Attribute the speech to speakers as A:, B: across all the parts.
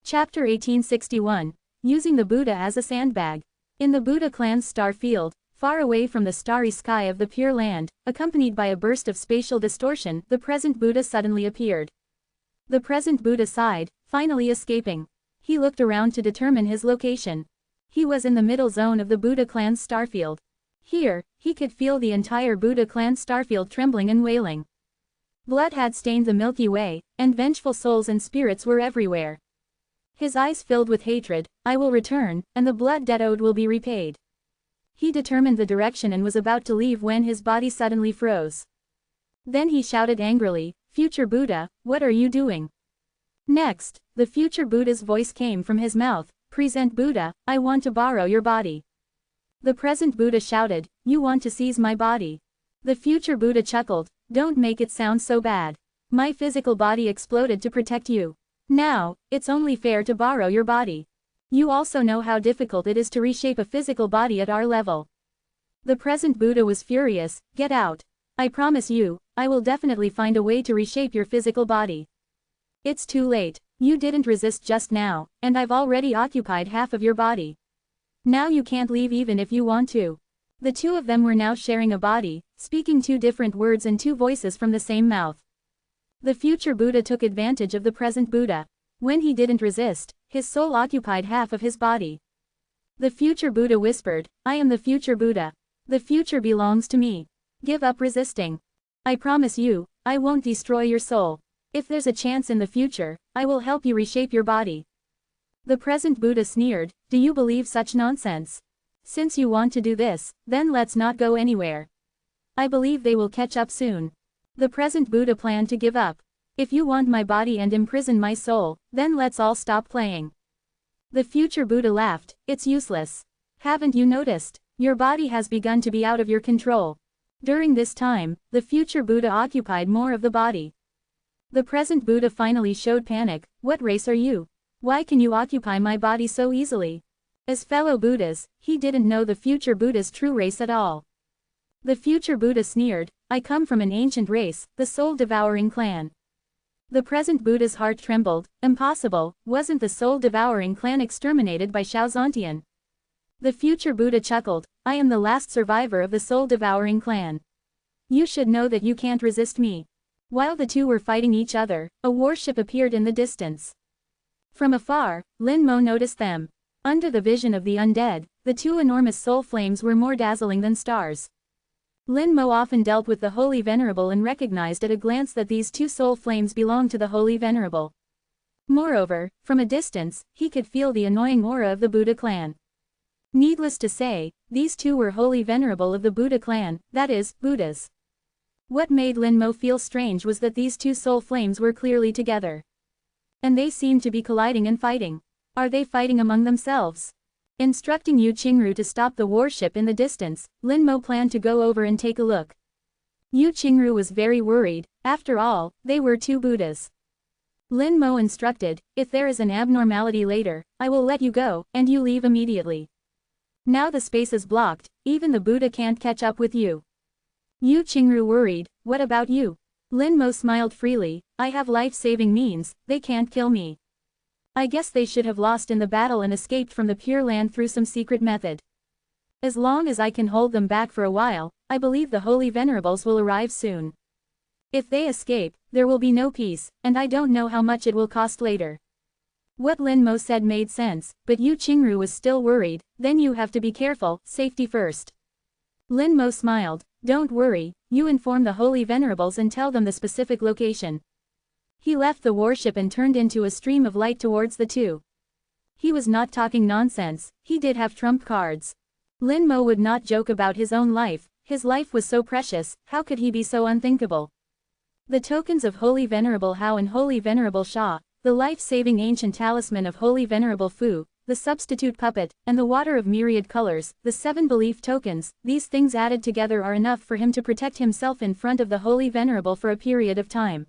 A: Chapter 1861. Using the Buddha as a sandbag. In the Buddha clan's star field, far away from the starry sky of the Pure Land, accompanied by a burst of spatial distortion, the present Buddha suddenly appeared. The present Buddha sighed, finally escaping. He looked around to determine his location. He was in the middle zone of the Buddha clan's starfield. Here, he could feel the entire Buddha clan starfield trembling and wailing. Blood had stained the Milky Way, and vengeful souls and spirits were everywhere. His eyes filled with hatred. I will return, and the blood debt owed will be repaid. He determined the direction and was about to leave when his body suddenly froze. Then he shouted angrily, "Future Buddha, what are you doing?" Next, the future Buddha's voice came from his mouth, "Present Buddha, I want to borrow your body." The present Buddha shouted, "You want to seize my body?" The future Buddha chuckled, "Don't make it sound so bad. My physical body exploded to protect you. Now, it's only fair to borrow your body. You also know how difficult it is to reshape a physical body at our level." The present Buddha was furious, "Get out. I promise you, I will definitely find a way to reshape your physical body. It's too late. You didn't resist just now, and I've already occupied half of your body. Now you can't leave even if you want to." The two of them were now sharing a body, speaking two different words and two voices from the same mouth. The future Buddha took advantage of the present Buddha. When he didn't resist, his soul occupied half of his body. The future Buddha whispered, "I am the future Buddha. The future belongs to me. Give up resisting. I promise you, I won't destroy your soul. If there's a chance in the future, I will help you reshape your body." The present Buddha sneered, "Do you believe such nonsense? Since you want to do this, then let's not go anywhere. I believe they will catch up soon." The present Buddha planned to give up. "If you want my body and imprison my soul, then let's all stop playing." The future Buddha laughed, "It's useless. Haven't you noticed? Your body has begun to be out of your control." During this time, the future Buddha occupied more of the body. The present Buddha finally showed panic. "What race are you? Why can you occupy my body so easily?" As fellow Buddhas, he didn't know the future Buddha's true race at all. The future Buddha sneered, "I come from an ancient race, the soul-devouring clan." The present Buddha's heart trembled. Impossible, wasn't the soul-devouring clan exterminated by Shaozantian? The future Buddha chuckled, "I am the last survivor of the soul-devouring clan. You should know that you can't resist me." While the two were fighting each other, a warship appeared in the distance. From afar, Lin Mo noticed them. Under the vision of the undead, the two enormous soul flames were more dazzling than stars. Lin Mo often dealt with the Holy Venerable and recognized at a glance that these two soul flames belonged to the Holy Venerable. Moreover, from a distance, he could feel the annoying aura of the Buddha clan. Needless to say, these two were Holy Venerable of the Buddha clan, that is, Buddhas. What made Lin Mo feel strange was that these two soul flames were clearly together. And they seemed to be colliding and fighting. Are they fighting among themselves? Instructing Yu Qingru to stop the warship in the distance, Lin Mo planned to go over and take a look. Yu Qingru was very worried. After all, they were two Buddhas. Lin Mo instructed, "If there is an abnormality later, I will let you go, and you leave immediately. Now the space is blocked, even the Buddha can't catch up with you." Yu Qingru worried, "What about you?" Lin Mo smiled freely, "I have life-saving means, they can't kill me. I guess they should have lost in the battle and escaped from the Pure Land through some secret method. As long as I can hold them back for a while, I believe the Holy Venerables will arrive soon. If they escape, there will be no peace, and I don't know how much it will cost later." What Lin Mo said made sense, but Yu Qingru was still worried. "Then you have to be careful, safety first." Lin Mo smiled, "Don't worry, you inform the Holy Venerables and tell them the specific location." He left the warship and turned into a stream of light towards the two. He was not talking nonsense, he did have trump cards. Lin Mo would not joke about his own life, his life was so precious, how could he be so unthinkable? The tokens of Holy Venerable Hao and Holy Venerable Sha, the life-saving ancient talisman of Holy Venerable Fu, the substitute puppet, and the water of myriad colors, the 7 belief tokens, these things added together are enough for him to protect himself in front of the Holy Venerable for a period of time.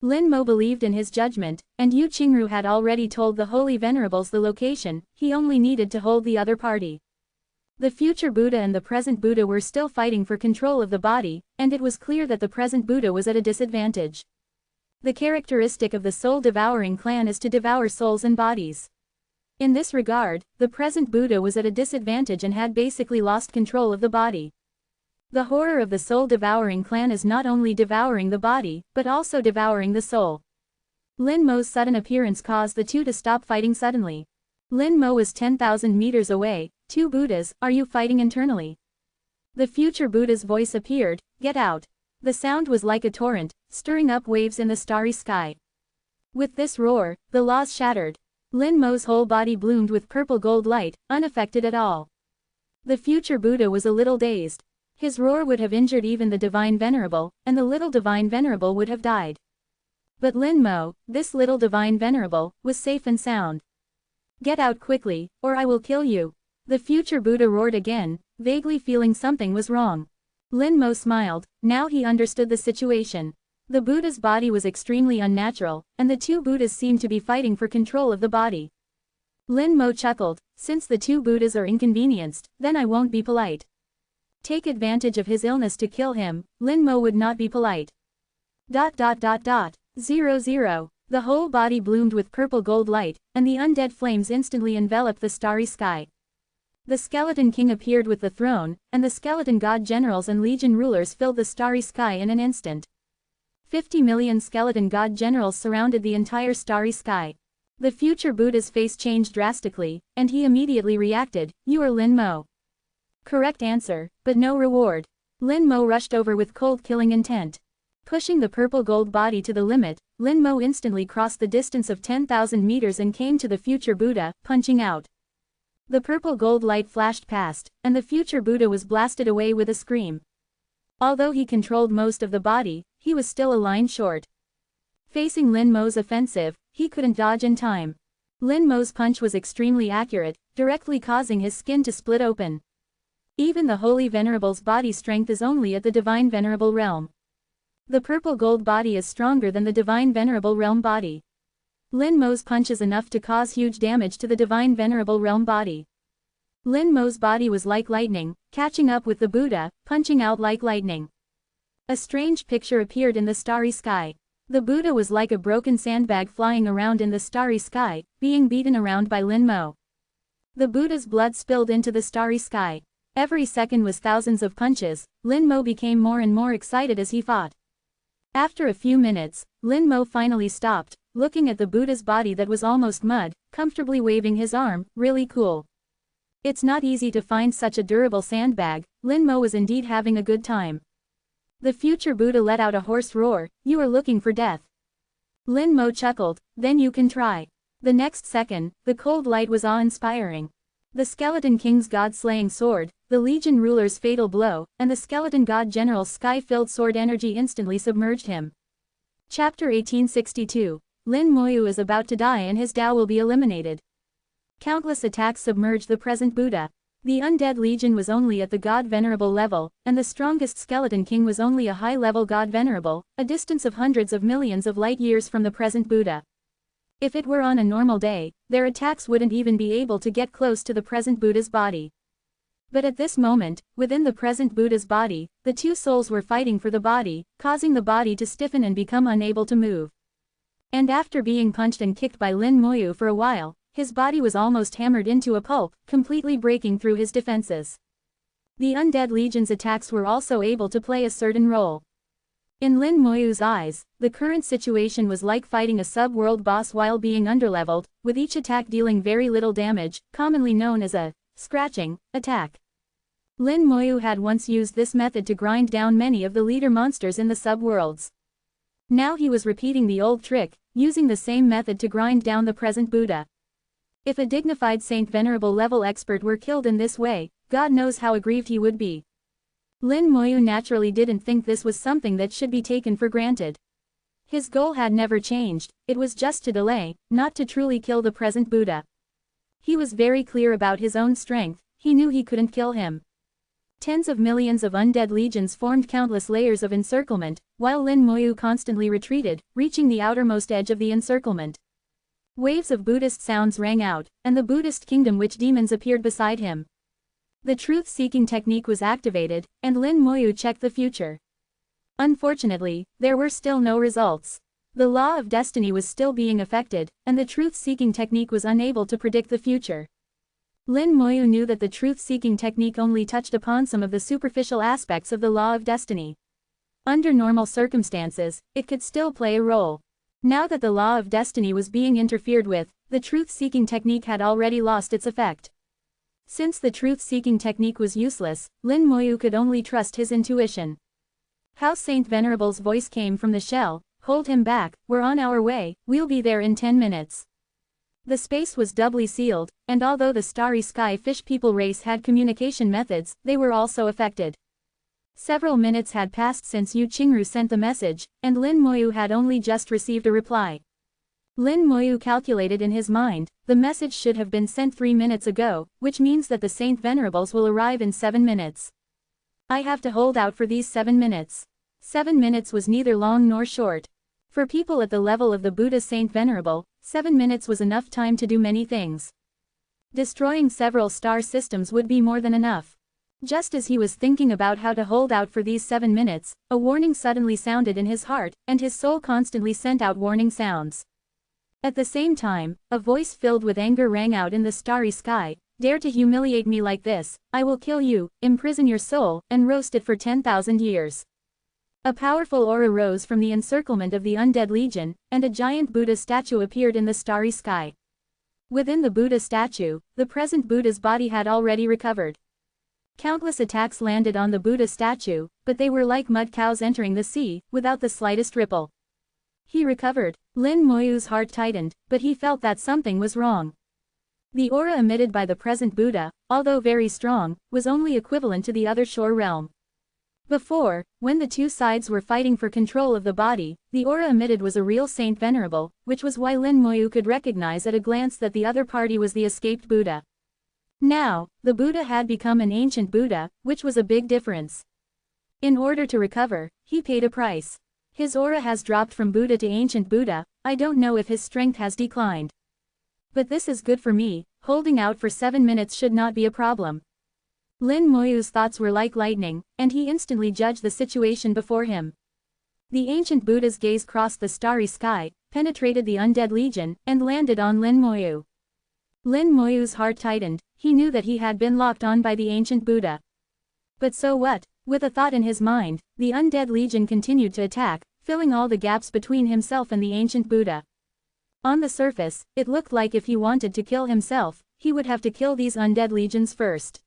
A: Lin Mo believed in his judgment, and Yu Qingru had already told the Holy Venerables the location, he only needed to hold the other party. The future Buddha and the present Buddha were still fighting for control of the body, and it was clear that the present Buddha was at a disadvantage. The characteristic of the soul-devouring clan is to devour souls and bodies. In this regard, the present Buddha was at a disadvantage and had basically lost control of the body. The horror of the soul-devouring clan is not only devouring the body, but also devouring the soul. Lin Mo's sudden appearance caused the two to stop fighting suddenly. Lin Mo was 10,000 meters away. Two Buddhas, are you fighting internally? The future Buddha's voice appeared, get out. The sound was like a torrent, stirring up waves in the starry sky. With this roar, the laws shattered. Lin Mo's whole body bloomed with purple gold light, unaffected at all. The future Buddha was a little dazed. His roar would have injured even the Divine Venerable, and the little Divine Venerable would have died. But Lin Mo, this little Divine Venerable, was safe and sound. Get out quickly, or I will kill you. The future Buddha roared again, vaguely feeling something was wrong. Lin Mo smiled, now he understood the situation. The Buddha's body was extremely unnatural, and the two Buddhas seemed to be fighting for control of the body. Lin Mo chuckled, since the two Buddhas are inconvenienced, then I won't be polite. Take advantage of his illness to kill him, Lin Mo would not be polite. ... 00. The whole body bloomed with purple gold light, and the undead flames instantly enveloped the starry sky. The Skeleton King appeared with the throne, and the Skeleton God generals and legion rulers filled the starry sky in an instant. 50 million Skeleton God generals surrounded the entire starry sky. The future Buddha's face changed drastically, and he immediately reacted, you are Lin Mo. Correct answer, but no reward. Lin Mo rushed over with cold killing intent. Pushing the purple gold body to the limit, Lin Mo instantly crossed the distance of 10,000 meters and came to the future Buddha, punching out. The purple gold light flashed past, and the future Buddha was blasted away with a scream. Although he controlled most of the body, he was still a line short. Facing Lin Mo's offensive, he couldn't dodge in time. Lin Mo's punch was extremely accurate, directly causing his skin to split open. Even the Holy Venerable's body strength is only at the Divine Venerable realm. The purple gold body is stronger than the Divine Venerable realm body. Lin Mo's punch is enough to cause huge damage to the Divine Venerable realm body. Lin Mo's body was like lightning, catching up with the Buddha, punching out like lightning. A strange picture appeared in the starry sky. The Buddha was like a broken sandbag flying around in the starry sky, being beaten around by Lin Mo. The Buddha's blood spilled into the starry sky. Every second was thousands of punches. Lin Mo became more and more excited as he fought. After a few minutes, Lin Mo finally stopped, looking at the Buddha's body that was almost mud, comfortably waving his arm, really cool. It's not easy to find such a durable sandbag. Lin Mo was indeed having a good time. The future Buddha let out a hoarse roar, you are looking for death. Lin Mo chuckled, then you can try. The next second, the cold light was awe-inspiring. The Skeleton King's God-slaying sword, the Legion ruler's fatal blow, and the Skeleton God General's sky-filled sword energy instantly submerged him. Chapter 1862. Lin Moyu is about to die and his Tao will be eliminated. Countless attacks submerged the present Buddha. The Undead Legion was only at the God Venerable level, and the strongest Skeleton King was only a high-level God Venerable, a distance of hundreds of millions of light-years from the present Buddha. If it were on a normal day, their attacks wouldn't even be able to get close to the present Buddha's body. But at this moment, within the present Buddha's body, the two souls were fighting for the body, causing the body to stiffen and become unable to move. And after being punched and kicked by Lin Moyu for a while, his body was almost hammered into a pulp, completely breaking through his defenses. The Undead Legion's attacks were also able to play a certain role. In Lin Moyu's eyes, the current situation was like fighting a sub-world boss while being underleveled, with each attack dealing very little damage, commonly known as a scratching attack. Lin Moyu had once used this method to grind down many of the leader monsters in the sub-worlds. Now he was repeating the old trick, using the same method to grind down the present Buddha. If a dignified Saint Venerable level expert were killed in this way, God knows how aggrieved he would be. Lin Moyu naturally didn't think this was something that should be taken for granted. His goal had never changed, it was just to delay, not to truly kill the present Buddha. He was very clear about his own strength, he knew he couldn't kill him. Tens of millions of undead legions formed countless layers of encirclement, while Lin Moyu constantly retreated, reaching the outermost edge of the encirclement. Waves of Buddhist sounds rang out, and the Buddhist kingdom witch demons appeared beside him. The truth-seeking technique was activated, and Lin Moyu checked the future. Unfortunately, there were still no results. The law of destiny was still being affected, and the truth-seeking technique was unable to predict the future. Lin Moyu knew that the truth-seeking technique only touched upon some of the superficial aspects of the law of destiny. Under normal circumstances, it could still play a role. Now that the law of destiny was being interfered with, the truth-seeking technique had already lost its effect. Since the truth-seeking technique was useless, Lin Moyu could only trust his intuition. How Saint Venerable's voice came from the shell, "Hold him back, we're on our way, we'll be there in 10 minutes. The space was doubly sealed, and although the Starry Sky Fish People race had communication methods, they were also affected. Several minutes had passed since Yu Qingru sent the message, and Lin Moyu had only just received a reply. Lin Moyu calculated in his mind, the message should have been sent 3 minutes ago, which means that the Saint Venerables will arrive in 7 minutes. I have to hold out for these 7 minutes. 7 minutes was neither long nor short. For people at the level of the Buddha Saint Venerable, 7 minutes was enough time to do many things. Destroying several star systems would be more than enough. Just as he was thinking about how to hold out for these 7 minutes, a warning suddenly sounded in his heart, and his soul constantly sent out warning sounds. At the same time, a voice filled with anger rang out in the starry sky, "Dare to humiliate me like this, I will kill you, imprison your soul, and roast it for 10,000 years. A powerful aura rose from the encirclement of the undead legion, and a giant Buddha statue appeared in the starry sky. Within the Buddha statue, the present Buddha's body had already recovered. Countless attacks landed on the Buddha statue, but they were like mud cows entering the sea, without the slightest ripple. He recovered. Lin Moyu's heart tightened, but he felt that something was wrong. The aura emitted by the present Buddha, although very strong, was only equivalent to the other shore realm. Before, when the two sides were fighting for control of the body, the aura emitted was a real Saint Venerable, which was why Lin Moyu could recognize at a glance that the other party was the escaped Buddha. Now, the Buddha had become an ancient Buddha, which was a big difference. In order to recover, he paid a price. His aura has dropped from Buddha to ancient Buddha, I don't know if his strength has declined. But this is good for me, holding out for 7 minutes should not be a problem. Lin Moyu's thoughts were like lightning, and he instantly judged the situation before him. The ancient Buddha's gaze crossed the starry sky, penetrated the undead legion, and landed on Lin Moyu. Lin Moyu's heart tightened, he knew that he had been locked on by the ancient Buddha. But so what? With a thought in his mind, the undead legion continued to attack, filling all the gaps between himself and the ancient Buddha. On the surface, it looked like if he wanted to kill himself, he would have to kill these undead legions first.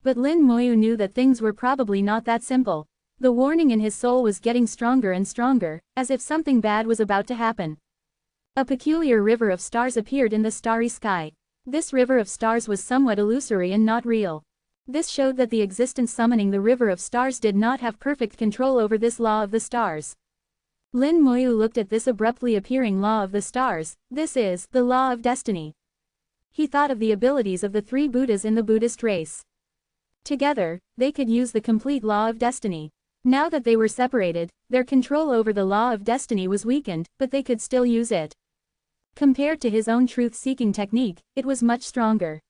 A: But Lin Moyu knew that things were probably not that simple. The warning in his soul was getting stronger and stronger, as if something bad was about to happen. A peculiar river of stars appeared in the starry sky. This river of stars was somewhat illusory and not real. This showed that the existence summoning the river of stars did not have perfect control over this law of the stars. Lin Moyu looked at this abruptly appearing law of the stars. This is the law of destiny. He thought of the abilities of the 3 Buddhas in the Buddhist race. Together, they could use the complete law of destiny. Now that they were separated, their control over the law of destiny was weakened, but they could still use it. Compared to his own truth-seeking technique, it was much stronger.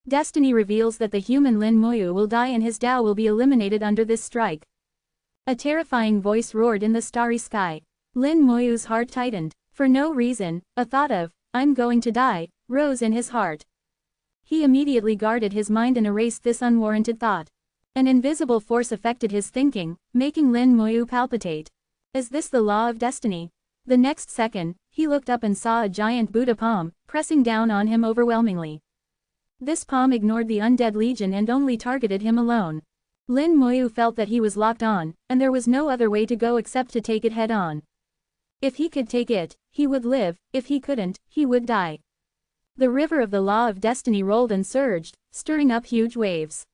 A: Destiny reveals that the human Lin Moyu will die and his Tao will be eliminated under this strike. A terrifying voice roared in the starry sky. Lin Moyu's heart tightened. For no reason, a thought of, "I'm going to die," rose in his heart. He immediately guarded his mind and erased this unwarranted thought. An invisible force affected his thinking, making Lin Moyu palpitate. Is this the law of destiny? The next second, he looked up and saw a giant Buddha palm, pressing down on him overwhelmingly. This palm ignored the undead legion and only targeted him alone. Lin Moyu felt that he was locked on, and there was no other way to go except to take it head on. If he could take it, he would live, if he couldn't, he would die. The river of the law of destiny rolled and surged, stirring up huge waves.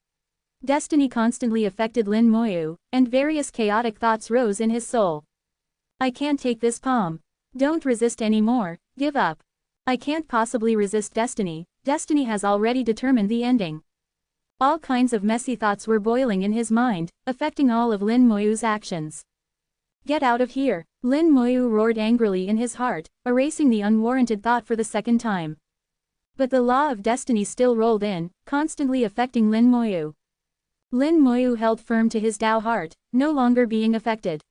A: Destiny constantly affected Lin Moyu, and various chaotic thoughts rose in his soul. I can't take this palm. Don't resist anymore, give up. I can't possibly resist destiny, destiny has already determined the ending. All kinds of messy thoughts were boiling in his mind, affecting all of Lin Moyu's actions. Get out of here, Lin Moyu roared angrily in his heart, erasing the unwarranted thought for the second time. But the law of destiny still rolled in, constantly affecting Lin Moyu. Lin Moyu held firm to his Tao heart, no longer being affected.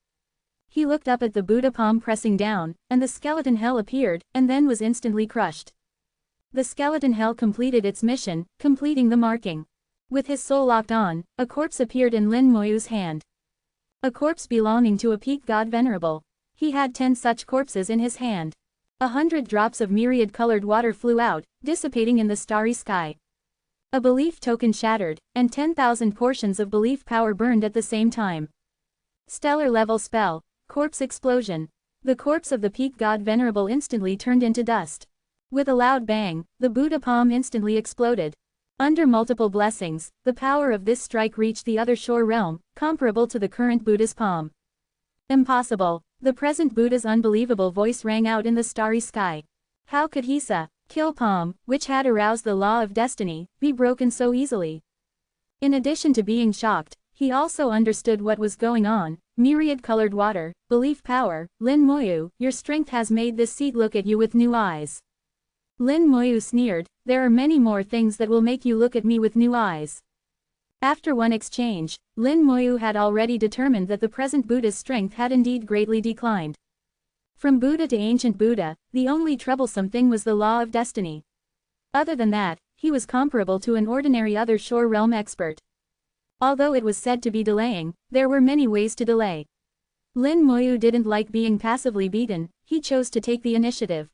A: He looked up at the Buddha, palm pressing down, and the skeleton hell appeared, and then was instantly crushed. The skeleton hell completed its mission, completing the marking. With his soul locked on, a corpse appeared in Lin Moyu's hand. A corpse belonging to a peak god Venerable. He had 10 such corpses in his hand. 100 drops of myriad-colored water flew out, dissipating in the starry sky. A belief token shattered, and 10,000 portions of belief power burned at the same time. Stellar level spell, corpse explosion. The corpse of the peak god Venerable instantly turned into dust. With a loud bang, the Buddha palm instantly exploded. Under multiple blessings, the power of this strike reached the other shore realm, comparable to the current Buddha's palm. Impossible. The present Buddha's unbelievable voice rang out in the starry sky. How could Hisa, kill palm, which had aroused the law of destiny, be broken so easily? In addition to being shocked, he also understood what was going on. Myriad-colored water, belief power. Lin Moyu, your strength has made this seat look at you with new eyes. Lin Moyu sneered, there are many more things that will make you look at me with new eyes. After one exchange, Lin Moyu had already determined that the present Buddha's strength had indeed greatly declined. From Buddha to ancient Buddha, the only troublesome thing was the law of destiny. Other than that, he was comparable to an ordinary other shore realm expert. Although it was said to be delaying, there were many ways to delay. Lin Moyu didn't like being passively beaten, he chose to take the initiative.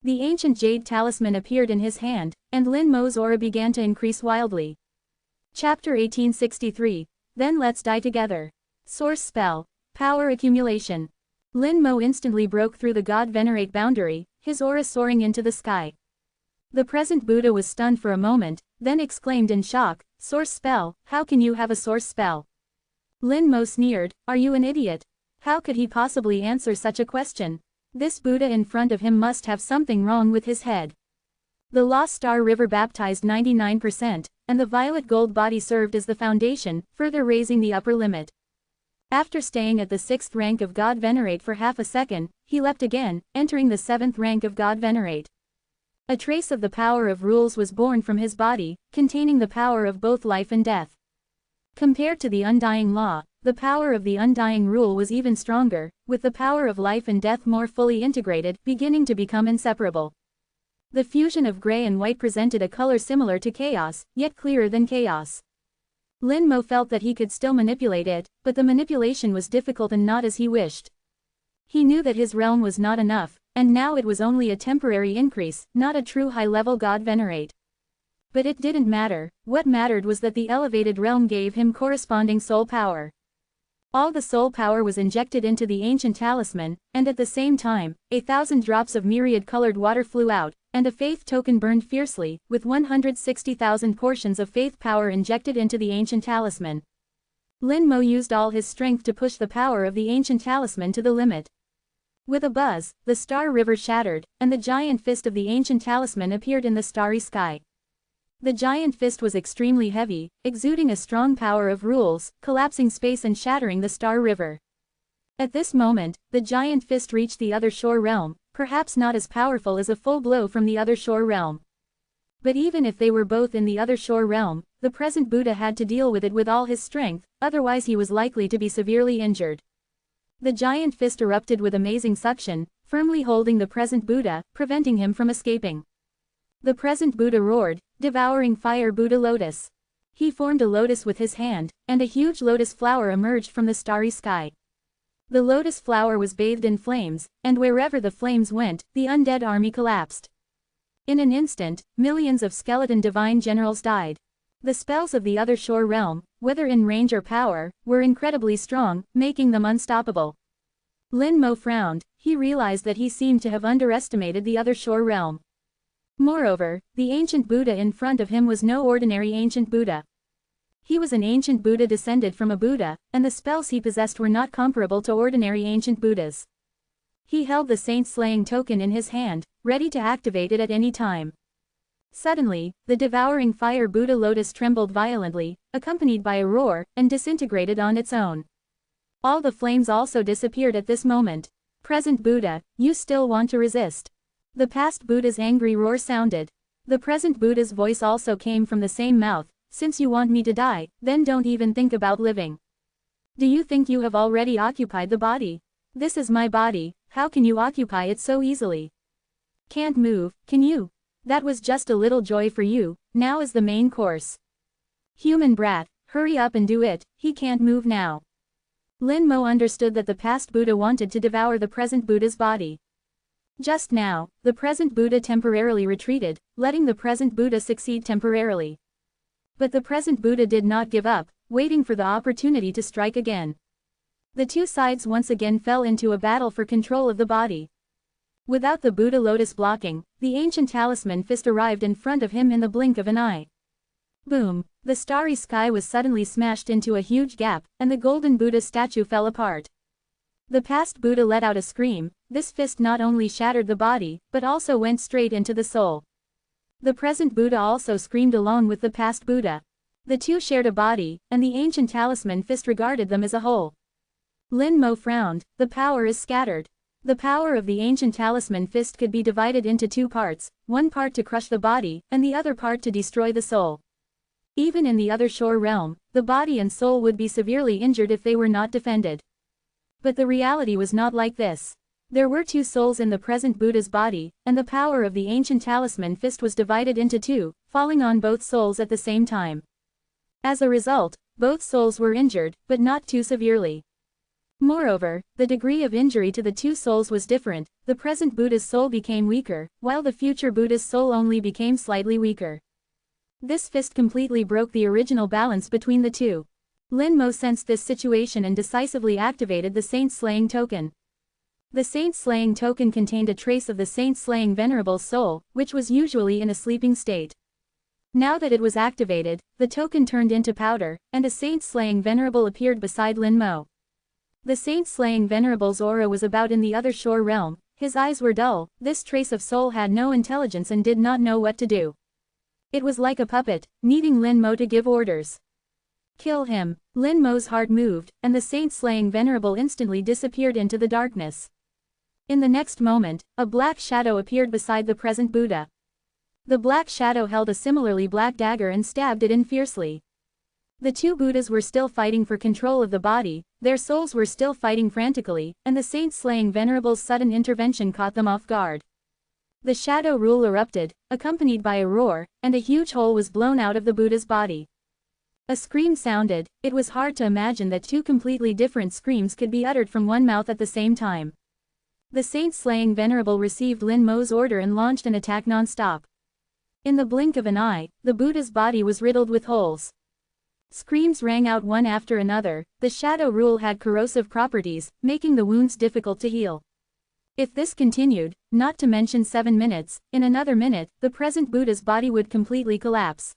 A: The ancient jade talisman appeared in his hand, and Lin Mo's aura began to increase wildly. Chapter 1863. Then let's die together. Source spell. Power accumulation. Lin Mo instantly broke through the god venerate boundary, his aura soaring into the sky. The present Buddha was stunned for a moment, then exclaimed in shock, source spell, how can you have a source spell? Lin Mo sneered, are you an idiot? How could he possibly answer such a question? This Buddha in front of him must have something wrong with his head. The Lost Star River baptized 99%, and the violet gold body served as the foundation, further raising the upper limit. After staying at the 6th rank of God Venerate for half a second, he leapt again, entering the 7th rank of God Venerate. A trace of the power of rules was born from his body, containing the power of both life and death. Compared to the undying law, the power of the undying rule was even stronger, with the power of life and death more fully integrated, beginning to become inseparable. The fusion of gray and white presented a color similar to chaos, yet clearer than chaos. Lin Mo felt that he could still manipulate it, but the manipulation was difficult and not as he wished. He knew that his realm was not enough, and now it was only a temporary increase, not a true high-level god venerate. But it didn't matter, what mattered was that the elevated realm gave him corresponding soul power. All the soul power was injected into the ancient talisman, and at the same time, 1,000 drops of myriad-colored water flew out, and a faith token burned fiercely, with 160,000 portions of faith power injected into the ancient talisman. Lin Mo used all his strength to push the power of the ancient talisman to the limit. With a buzz, the star river shattered, and the giant fist of the ancient talisman appeared in the starry sky. The giant fist was extremely heavy, exuding a strong power of rules, collapsing space and shattering the star river. At this moment, the giant fist reached the other shore realm, perhaps not as powerful as a full blow from the other shore realm. But even if they were both in the other shore realm, the present Buddha had to deal with it with all his strength, otherwise he was likely to be severely injured. The giant fist erupted with amazing suction, firmly holding the present Buddha, preventing him from escaping. The present Buddha roared, devouring fire Buddha lotus. He formed a lotus with his hand, and a huge lotus flower emerged from the starry sky. The lotus flower was bathed in flames, and wherever the flames went, the undead army collapsed. In an instant, millions of skeleton divine generals died. The spells of the other shore realm, whether in range or power, were incredibly strong, making them unstoppable. Lin Mo frowned, he realized that he seemed to have underestimated the other shore realm. Moreover, the ancient Buddha in front of him was no ordinary ancient Buddha. He was an ancient Buddha descended from a Buddha, and the spells he possessed were not comparable to ordinary ancient Buddhas. He held the saint-slaying token in his hand, ready to activate it at any time. Suddenly, the devouring fire Buddha lotus trembled violently, accompanied by a roar, and disintegrated on its own. All the flames also disappeared at this moment. Present Buddha, you still want to resist? The past Buddha's angry roar sounded. The present Buddha's voice also came from the same mouth, since you want me to die, then don't even think about living. Do you think you have already occupied the body? This is my body, how can you occupy it so easily? Can't move, can you? That was just a little joy for you, now is the main course. Human brat, hurry up and do it, he can't move now. Lin Mo understood that the past Buddha wanted to devour the present Buddha's body. Just now, the present Buddha temporarily retreated, letting the present Buddha succeed temporarily. But the present Buddha did not give up, waiting for the opportunity to strike again. The two sides once again fell into a battle for control of the body. Without the Buddha lotus blocking, the ancient talisman fist arrived in front of him in the blink of an eye. Boom! The starry sky was suddenly smashed into a huge gap, and the golden Buddha statue fell apart. The past Buddha let out a scream. This fist not only shattered the body, but also went straight into the soul. The present Buddha also screamed along with the past Buddha. The two shared a body, and the ancient talisman fist regarded them as a whole. Lin Mo frowned. The power is scattered. The power of the ancient talisman fist could be divided into two parts, one part to crush the body, and the other part to destroy the soul. Even in the other shore realm, the body and soul would be severely injured if they were not defended. But the reality was not like this. There were two souls in the present Buddha's body, and the power of the ancient talisman fist was divided into two, falling on both souls at the same time. As a result, both souls were injured, but not too severely. Moreover, the degree of injury to the two souls was different. The present Buddha's soul became weaker, while the future Buddha's soul only became slightly weaker. This fist completely broke the original balance between the two. Lin Mo sensed this situation and decisively activated the saint-slaying token. The saint-slaying token contained a trace of the saint-slaying Venerable's soul, which was usually in a sleeping state. Now that it was activated, the token turned into powder, and a saint-slaying Venerable appeared beside Lin Mo. The saint-slaying Venerable's aura was about in the other shore realm. His eyes were dull. This trace of soul had no intelligence and did not know what to do. It was like a puppet, needing Lin Mo to give orders. Kill him. Lin Mo's heart moved, and the saint-slaying Venerable instantly disappeared into the darkness. In the next moment, a black shadow appeared beside the present Buddha. The black shadow held a similarly black dagger and stabbed it in fiercely. The two Buddhas were still fighting for control of the body, their souls were still fighting frantically, and the saint-slaying Venerable's sudden intervention caught them off guard. The shadow rule erupted, accompanied by a roar, and a huge hole was blown out of the Buddha's body. A scream sounded. It was hard to imagine that two completely different screams could be uttered from one mouth at the same time. The saint-slaying Venerable received Lin Mo's order and launched an attack non-stop. In the blink of an eye, the Buddha's body was riddled with holes. Screams rang out one after another. The shadow rule had corrosive properties, making the wounds difficult to heal. If this continued, not to mention 7 minutes, in another minute, the present Buddha's body would completely collapse.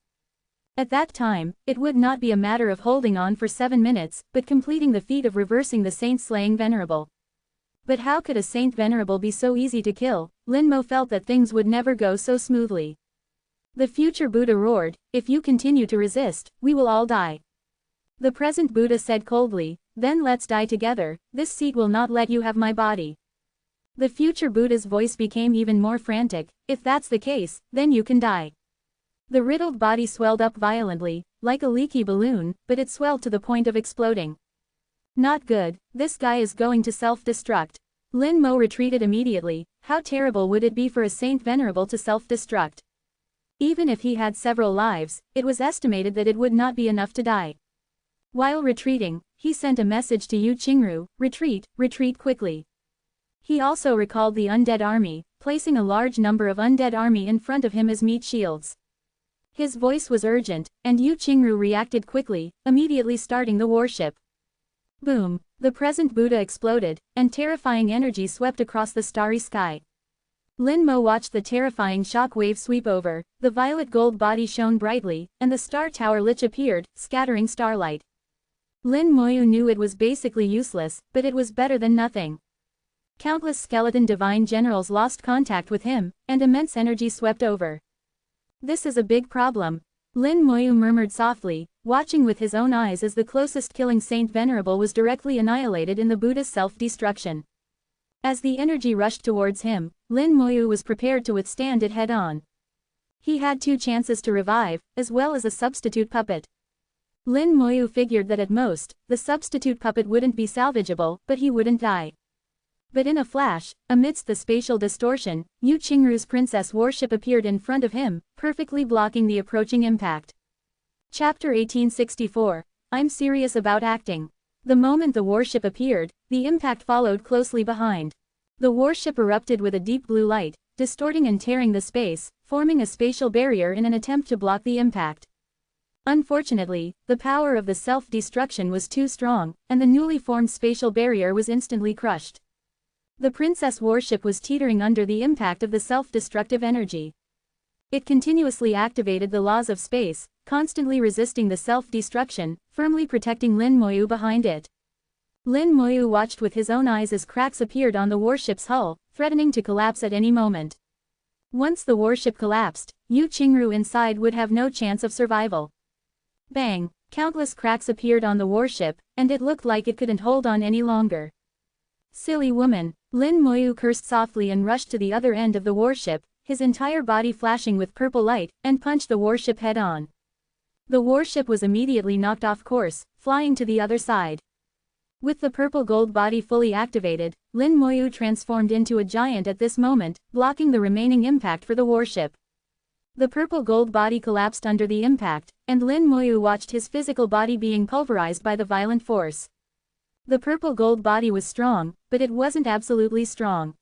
A: At that time, it would not be a matter of holding on for 7 minutes, but completing the feat of reversing the saint-slaying Venerable. But how could a Saint Venerable be so easy to kill? Lin Mo felt that things would never go so smoothly. The future Buddha roared, "If you continue to resist, we will all die." The present Buddha said coldly, "Then let's die together, this seat will not let you have my body." The future Buddha's voice became even more frantic, "If that's the case, then you can die." The riddled body swelled up violently, like a leaky balloon, but it swelled to the point of exploding. Not good, this guy is going to self-destruct. Lin Mo retreated immediately. How terrible would it be for a Saint Venerable to self-destruct? Even if he had several lives, it was estimated that it would not be enough to die. While retreating, he sent a message to Yu Qingru, "Retreat, retreat quickly." He also recalled the undead army, placing a large number of undead army in front of him as meat shields. His voice was urgent, and Yu Qingru reacted quickly, immediately starting the warship. Boom! The present Buddha exploded, and terrifying energy swept across the starry sky. Lin Mo watched the terrifying shock wave sweep over, the violet gold body shone brightly, and the star tower lich appeared, scattering starlight. Lin Mo knew it was basically useless, but it was better than nothing. Countless skeleton divine generals lost contact with him, and immense energy swept over. This is a big problem. Lin Mo murmured softly, watching with his own eyes as the closest killing Saint Venerable was directly annihilated in the Buddha's self-destruction. As the energy rushed towards him, Lin Mo was prepared to withstand it head-on. He had 2 chances to revive, as well as a substitute puppet. Lin Mo figured that at most, the substitute puppet wouldn't be salvageable, but he wouldn't die. But in a flash, amidst the spatial distortion, Yu Qingru's princess warship appeared in front of him, perfectly blocking the approaching impact. Chapter 1864. I'm serious about acting. The moment the warship appeared, the impact followed closely behind. The warship erupted with a deep blue light, distorting and tearing the space, forming a spatial barrier in an attempt to block the impact. Unfortunately, the power of the self-destruction was too strong, and the newly formed spatial barrier was instantly crushed. The princess warship was teetering under the impact of the self-destructive energy. It continuously activated the laws of space, constantly resisting the self-destruction, firmly protecting Lin Moyu behind it. Lin Moyu watched with his own eyes as cracks appeared on the warship's hull, threatening to collapse at any moment. Once the warship collapsed, Yu Qingru inside would have no chance of survival. Bang! Countless cracks appeared on the warship, and it looked like it couldn't hold on any longer. Silly woman! Lin Moyu cursed softly and rushed to the other end of the warship, his entire body flashing with purple light, and punched the warship head-on. The warship was immediately knocked off course, flying to the other side. With the purple gold body fully activated, Lin Moyu transformed into a giant at this moment, blocking the remaining impact for the warship. The purple gold body collapsed under the impact, and Lin Moyu watched his physical body being pulverized by the violent force. The purple gold body was strong, but it wasn't absolutely strong.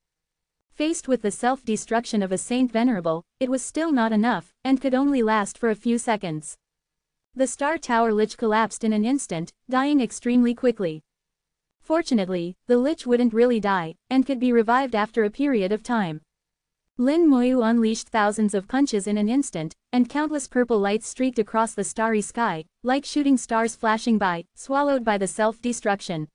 A: Faced with the self-destruction of a Saint Venerable, it was still not enough, and could only last for a few seconds. The Star Tower Lich collapsed in an instant, dying extremely quickly. Fortunately, the Lich wouldn't really die, and could be revived after a period of time. Lin Moyu unleashed thousands of punches in an instant, and countless purple lights streaked across the starry sky, like shooting stars flashing by, swallowed by the self-destruction.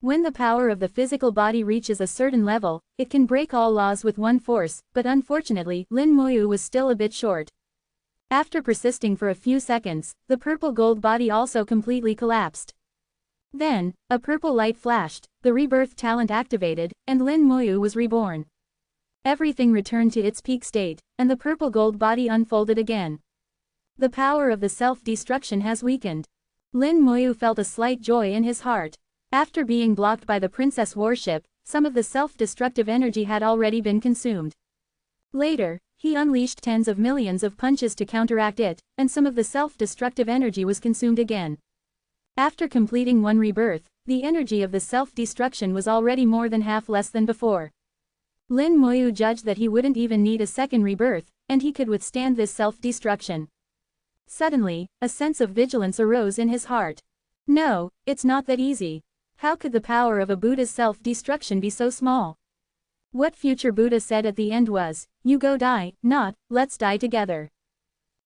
A: When the power of the physical body reaches a certain level, it can break all laws with one force, but unfortunately, Lin Moyu was still a bit short. After persisting for a few seconds, the purple gold body also completely collapsed. Then, a purple light flashed, the rebirth talent activated, and Lin Moyu was reborn. Everything returned to its peak state, and the purple gold body unfolded again. The power of the self-destruction has weakened. Lin Moyu felt a slight joy in his heart. After being blocked by the princess warship, some of the self-destructive energy had already been consumed. Later, he unleashed tens of millions of punches to counteract it, and some of the self-destructive energy was consumed again. After completing one rebirth, the energy of the self-destruction was already more than half less than before. Lin Moyu judged that he wouldn't even need a second rebirth, and he could withstand this self-destruction. Suddenly, a sense of vigilance arose in his heart. No, it's not that easy. How could the power of a Buddha's self-destruction be so small? What future Buddha said at the end was, "You go die, not, let's die together."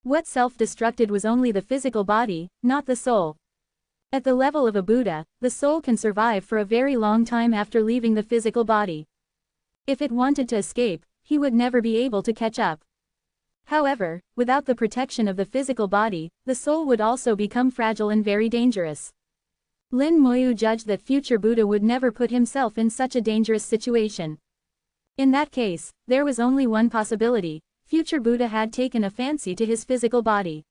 A: What self-destructed was only the physical body, not the soul. At the level of a Buddha, the soul can survive for a very long time after leaving the physical body. If it wanted to escape, he would never be able to catch up. However, without the protection of the physical body, the soul would also become fragile and very dangerous. Lin Moyu judged that future Buddha would never put himself in such a dangerous situation. In that case, there was only one possibility: future Buddha had taken a fancy to his physical body.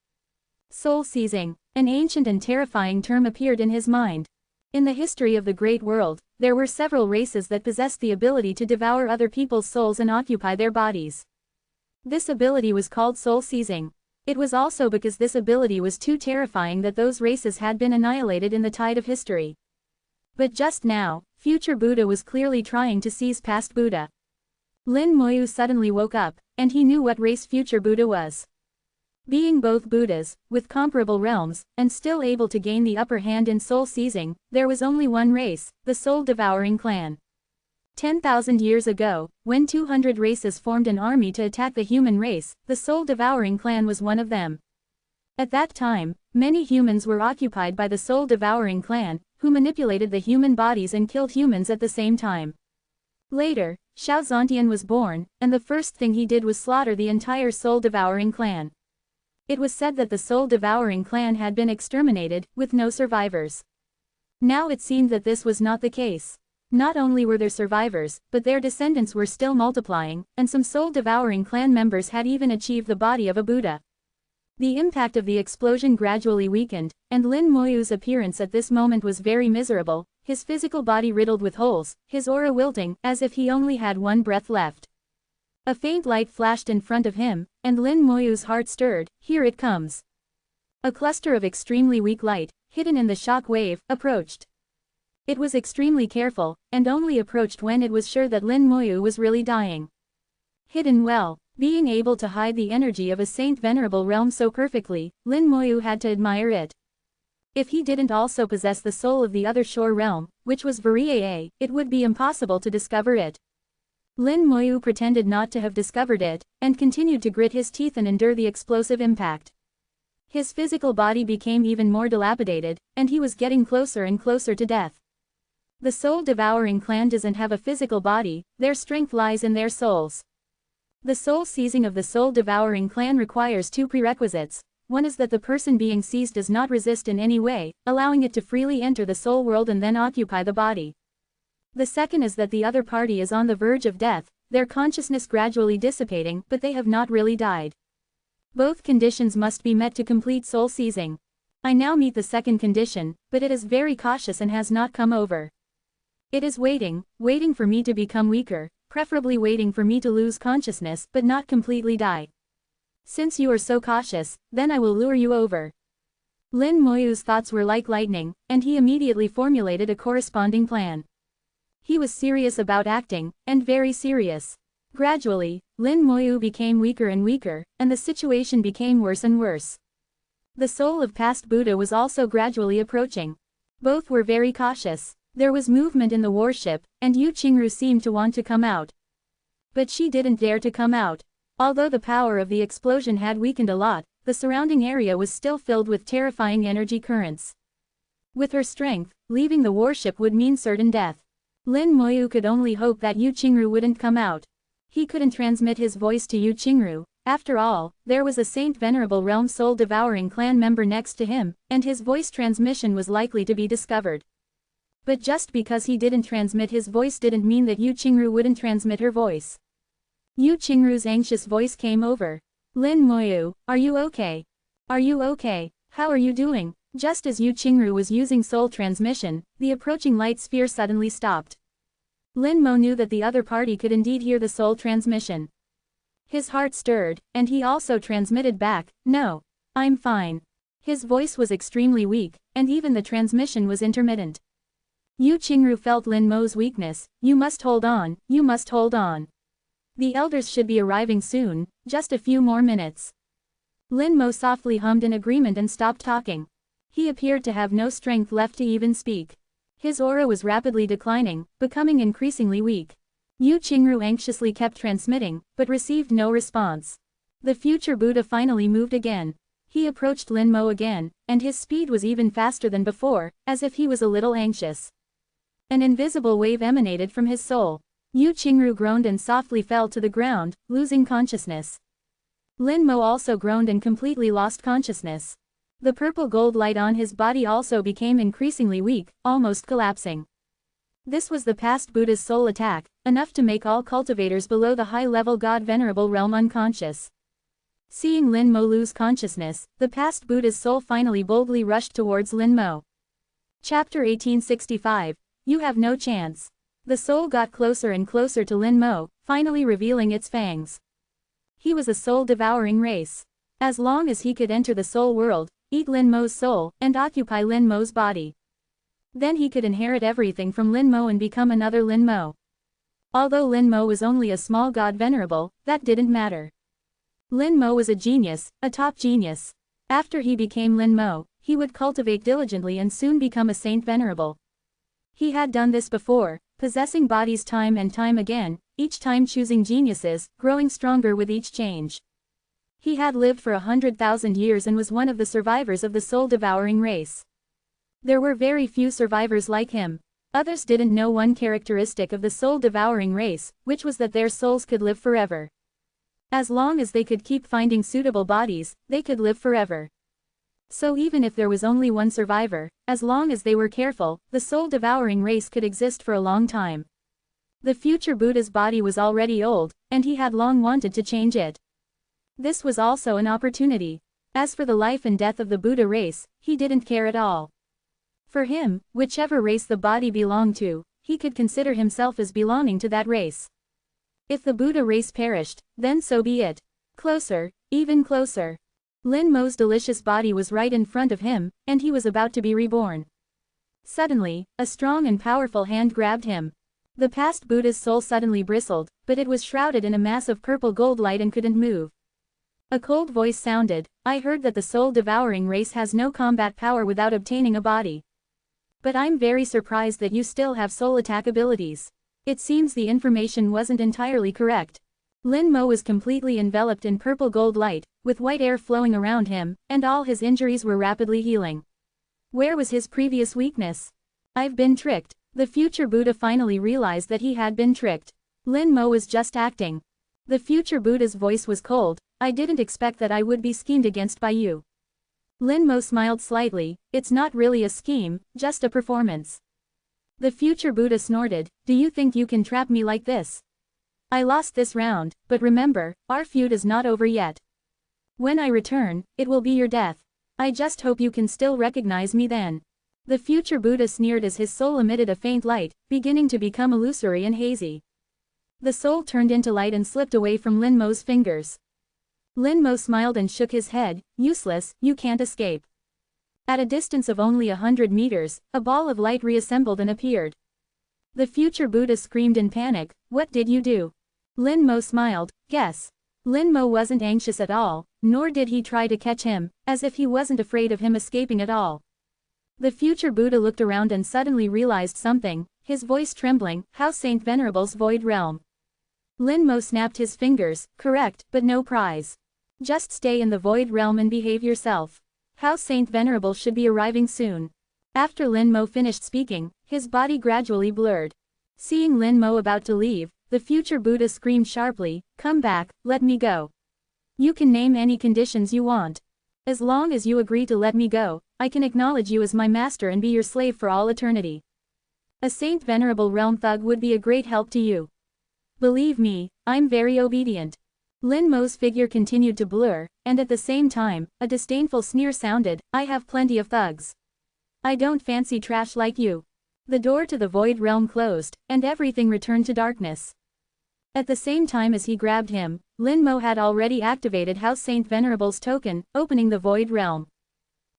A: Soul seizing, an ancient and terrifying term appeared in his mind. In the history of the great world, there were several races that possessed the ability to devour other people's souls and occupy their bodies. This ability was called soul seizing. It was also because this ability was too terrifying that those races had been annihilated in the tide of history. But just now, future Buddha was clearly trying to seize past Buddha. Lin Moyu suddenly woke up, and he knew what race future Buddha was. Being both Buddhas, with comparable realms, and still able to gain the upper hand in soul seizing, there was only one race, the soul-devouring clan. 10,000 years ago, when 200 races formed an army to attack the human race, the soul-devouring clan was one of them. At that time, many humans were occupied by the soul-devouring clan, who manipulated the human bodies and killed humans at the same time. Later, Xiao Zontian was born, and the first thing he did was slaughter the entire soul-devouring clan. It was said that the soul-devouring clan had been exterminated, with no survivors. Now it seemed that this was not the case. Not only were there survivors, but their descendants were still multiplying, and some soul-devouring clan members had even achieved the body of a Buddha. The impact of the explosion gradually weakened, and Lin Moyu's appearance at this moment was very miserable. his physical body riddled with holes, his aura wilting, as if he only had one breath left. A faint light flashed in front of him, and Lin Moyu's heart stirred. Here it comes. A cluster of extremely weak light, hidden in the shock wave, approached. It was extremely careful, and only approached when it was sure that Lin Moyu was really dying. Hidden well, being able to hide the energy of a Saint Venerable realm so perfectly, Lin Moyu had to admire it. If he didn't also possess the soul of the other shore realm, which was Varie, it would be impossible to discover it. Lin Moyu pretended not to have discovered it, and continued to grit his teeth and endure the explosive impact. His physical body became even more dilapidated, and he was getting closer and closer to death. The soul-devouring clan doesn't have a physical body, their strength lies in their souls. The soul seizing of the soul-devouring clan requires two prerequisites. One is that the person being seized does not resist in any way, allowing it to freely enter the soul world and then occupy the body. The second is that the other party is on the verge of death, their consciousness gradually dissipating, but they have not really died. Both conditions must be met to complete soul seizing. I now meet the second condition, but it is very cautious and has not come over. It is waiting for me to become weaker, preferably waiting for me to lose consciousness but not completely die. Since you are so cautious, then I will lure you over. Lin Moyu's thoughts were like lightning, and he immediately formulated a corresponding plan. He was serious about acting, and very serious. Gradually, Lin Moyu became weaker and weaker, and the situation became worse and worse. The soul of past Buddha was also gradually approaching. Both were very cautious. There was movement in the warship, and Yu Qingru seemed to want to come out. But she didn't dare to come out. Although the power of the explosion had weakened a lot, the surrounding area was still filled with terrifying energy currents. With her strength, leaving the warship would mean certain death. Lin Moyu could only hope that Yu Qingru wouldn't come out. He couldn't transmit his voice to Yu Qingru. After all, there was a Saint Venerable realm soul-devouring clan member next to him, and his voice transmission was likely to be discovered. But just because he didn't transmit his voice didn't mean that Yu Qingru wouldn't transmit her voice. Yu Qingru's anxious voice came over. Lin Moyu, are you okay? Are you okay? How are you doing? Just as Yu Qingru was using soul transmission, the approaching light sphere suddenly stopped. Lin Mo knew that the other party could indeed hear the soul transmission. His heart stirred, and he also transmitted back, "No. I'm fine." His voice was extremely weak, and even the transmission was intermittent. Yu Qingru felt Lin Mo's weakness. "You must hold on, you must hold on. The elders should be arriving soon, just a few more minutes." Lin Mo softly hummed in agreement and stopped talking. He appeared to have no strength left to even speak. His aura was rapidly declining, becoming increasingly weak. Yu Qingru anxiously kept transmitting, but received no response. The future Buddha finally moved again. He approached Lin Mo again, and his speed was even faster than before, as if he was a little anxious. An invisible wave emanated from his soul. Yu Qingru groaned and softly fell to the ground, losing consciousness. Lin Mo also groaned and completely lost consciousness. The purple gold light on his body also became increasingly weak, almost collapsing. This was the past Buddha's soul attack, enough to make all cultivators below the high-level God Venerable realm unconscious. Seeing Lin Mo lose consciousness, the past Buddha's soul finally boldly rushed towards Lin Mo. Chapter 1865. You have no chance. The soul got closer and closer to Lin Mo, finally revealing its fangs. He was a soul-devouring race. As long as he could enter the soul world, eat Lin Mo's soul, and occupy Lin Mo's body. Then he could inherit everything from Lin Mo and become another Lin Mo. Although Lin Mo was only a small God Venerable, that didn't matter. Lin Mo was a genius, a top genius. After he became Lin Mo, he would cultivate diligently and soon become a Saint Venerable. He had done this before, possessing bodies time and time again, each time choosing geniuses, growing stronger with each change. He had lived for 100,000 years and was one of the survivors of the soul-devouring race. There were very few survivors like him. Others didn't know one characteristic of the soul-devouring race, which was that their souls could live forever. As long as they could keep finding suitable bodies, they could live forever. So even if there was only one survivor, as long as they were careful, the soul-devouring race could exist for a long time. The future Buddha's body was already old, and he had long wanted to change it. This was also an opportunity. As for the life and death of the Buddha race, he didn't care at all. For him, whichever race the body belonged to, he could consider himself as belonging to that race. If the Buddha race perished, then so be it. Closer, even closer. Lin Mo's delicious body was right in front of him, and he was about to be reborn. Suddenly, a strong and powerful hand grabbed him. The past Buddha's soul suddenly bristled, but it was shrouded in a mass of purple gold light and couldn't move. A cold voice sounded, "I heard that the soul-devouring race has no combat power without obtaining a body. But I'm very surprised that you still have soul attack abilities. It seems the information wasn't entirely correct." Lin Mo was completely enveloped in purple gold light, with white air flowing around him, and all his injuries were rapidly healing. Where was his previous weakness? I've been tricked. The future Buddha finally realized that he had been tricked. Lin Mo was just acting. The future Buddha's voice was cold. "I didn't expect that I would be schemed against by you." Lin Mo smiled slightly. "It's not really a scheme, just a performance." The future Buddha snorted, "Do you think you can trap me like this? I lost this round, but remember, our feud is not over yet. When I return, it will be your death. I just hope you can still recognize me then." The future Buddha sneered as his soul emitted a faint light, beginning to become illusory and hazy. The soul turned into light and slipped away from Lin Mo's fingers. Lin Mo smiled and shook his head. "Useless, you can't escape." At a distance of only 100 meters, a ball of light reassembled and appeared. The future Buddha screamed in panic, "What did you do?" Lin Mo smiled, "Guess." Lin Mo wasn't anxious at all, nor did he try to catch him, as if he wasn't afraid of him escaping at all. The future Buddha looked around and suddenly realized something, his voice trembling, "How Saint Venerable's void realm." Lin Mo snapped his fingers, "Correct, but no prize. Just stay in the void realm and behave yourself. How Saint Venerable should be arriving soon." After Lin Mo finished speaking, his body gradually blurred. Seeing Lin Mo about to leave, the future Buddha screamed sharply, "Come back, let me go. You can name any conditions you want. As long as you agree to let me go, I can acknowledge you as my master and be your slave for all eternity. A Saint Venerable realm thug would be a great help to you. Believe me, I'm very obedient." Lin Mo's figure continued to blur, and at the same time, a disdainful sneer sounded, "I have plenty of thugs. I don't fancy trash like you." The door to the void realm closed, and everything returned to darkness. At the same time as he grabbed him, Lin Mo had already activated House Saint Venerable's token, opening the void realm.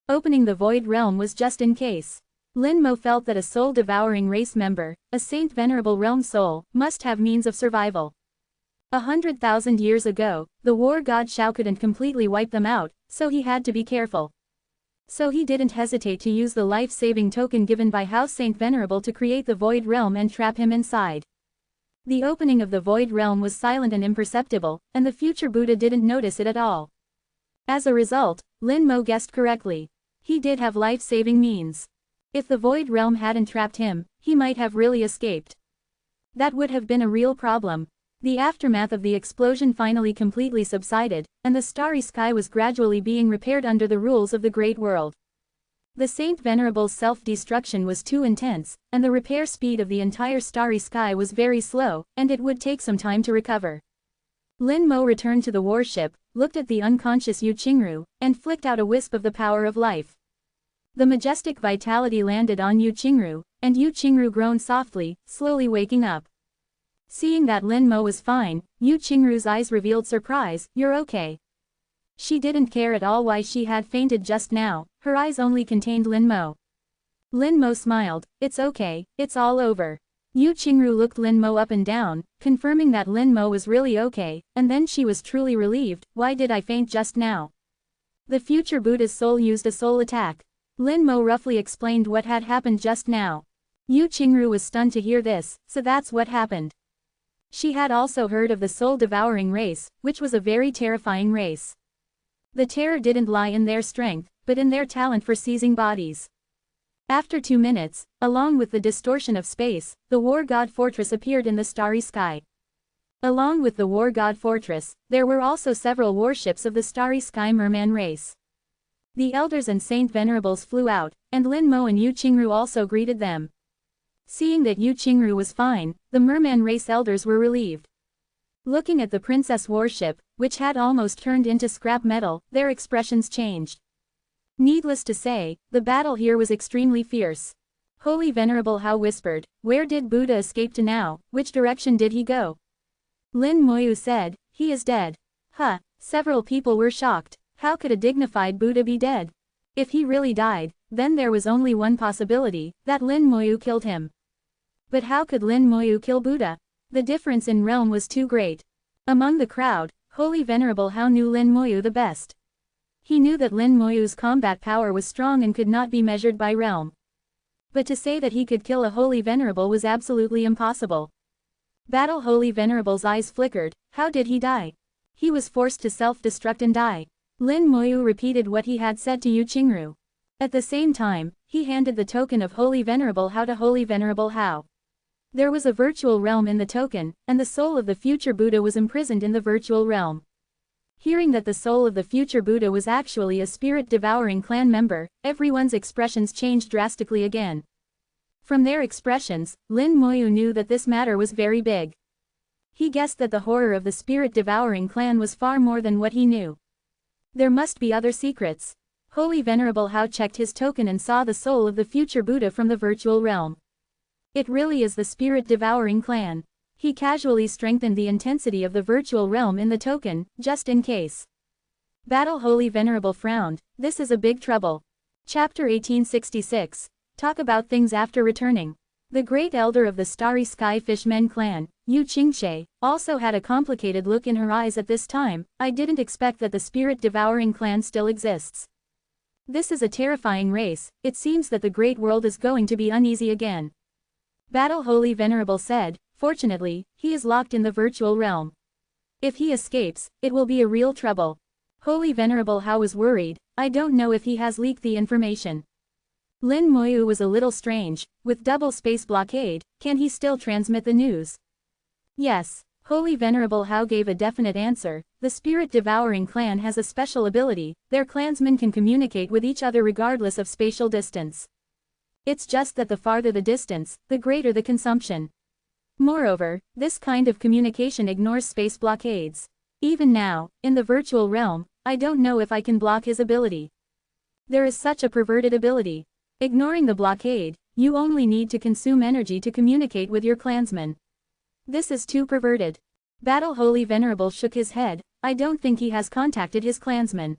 A: Opening the void realm was just in case. Lin Mo felt that a soul-devouring race member, a Saint Venerable realm soul, must have means of survival. 100,000 years ago, the war god Shao couldn't completely wipe them out, so he had to be careful. So he didn't hesitate to use the life-saving token given by House Saint Venerable to create the void realm and trap him inside. The opening of the void realm was silent and imperceptible, and the future Buddha didn't notice it at all. As a result, Lin Mo guessed correctly. He did have life-saving means. If the void realm hadn't trapped him, he might have really escaped. That would have been a real problem. The aftermath of the explosion finally completely subsided, and the starry sky was gradually being repaired under the rules of the Great World. The Saint Venerable's self-destruction was too intense, and the repair speed of the entire starry sky was very slow, and it would take some time to recover. Lin Mo returned to the warship, looked at the unconscious Yu Qingru, and flicked out a wisp of the power of life. The majestic vitality landed on Yu Qingru, and Yu Qingru groaned softly, slowly waking up. Seeing that Lin Mo was fine, Yu Qingru's eyes revealed surprise, "You're okay." She didn't care at all why she had fainted just now, her eyes only contained Lin Mo. Lin Mo smiled, "It's okay, it's all over." Yu Qingru looked Lin Mo up and down, confirming that Lin Mo was really okay, and then she was truly relieved, "Why did I faint just now?" The future Buddha's soul used a soul attack. Lin Mo roughly explained what had happened just now. Yu Qingru was stunned to hear this, so that's what happened. She had also heard of the soul-devouring race, which was a very terrifying race. The terror didn't lie in their strength, but in their talent for seizing bodies. After 2 minutes, along with the distortion of space, the War God Fortress appeared in the starry sky. Along with the War God Fortress, there were also several warships of the starry sky merman race. The elders and Saint Venerables flew out, and Lin Mo and Yu Qingru also greeted them. Seeing that Yu Qingru was fine, the merman race elders were relieved. Looking at the princess warship, which had almost turned into scrap metal, their expressions changed. Needless to say, the battle here was extremely fierce. Holy Venerable Hao whispered, "Where did Buddha escape to now? Which direction did he go?" Lin Moyu said, "He is dead." Huh, several people were shocked. How could a dignified Buddha be dead? If he really died, then there was only one possibility, that Lin Moyu killed him. But how could Lin Moyu kill Buddha? The difference in realm was too great. Among the crowd, Holy Venerable Hao knew Lin Moyu the best. He knew that Lin Moyu's combat power was strong and could not be measured by realm. But to say that he could kill a Holy Venerable was absolutely impossible. Battle Holy Venerable's eyes flickered. How did he die? He was forced to self-destruct and die. Lin Moyu repeated what he had said to Yu Qingru. At the same time, he handed the token of Holy Venerable Hao to Holy Venerable Hao. There was a virtual realm in the token, and the soul of the future Buddha was imprisoned in the virtual realm. Hearing that the soul of the future Buddha was actually a spirit-devouring clan member, everyone's expressions changed drastically again. From their expressions, Lin Moyu knew that this matter was very big. He guessed that the horror of the spirit-devouring clan was far more than what he knew. There must be other secrets. Holy Venerable Hao checked his token and saw the soul of the future Buddha from the virtual realm. It really is the spirit-devouring clan. He casually strengthened the intensity of the virtual realm in the token, just in case. Battle Holy Venerable frowned. This is a big trouble. Chapter 1866. Talk about things after returning. The great elder of the Starry Sky Fishmen clan, Yu Qingxie, also had a complicated look in her eyes at this time. I didn't expect that the spirit-devouring clan still exists. This is a terrifying race. It seems that the great world is going to be uneasy again. Battle Holy Venerable said, "Fortunately, he is locked in the virtual realm. If he escapes, it will be a real trouble." Holy Venerable Hao was worried. "I don't know if he has leaked the information." Lin Moyu was a little strange. With double space blockade, can he still transmit the news? Yes. Holy Venerable Hao gave a definite answer. The spirit-devouring clan has a special ability. Their clansmen can communicate with each other regardless of spatial distance. It's just that the farther the distance, the greater the consumption. Moreover, this kind of communication ignores space blockades. Even now, in the virtual realm, I don't know if I can block his ability. There is such a perverted ability. Ignoring the blockade, you only need to consume energy to communicate with your clansmen. This is too perverted. Battle Holy Venerable shook his head. I don't think he has contacted his clansmen.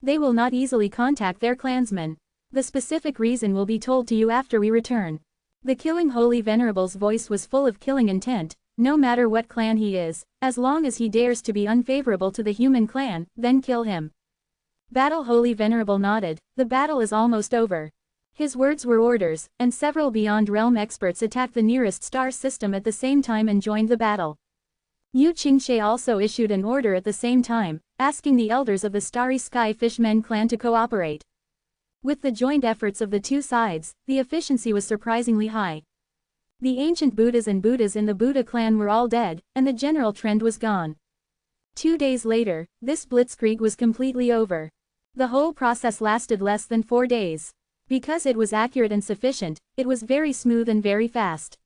A: They will not easily contact their clansmen. The specific reason will be told to you after we return. The killing Holy Venerable's voice was full of killing intent. No matter what clan he is, as long as he dares to be unfavorable to the human clan, then kill him. Battle Holy Venerable nodded. The battle is almost over. His words were orders, and several Beyond Realm experts attacked the nearest star system at the same time and joined the battle. Yu Qingxie also issued an order at the same time, asking the elders of the Starry Sky Fishmen clan to cooperate. With the joint efforts of the two sides, the efficiency was surprisingly high. The ancient Buddhas and Buddhas in the Buddha clan were all dead, and the general trend was gone. 2 days later, this blitzkrieg was completely over. The whole process lasted less than 4 days. Because it was accurate and sufficient, it was very smooth and very fast.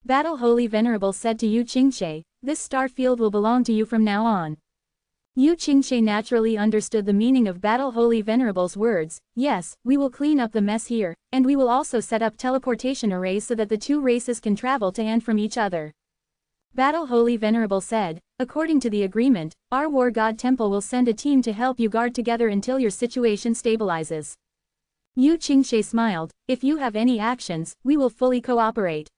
A: Battle Holy Venerable said to Yu Qingxie, "This star field will belong to you from now on." Yu Qingxie naturally understood the meaning of Battle Holy Venerable's words. "Yes, we will clean up the mess here, and we will also set up teleportation arrays so that the two races can travel to and from each other." Battle Holy Venerable said, "According to the agreement, our War God Temple will send a team to help you guard together until your situation stabilizes." Yu Qingxie smiled. "If you have any actions, we will fully cooperate."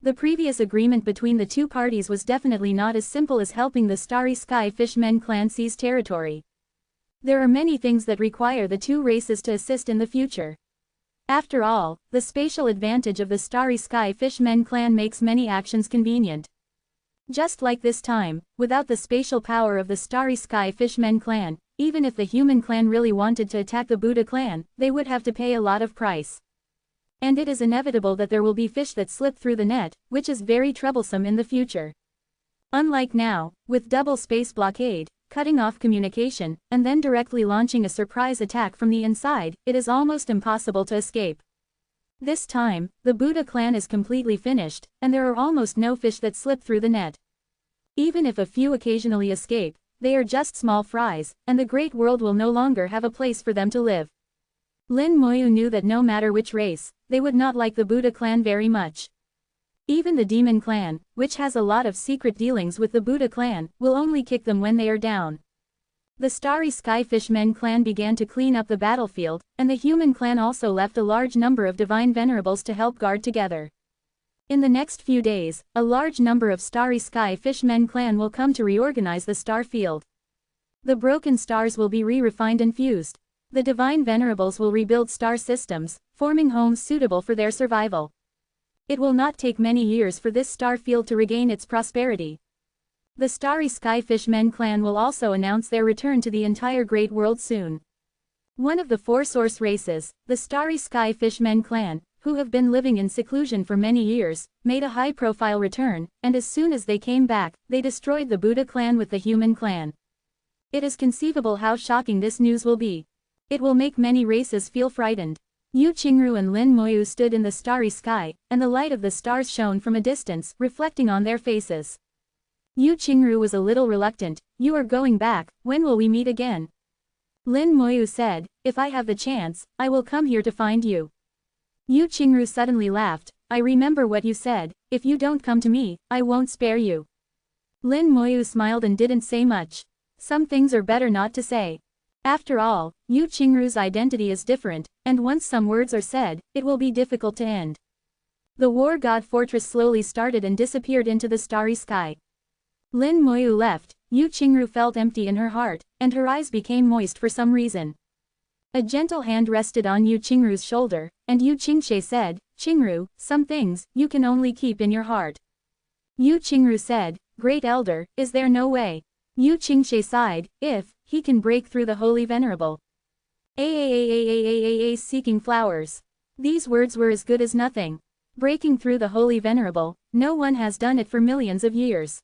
A: The previous agreement between the two parties was definitely not as simple as helping the Starry Sky Fishmen clan seize territory. There are many things that require the two races to assist in the future. After all, the spatial advantage of the Starry Sky Fishmen clan makes many actions convenient. Just like this time, without the spatial power of the Starry Sky Fishmen clan, even if the human clan really wanted to attack the Buddha clan, they would have to pay a lot of price. And it is inevitable that there will be fish that slip through the net, which is very troublesome in the future. Unlike now, with double space blockade, cutting off communication, and then directly launching a surprise attack from the inside, it is almost impossible to escape. This time, the Buddha clan is completely finished, and there are almost no fish that slip through the net. Even if a few occasionally escape, they are just small fries, and the great world will no longer have a place for them to live. Lin Moyu knew that no matter which race, they would not like the Buddha clan very much. Even the demon clan, which has a lot of secret dealings with the Buddha clan, will only kick them when they are down. The Starry Sky Fishmen clan began to clean up the battlefield, and the human clan also left a large number of divine venerables to help guard together. In the next few days, a large number of Starry Sky Fishmen clan will come to reorganize the star field. The broken stars will be re-refined and fused. The divine venerables will rebuild star systems, forming homes suitable for their survival. It will not take many years for this star field to regain its prosperity. The Starry Sky Fishmen clan will also announce their return to the entire Great World soon. One of the four source races, the Starry Sky Fishmen clan, who have been living in seclusion for many years, made a high-profile return, and as soon as they came back, they destroyed the Buddha clan with the human clan. It is conceivable how shocking this news will be. It will make many races feel frightened. Yu Qingru and Lin Moyu stood in the starry sky, and the light of the stars shone from a distance, reflecting on their faces. Yu Qingru was a little reluctant. "You are going back, when will we meet again?" Lin Moyu said, "If I have the chance, I will come here to find you." Yu Qingru suddenly laughed. "I remember what you said, if you don't come to me, I won't spare you." Lin Moyu smiled and didn't say much. Some things are better not to say. After all, Yu Qingru's identity is different, and once some words are said, it will be difficult to end. The war god fortress slowly started and disappeared into the starry sky. Lin Moyu left. Yu Qingru felt empty in her heart, and her eyes became moist for some reason. A gentle hand rested on Yu Qingru's shoulder, and Yu Qingxie said, "Qingru, some things you can only keep in your heart." Yu Qingru said, "Great Elder, is there no way?" Yu Qingxie sighed, "If he can break through the Holy Venerable. Seeking flowers." These words were as good as nothing. Breaking through the Holy Venerable, no one has done it for millions of years.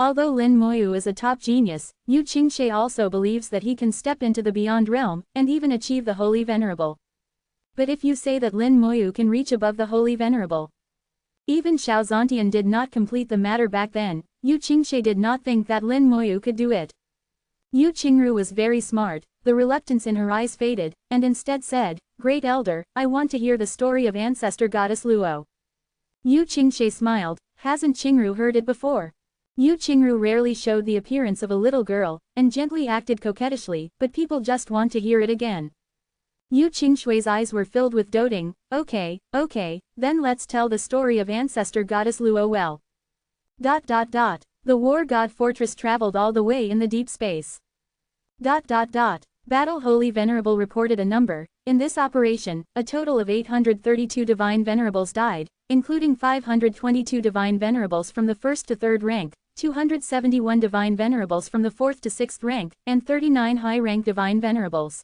A: Although Lin Moyu is a top genius, Yu Qingxie also believes that he can step into the Beyond Realm, and even achieve the Holy Venerable. But if you say that Lin Moyu can reach above the Holy Venerable. Even Xiao Zontian did not complete the matter back then. Yu Qingxie did not think that Lin Moyu could do it. Yu Qingru was very smart. The reluctance in her eyes faded, and instead said, "Great Elder, I want to hear the story of ancestor goddess Luo." Yu Qingxie smiled. Hasn't Qingru heard it before? Yu Qingru rarely showed the appearance of a little girl, and gently acted coquettishly, but people just want to hear it again. Yu Qingxue's eyes were filled with doting. Okay, then let's tell the story of ancestor goddess Luo well. The war god fortress traveled all the way in the deep space. Battle Holy Venerable reported a number. In this operation, a total of 832 divine venerables died, including 522 divine venerables from the 1st to 3rd rank, 271 divine venerables from the 4th to 6th rank, and 39 high-rank divine venerables.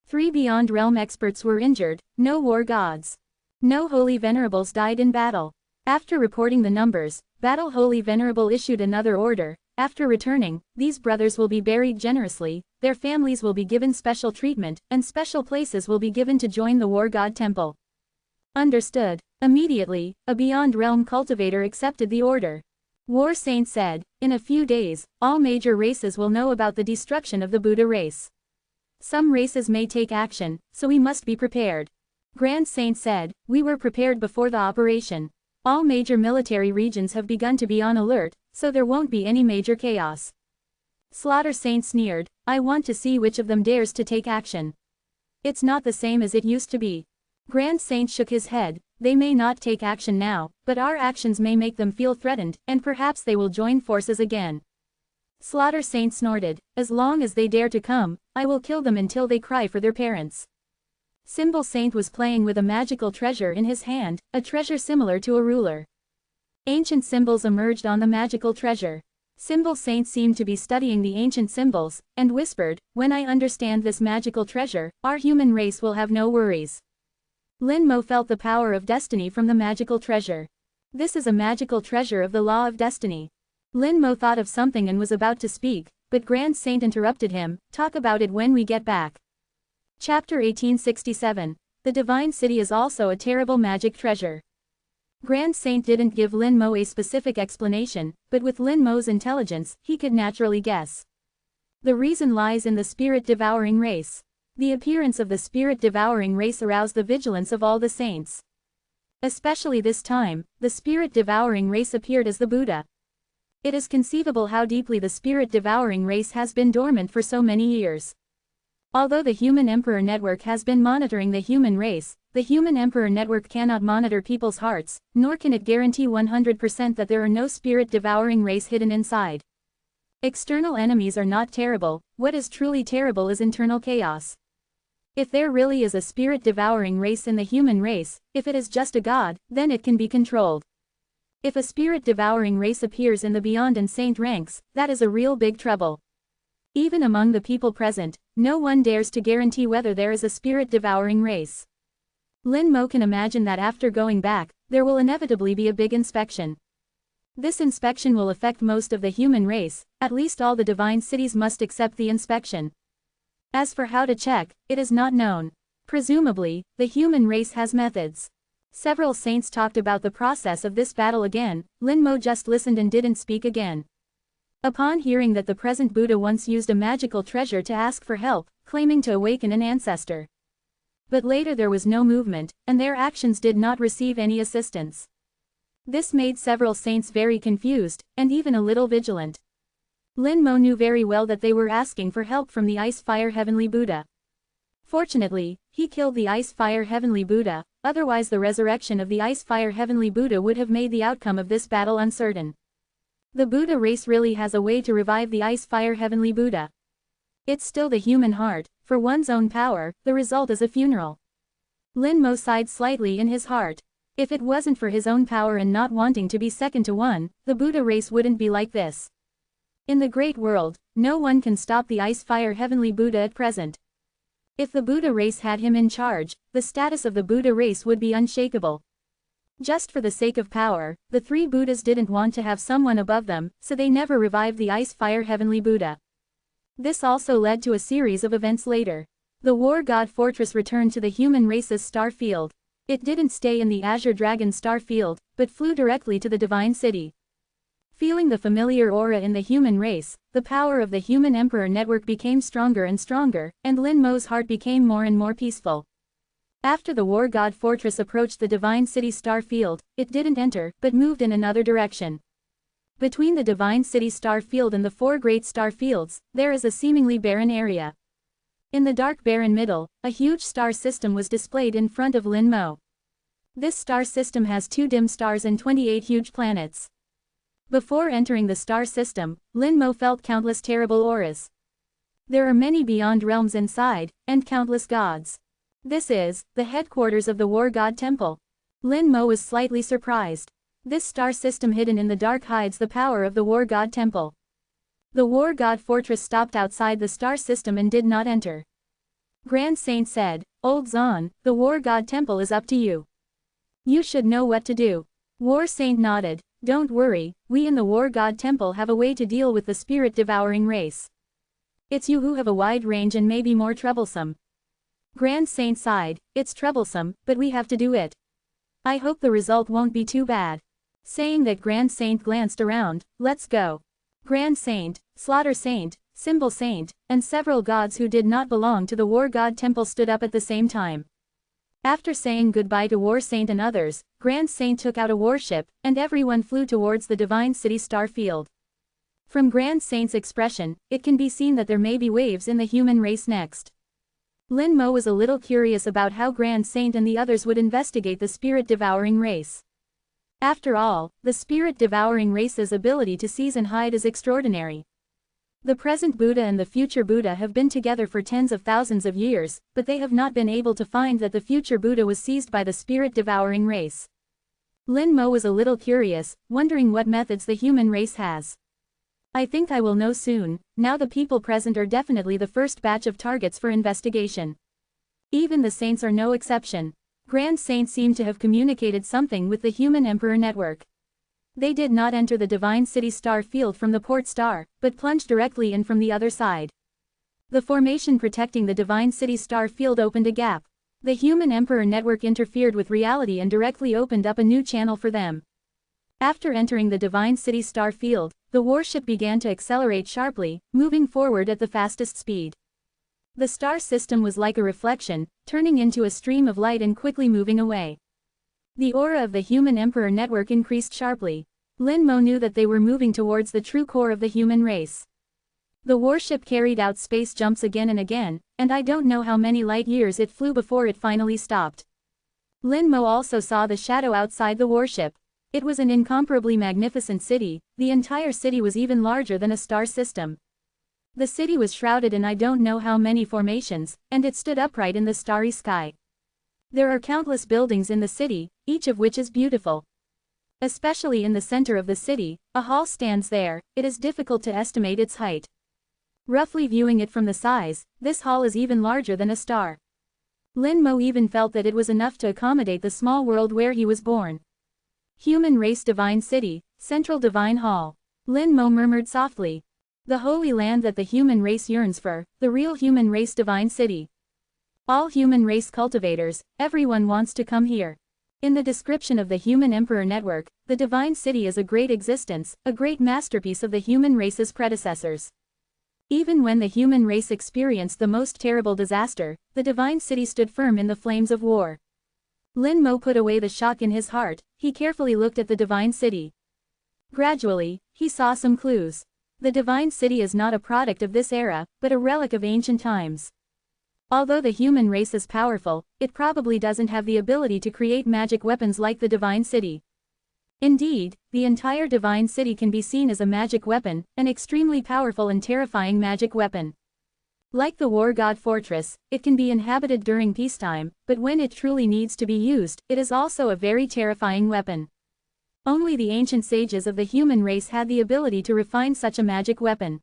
A: 3 Beyond Realm experts were injured. No war gods. No holy venerables died in battle. After reporting the numbers, Battle Holy Venerable issued another order. After returning, these brothers will be buried generously, their families will be given special treatment, and special places will be given to join the War God Temple. Understood. Immediately, a Beyond Realm cultivator accepted the order. War Saint said, "In a few days, all major races will know about the destruction of the Buddha race. Some races may take action, so we must be prepared." Grand Saint said, "We were prepared before the operation. All major military regions have begun to be on alert, so there won't be any major chaos." Slaughter Saint sneered, "I want to see which of them dares to take action. It's not the same as it used to be." Grand Saint shook his head. "They may not take action now, but our actions may make them feel threatened, and perhaps they will join forces again." Slaughter Saint snorted, "As long as they dare to come, I will kill them until they cry for their parents." Symbol Saint was playing with a magical treasure in his hand, a treasure similar to a ruler. Ancient symbols emerged on the magical treasure. Symbol Saint seemed to be studying the ancient symbols, and whispered, "When I understand this magical treasure, our human race will have no worries." Lin Mo felt the power of destiny from the magical treasure. This is a magical treasure of the law of destiny. Lin Mo thought of something and was about to speak, but Grand Saint interrupted him, "Talk about it when we get back." Chapter 1867. The Divine City is also a terrible magic treasure. Grand Saint didn't give Lin Mo a specific explanation, but with Lin Mo's intelligence, he could naturally guess. The reason lies in the spirit-devouring race. The appearance of the spirit-devouring race aroused the vigilance of all the saints. Especially this time, the spirit-devouring race appeared as the Buddha. It is conceivable how deeply the spirit-devouring race has been dormant for so many years. Although the Human Emperor Network has been monitoring the human race, the Human Emperor Network cannot monitor people's hearts, nor can it guarantee 100% that there are no spirit-devouring race hidden inside. External enemies are not terrible, what is truly terrible is internal chaos. If there really is a spirit-devouring race in the human race, if it is just a god, then it can be controlled. If a spirit-devouring race appears in the Beyond and Saint ranks, that is a real big trouble. Even among the people present, no one dares to guarantee whether there is a spirit-devouring race. Lin Mo can imagine that after going back, there will inevitably be a big inspection. This inspection will affect most of the human race, at least all the divine cities must accept the inspection. As for how to check, it is not known. Presumably, the human race has methods. Several saints talked about the process of this battle again. Lin Mo just listened and didn't speak again. Upon hearing that the present Buddha once used a magical treasure to ask for help, claiming to awaken an ancestor. But later there was no movement, and their actions did not receive any assistance. This made several saints very confused, and even a little vigilant. Lin Mo knew very well that they were asking for help from the Ice-Fire Heavenly Buddha. Fortunately, he killed the Ice-Fire Heavenly Buddha, otherwise the resurrection of the Ice-Fire Heavenly Buddha would have made the outcome of this battle uncertain. The Buddha race really has a way to revive the Ice-Fire Heavenly Buddha. It's still the human heart, for one's own power, the result is a funeral. Lin Mo sighed slightly in his heart. If it wasn't for his own power and not wanting to be second to one, the Buddha race wouldn't be like this. In the great world, no one can stop the Ice-Fire Heavenly Buddha at present. If the Buddha race had him in charge, the status of the Buddha race would be unshakable. Just for the sake of power, the three Buddhas didn't want to have someone above them, so they never revived the Ice-Fire Heavenly Buddha. This also led to a series of events later. The War God Fortress returned to the human race's star field. It didn't stay in the Azure Dragon star field, but flew directly to the Divine City. Feeling the familiar aura in the human race, the power of the Human Emperor Network became stronger and stronger, and Lin Mo's heart became more and more peaceful. After the War God Fortress approached the Divine City star field, it didn't enter, but moved in another direction. Between the Divine City star field and the four great star fields, there is a seemingly barren area. In the dark barren middle, a huge star system was displayed in front of Lin Mo. This star system has 2 dim stars and 28 huge planets. Before entering the star system, Lin Mo felt countless terrible auras. There are many beyond realms inside, and countless gods. This is the headquarters of the War God Temple. Lin Mo was slightly surprised. This star system hidden in the dark hides the power of the War God Temple. The War God Fortress stopped outside the star system and did not enter. Grand Saint said, "Old Zon, the War God Temple is up to you. You should know what to do." War Saint nodded. "Don't worry, we in the War God Temple have a way to deal with the spirit-devouring race. It's you who have a wide range and may be more troublesome." Grand Saint sighed. "It's troublesome, but we have to do it. I hope the result won't be too bad." Saying that, Grand Saint glanced around. "Let's go." Grand Saint, Slaughter Saint, Symbol Saint, and several gods who did not belong to the War God Temple stood up at the same time. After saying goodbye to War Saint and others, Grand Saint took out a warship, and everyone flew towards the Divine City star field. From Grand Saint's expression, it can be seen that there may be waves in the human race next. Lin Mo was a little curious about how Grand Saint and the others would investigate the spirit-devouring race. After all, the spirit-devouring race's ability to seize and hide is extraordinary. The present Buddha and the future Buddha have been together for tens of thousands of years, but they have not been able to find that the future Buddha was seized by the spirit-devouring race. Lin Mo was a little curious, wondering what methods the human race has. "I think I will know soon. Now the people present are definitely the first batch of targets for investigation. Even the saints are no exception." Grand Saint seemed to have communicated something with the Human Emperor Network. They did not enter the Divine City star field from the port star, but plunged directly in from the other side. The formation protecting the Divine City star field opened a gap. The Human Emperor Network interfered with reality and directly opened up a new channel for them. After entering the Divine City star field, the warship began to accelerate sharply, moving forward at the fastest speed. The star system was like a reflection, turning into a stream of light and quickly moving away. The aura of the human emperor network increased sharply. Lin Mo knew that they were moving towards the true core of the human race. The warship carried out space jumps again and again, and I don't know how many light years it flew before it finally stopped. Lin Mo also saw the shadow outside the warship. It was an incomparably magnificent city. The entire city was even larger than a star system. The city was shrouded in I don't know how many formations, and it stood upright in the starry sky. There are countless buildings in the city, each of which is beautiful. Especially in the center of the city, a hall stands there. It is difficult to estimate its height. Roughly viewing it from the size, this hall is even larger than a star. Lin Mo even felt that it was enough to accommodate the small world where he was born. Human Race Divine City, Central Divine Hall. Lin Mo murmured softly. The holy land that the human race yearns for, the real human race Divine City. All human race cultivators, everyone wants to come here. In the description of the Human Emperor Network, the Divine City is a great existence, a great masterpiece of the human race's predecessors. Even when the human race experienced the most terrible disaster, the Divine City stood firm in the flames of war. Lin Mo put away the shock in his heart. He carefully looked at the Divine City. Gradually, he saw some clues. The Divine City is not a product of this era, but a relic of ancient times. Although the human race is powerful, it probably doesn't have the ability to create magic weapons like the Divine City. Indeed, the entire Divine City can be seen as a magic weapon, an extremely powerful and terrifying magic weapon. Like the War God Fortress, it can be inhabited during peacetime, but when it truly needs to be used, it is also a very terrifying weapon. Only the ancient sages of the human race had the ability to refine such a magic weapon.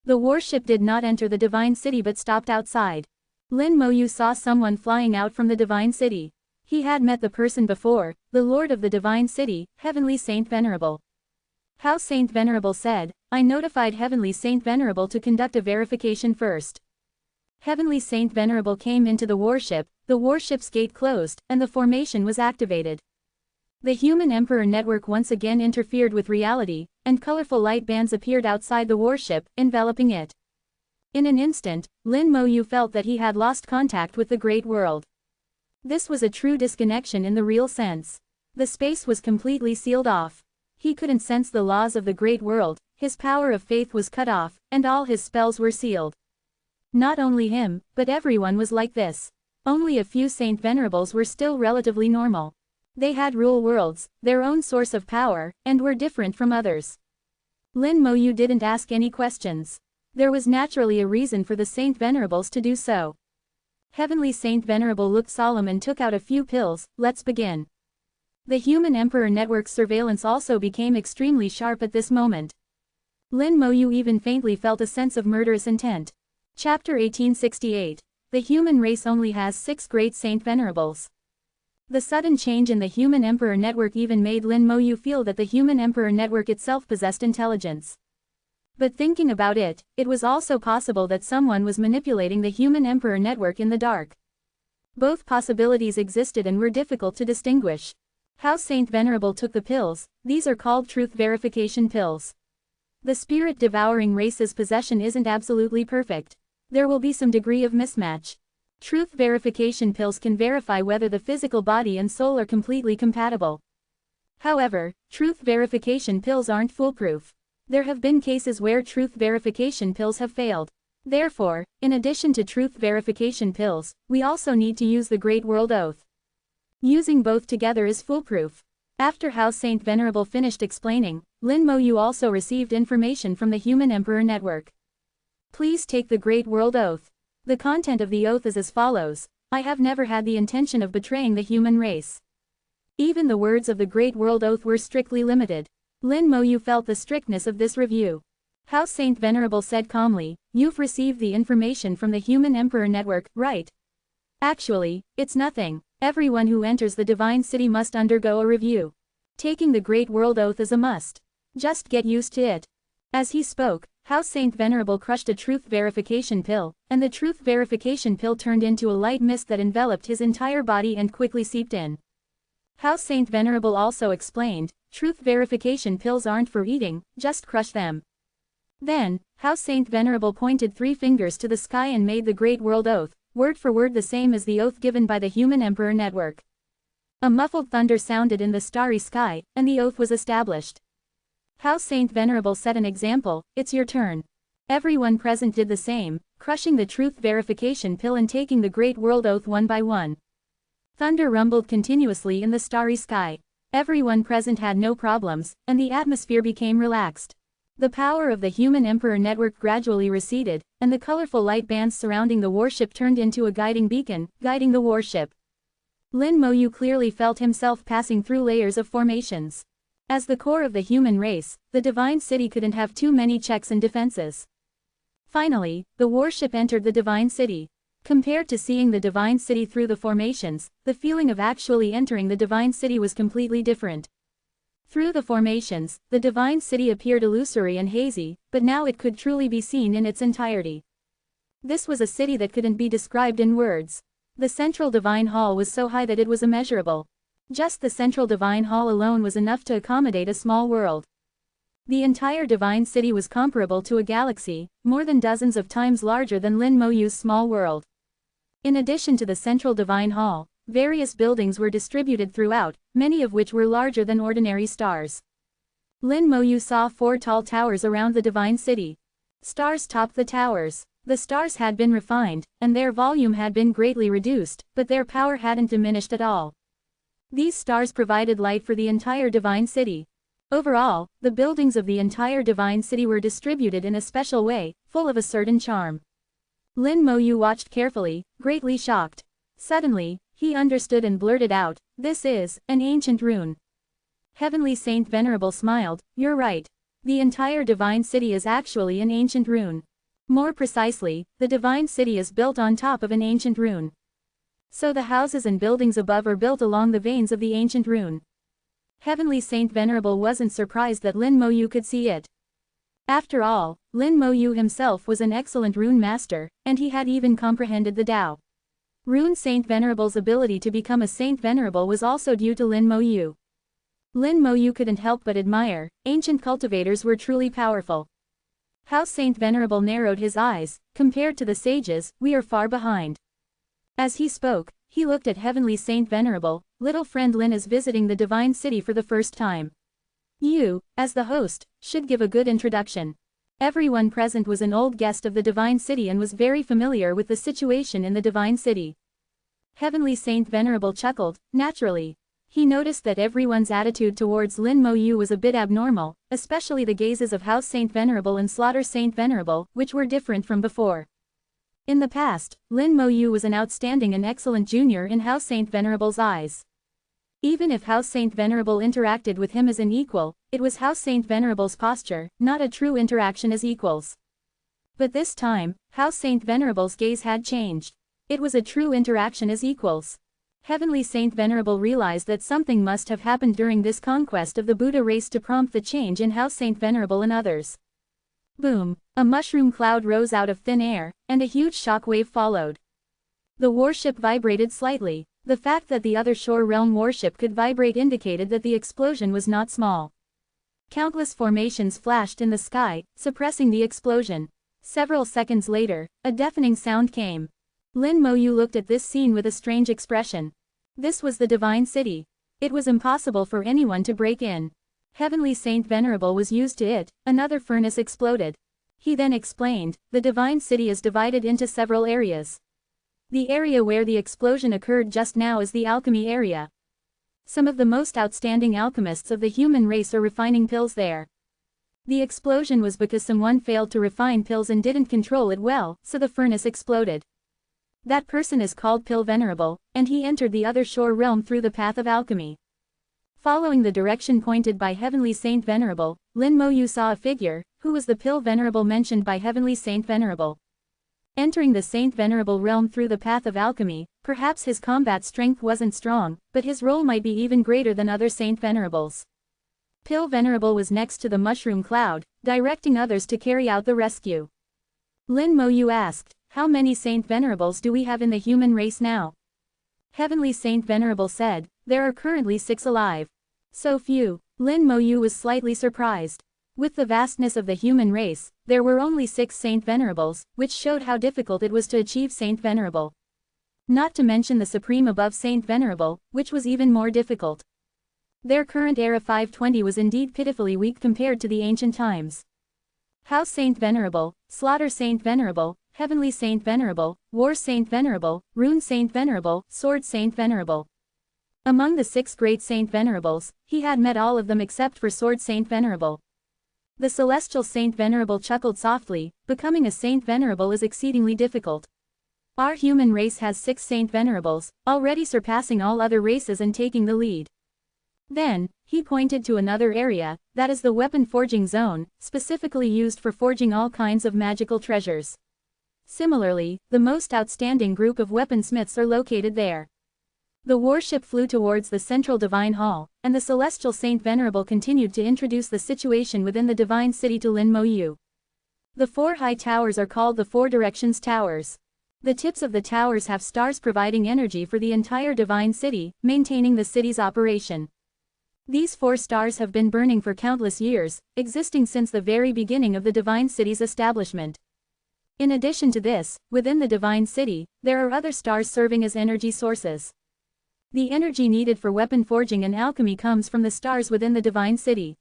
A: The warship did not enter the Divine City but stopped outside. Lin Mo Yu saw someone flying out from the Divine City. He had met the person before, the Lord of the Divine City, Heavenly Saint Venerable. How Saint Venerable said, I notified Heavenly Saint Venerable to conduct a verification first. Heavenly Saint Venerable came into the warship's gate closed, and the formation was activated. The Human Emperor Network once again interfered with reality, and colorful light bands appeared outside the warship, enveloping it. In an instant, Lin Mo Yu felt that he had lost contact with the great world. This was a true disconnection in the real sense. The space was completely sealed off. He couldn't sense the laws of the great world, his power of faith was cut off, and all his spells were sealed. Not only him, but everyone was like this. Only a few Saint Venerables were still relatively normal. They had rule worlds, their own source of power, and were different from others. Lin Mo Yu didn't ask any questions. There was naturally a reason for the Saint Venerables to do so. Heavenly Saint Venerable looked solemn and took out a few pills. Let's begin. The Human Emperor Network's surveillance also became extremely sharp at this moment. Lin Mo Yu even faintly felt a sense of murderous intent. Chapter 1868. The human race only has 6 great Saint Venerables. The sudden change in the Human Emperor Network even made Lin Mo Yu feel that the Human Emperor Network itself possessed intelligence. But thinking about it, it was also possible that someone was manipulating the Human Emperor Network in the dark. Both possibilities existed and were difficult to distinguish. How Saint Venerable took the pills, these are called truth verification pills. The spirit-devouring race's possession isn't absolutely perfect. There will be some degree of mismatch. Truth verification pills can verify whether the physical body and soul are completely compatible. However, truth verification pills aren't foolproof. There have been cases where truth verification pills have failed. Therefore, in addition to truth verification pills, we also need to use the Great World Oath. Using both together is foolproof. After how Saint Venerable finished explaining, Lin Mo Yu also received information from the Human Emperor Network. Please take the Great World Oath. The content of the oath is as follows. I have never had the intention of betraying the human race. Even the words of the Great World Oath were strictly limited. Lin Mo Yu felt the strictness of this review. How Saint Venerable said calmly, you've received the information from the Human Emperor Network, right? Actually, it's nothing. Everyone who enters the Divine City must undergo a review. Taking the Great World Oath is a must. Just get used to it. As he spoke, how Saint Venerable crushed a truth verification pill, and the truth verification pill turned into a light mist that enveloped his entire body and quickly seeped in. How Saint Venerable also explained, Truth verification pills aren't for eating, just crush them. Then, House Saint Venerable pointed 3 fingers to the sky and made the Great World Oath, word for word the same as the oath given by the Human Emperor Network. A muffled thunder sounded in the starry sky, and the oath was established. House Saint Venerable set an example, it's your turn. Everyone present did the same, crushing the truth verification pill and taking the Great World Oath one by one. Thunder rumbled continuously in the starry sky. Everyone present had no problems, and the atmosphere became relaxed. The power of the Human Emperor Network gradually receded, and the colorful light bands surrounding the warship turned into a guiding beacon, guiding the warship. Lin Moyu clearly felt himself passing through layers of formations. As the core of the human race, the Divine City couldn't have too many checks and defenses. Finally, the warship entered the Divine City. Compared to seeing the Divine City through the formations, the feeling of actually entering the Divine City was completely different. Through the formations, the Divine City appeared illusory and hazy, but now it could truly be seen in its entirety. This was a city that couldn't be described in words. The central Divine Hall was so high that it was immeasurable. Just the central Divine Hall alone was enough to accommodate a small world. The entire Divine City was comparable to a galaxy, more than dozens of times larger than Lin Moyu's small world. In addition to the central Divine Hall, various buildings were distributed throughout, many of which were larger than ordinary stars. Lin Moyu saw 4 tall towers around the Divine City. Stars topped the towers. The stars had been refined, and their volume had been greatly reduced, but their power hadn't diminished at all. These stars provided light for the entire Divine City. Overall, the buildings of the entire Divine City were distributed in a special way, full of a certain charm. Lin Moyu watched carefully, greatly shocked. Suddenly, he understood and blurted out, "This is an ancient rune." Heavenly Saint Venerable smiled, "You're right. The entire Divine City is actually an ancient rune. More precisely, the Divine City is built on top of an ancient rune. So the houses and buildings above are built along the veins of the ancient rune." Heavenly Saint Venerable wasn't surprised that Lin Moyu could see it. After all, Lin Moyu himself was an excellent rune master, and he had even comprehended the Tao. Rune Saint Venerable's ability to become a Saint Venerable was also due to Lin Moyu. Lin Moyu couldn't help but admire, ancient cultivators were truly powerful. House Saint Venerable narrowed his eyes, compared to the sages, we are far behind. As he spoke, he looked at Heavenly Saint Venerable, little friend Lin is visiting the Divine City for the first time. You, as the host, should give a good introduction. Everyone present was an old guest of the Divine City and was very familiar with the situation in the Divine City. Heavenly Saint Venerable chuckled, naturally. He noticed that everyone's attitude towards Lin Moyu was a bit abnormal, especially the gazes of House Saint Venerable and Slaughter Saint Venerable, which were different from before. In the past, Lin Moyu was an outstanding and excellent junior in House Saint Venerable's eyes. Even if House Saint Venerable interacted with him as an equal, it was House Saint Venerable's posture, not a true interaction as equals. But this time, House Saint Venerable's gaze had changed. It was a true interaction as equals. Heavenly Saint Venerable realized that something must have happened during this conquest of the Buddha race to prompt the change in House Saint Venerable and others. Boom! A mushroom cloud rose out of thin air, and a huge shock wave followed. The warship vibrated slightly. The fact that the other Shore Realm warship could vibrate indicated that the explosion was not small. Countless formations flashed in the sky, suppressing the explosion. Several seconds later, a deafening sound came. Lin Moyu looked at this scene with a strange expression. This was the Divine City. It was impossible for anyone to break in. Heavenly Saint Venerable was used to it. Another furnace exploded. He then explained, the Divine City is divided into several areas. The area where the explosion occurred just now is the alchemy area. Some of the most outstanding alchemists of the human race are refining pills there. The explosion was because someone failed to refine pills and didn't control it well, so the furnace exploded. That person is called Pill Venerable, and he entered the other shore realm through the path of alchemy. Following the direction pointed by Heavenly Saint Venerable, Lin Moyu saw a figure, who was the Pill Venerable mentioned by Heavenly Saint Venerable. Entering the Saint Venerable realm through the path of alchemy, perhaps his combat strength wasn't strong, but his role might be even greater than other Saint Venerables. Pill Venerable was next to the mushroom cloud, directing others to carry out the rescue. Lin Moyu asked, how many Saint Venerables do we have in the human race now? Heavenly Saint Venerable said, there are currently 6 alive. So few. Lin Moyu was slightly surprised. With the vastness of the human race, there were only 6 Saint Venerables, which showed how difficult it was to achieve Saint Venerable. Not to mention the supreme above Saint Venerable, which was even more difficult. Their current era 520 was indeed pitifully weak compared to the ancient times. House Saint Venerable, Slaughter Saint Venerable, Heavenly Saint Venerable, War Saint Venerable, Rune Saint Venerable, Sword Saint Venerable. Among the 6 great Saint Venerables, he had met all of them except for Sword Saint Venerable. The celestial Saint Venerable chuckled softly, becoming a Saint Venerable is exceedingly difficult. Our human race has 6 Saint Venerables, already surpassing all other races and taking the lead. Then, he pointed to another area, that is the weapon forging zone, specifically used for forging all kinds of magical treasures. Similarly, the most outstanding group of weaponsmiths are located there. The warship flew towards the central divine hall, and the celestial Saint Venerable continued to introduce the situation within the divine city to Lin Moyu. The 4 high towers are called the 4 directions towers. The tips of the towers have stars providing energy for the entire divine city, maintaining the city's operation. These 4 stars have been burning for countless years, existing since the very beginning of the divine city's establishment. In addition to this, within the divine city, there are other stars serving as energy sources. The energy needed for weapon forging and alchemy comes from the stars within the divine city.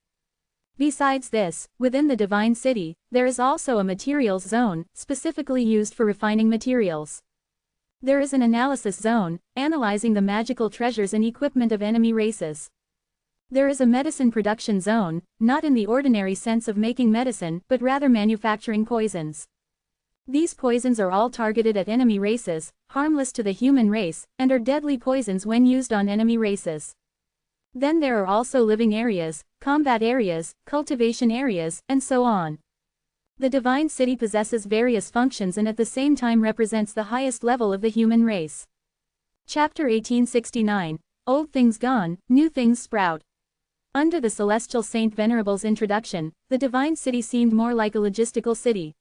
A: Besides this, within the divine city, there is also a materials zone, specifically used for refining materials. There is an analysis zone, analyzing the magical treasures and equipment of enemy races. There is a medicine production zone, not in the ordinary sense of making medicine, but rather manufacturing poisons. These poisons are all targeted at enemy races, harmless to the human race, and are deadly poisons when used on enemy races. Then there are also living areas, combat areas, cultivation areas, and so on. The divine city possesses various functions and at the same time represents the highest level of the human race. Chapter 1869. Old things gone, new things sprout. Under the celestial Saint Venerable's introduction, the divine city seemed more like a logistical city.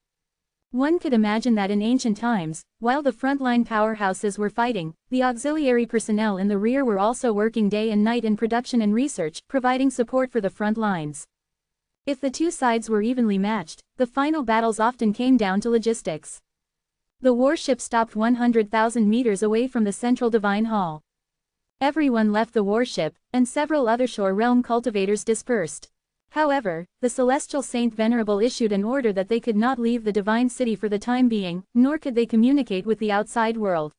A: One could imagine that in ancient times, while the frontline powerhouses were fighting, the auxiliary personnel in the rear were also working day and night in production and research, providing support for the front lines. If the 2 sides were evenly matched, the final battles often came down to logistics. The warship stopped 100,000 meters away from the central divine hall. Everyone left the warship, and several other shore realm cultivators dispersed. However, the celestial Saint Venerable issued an order that they could not leave the divine city for the time being, nor could they communicate with the outside world.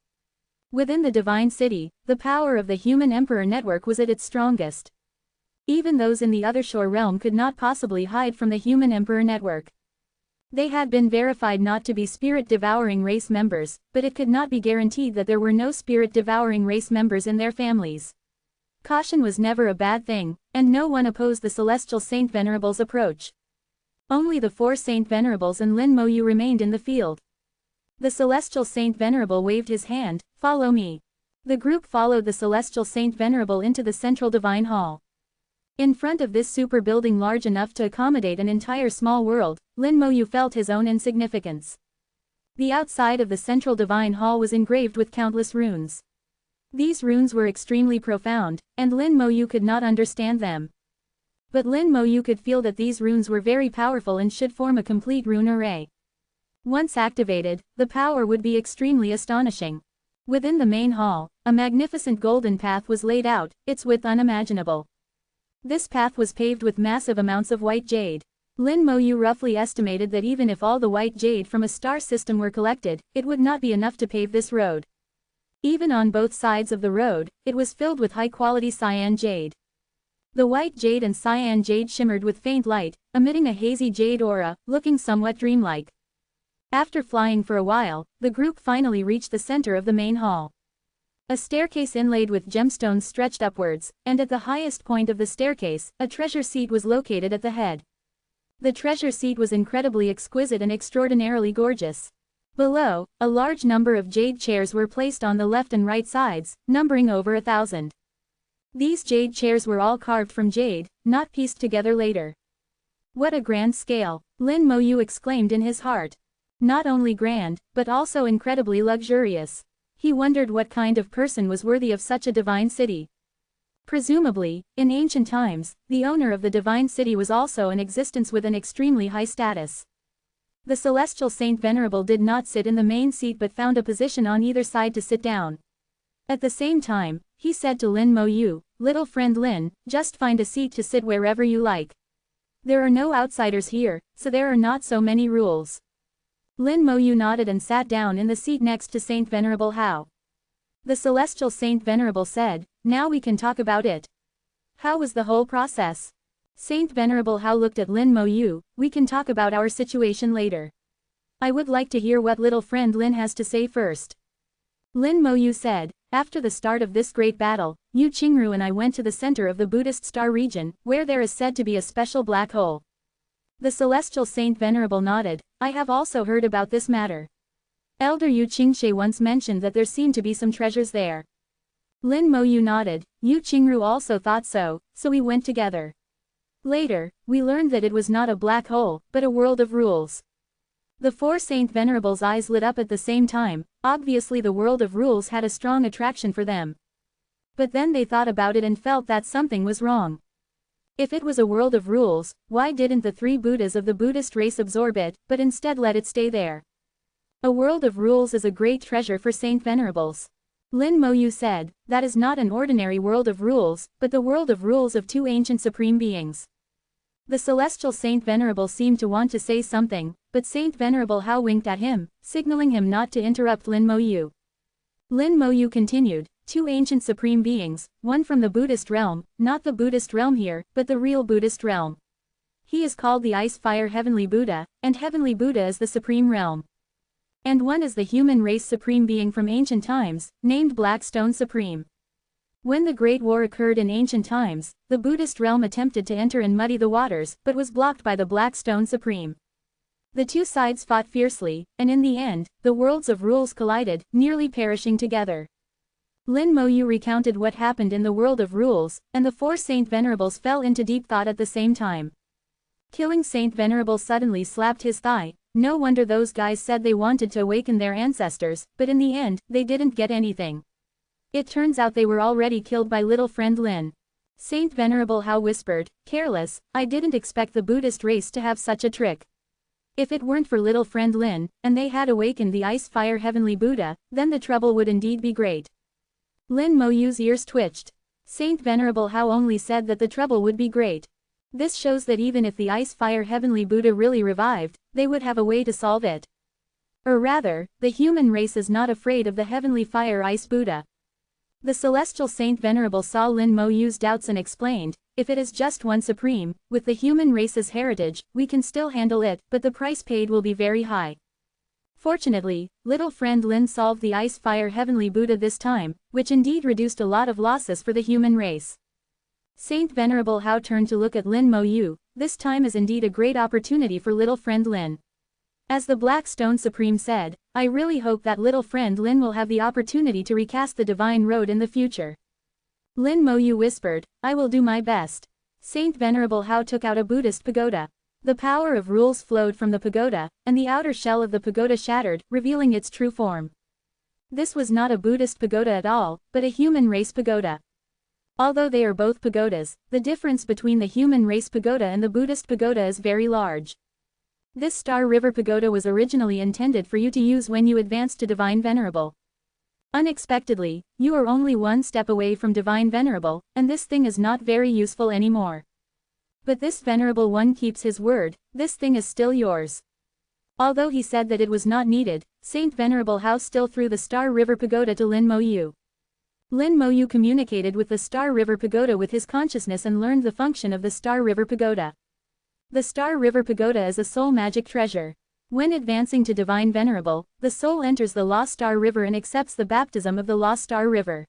A: Within the divine city, the power of the human emperor network was at its strongest. Even those in the other shore realm could not possibly hide from the human emperor network. They had been verified not to be spirit-devouring race members, but it could not be guaranteed that there were no spirit-devouring race members in their families. Caution was never a bad thing, and no one opposed the celestial Saint Venerable's approach. Only the 4 Saint Venerables and Lin Moyu remained in the field. The celestial Saint Venerable waved his hand, "Follow me." The group followed the celestial Saint Venerable into the central divine hall. In front of this super building large enough to accommodate an entire small world, Lin Moyu felt his own insignificance. The outside of the central divine hall was engraved with countless runes. These runes were extremely profound, and Lin Moyu could not understand them. But Lin Moyu could feel that these runes were very powerful and should form a complete rune array. Once activated, the power would be extremely astonishing. Within the main hall, a magnificent golden path was laid out, its width unimaginable. This path was paved with massive amounts of white jade. Lin Moyu roughly estimated that even if all the white jade from a star system were collected, it would not be enough to pave this road. Even on both sides of the road, it was filled with high-quality cyan jade. The white jade and cyan jade shimmered with faint light, emitting a hazy jade aura, looking somewhat dreamlike. After flying for a while, the group finally reached the center of the main hall. A staircase inlaid with gemstones stretched upwards, and at the highest point of the staircase, a treasure seat was located at the head. The treasure seat was incredibly exquisite and extraordinarily gorgeous. Below, a large number of jade chairs were placed on the left and right sides, numbering over 1,000. These jade chairs were all carved from jade, not pieced together later. What a grand scale, Lin Moyu exclaimed in his heart. Not only grand, but also incredibly luxurious. He wondered what kind of person was worthy of such a divine city. Presumably, in ancient times, the owner of the divine city was also in existence with an extremely high status. The celestial Saint Venerable did not sit in the main seat but found a position on either side to sit down. At the same time, he said to Lin Mo Yu, "Little friend Lin, just find a seat to sit wherever you like. There are no outsiders here, so there are not so many rules." Lin Mo Yu nodded and sat down in the seat next to Saint Venerable Hao. The celestial Saint Venerable said, "Now we can talk about it. How was the whole process?" Saint Venerable Hao looked at Lin Mo Yu, "We can talk about our situation later. I would like to hear what little friend Lin has to say first." Lin Mo Yu said, "After the start of this great battle, Yu Qingru and I went to the center of the Buddhist star region, where there is said to be a special black hole." The celestial Saint Venerable nodded, "I have also heard about this matter. Elder Yu Qingshe once mentioned that there seemed to be some treasures there." Lin Mo Yu nodded, "Yu Qingru also thought so we went together. Later, we learned that it was not a black hole, but a world of rules." The four Saint Venerables' eyes lit up at the same time. Obviously the world of rules had a strong attraction for them. But then they thought about it and felt that something was wrong. If it was a world of rules, why didn't the three Buddhas of the Buddhist race absorb it, but instead let it stay there? A world of rules is a great treasure for Saint Venerables. Lin Mo Yu said, "That is not an ordinary world of rules, but the world of rules of two ancient supreme beings." The celestial Saint Venerable seemed to want to say something, but Saint Venerable Hao winked at him, signaling him not to interrupt Lin Mo Yu. Lin Mo Yu continued, "Two ancient supreme beings, one from the Buddhist realm, not the Buddhist realm here, but the real Buddhist realm. He is called the Ice Fire Heavenly Buddha, and Heavenly Buddha is the supreme realm. And one is the human race supreme being from ancient times, named Black Stone Supreme. When the Great War occurred in ancient times, the Buddhist realm attempted to enter and muddy the waters, but was blocked by the Black Stone Supreme. The two sides fought fiercely, and in the end, the worlds of rules collided, nearly perishing together." Lin Mo Yu recounted what happened in the world of rules, and the four Saint Venerables fell into deep thought at the same time. Killing Saint Venerable suddenly slapped his thigh. No wonder those guys said they wanted to awaken their ancestors, but in the end, they didn't get anything. It turns out they were already killed by little friend Lin. Saint Venerable Hao whispered, "Careless, I didn't expect the Buddhist race to have such a trick. If it weren't for little friend Lin, and they had awakened the Ice Fire Heavenly Buddha, then the trouble would indeed be great." Lin Mo Yu's ears twitched. Saint Venerable Hao only said that the trouble would be great. This shows that even if the Ice Fire Heavenly Buddha really revived, they would have a way to solve it. Or rather, the human race is not afraid of the Heavenly Fire Ice Buddha. The celestial Saint Venerable saw Lin Mo Yu's doubts and explained, "If it is just one supreme, with the human race's heritage, we can still handle it, but the price paid will be very high." Fortunately, little friend Lin solved the Ice Fire Heavenly Buddha this time, which indeed reduced a lot of losses for the human race. Saint Venerable Hao turned to look at Lin Mo Yu. "This time is indeed a great opportunity for little friend Lin. As the Black Stone Supreme said, I really hope that little friend Lin will have the opportunity to recast the divine road in the future." Lin Mo Yu whispered, "I will do my best." Saint Venerable Hao took out a Buddhist pagoda. The power of rules flowed from the pagoda, and the outer shell of the pagoda shattered, revealing its true form. This was not a Buddhist pagoda at all, but a human race pagoda. Although they are both pagodas, the difference between the human race pagoda and the Buddhist pagoda is very large. This Star River pagoda was originally intended for you to use when you advance to Divine Venerable. Unexpectedly, you are only one step away from Divine Venerable, and this thing is not very useful anymore. But this Venerable One keeps his word, this thing is still yours. Although he said that it was not needed, Saint Venerable Hao still threw the Star River pagoda to Lin Mo Yu. Lin Mo Yu communicated with the Star River pagoda with his consciousness and learned the function of the Star River pagoda. The Star River pagoda is a soul magic treasure. When advancing to Divine Venerable, the soul enters the Lost Star River and accepts the baptism of the Lost Star River.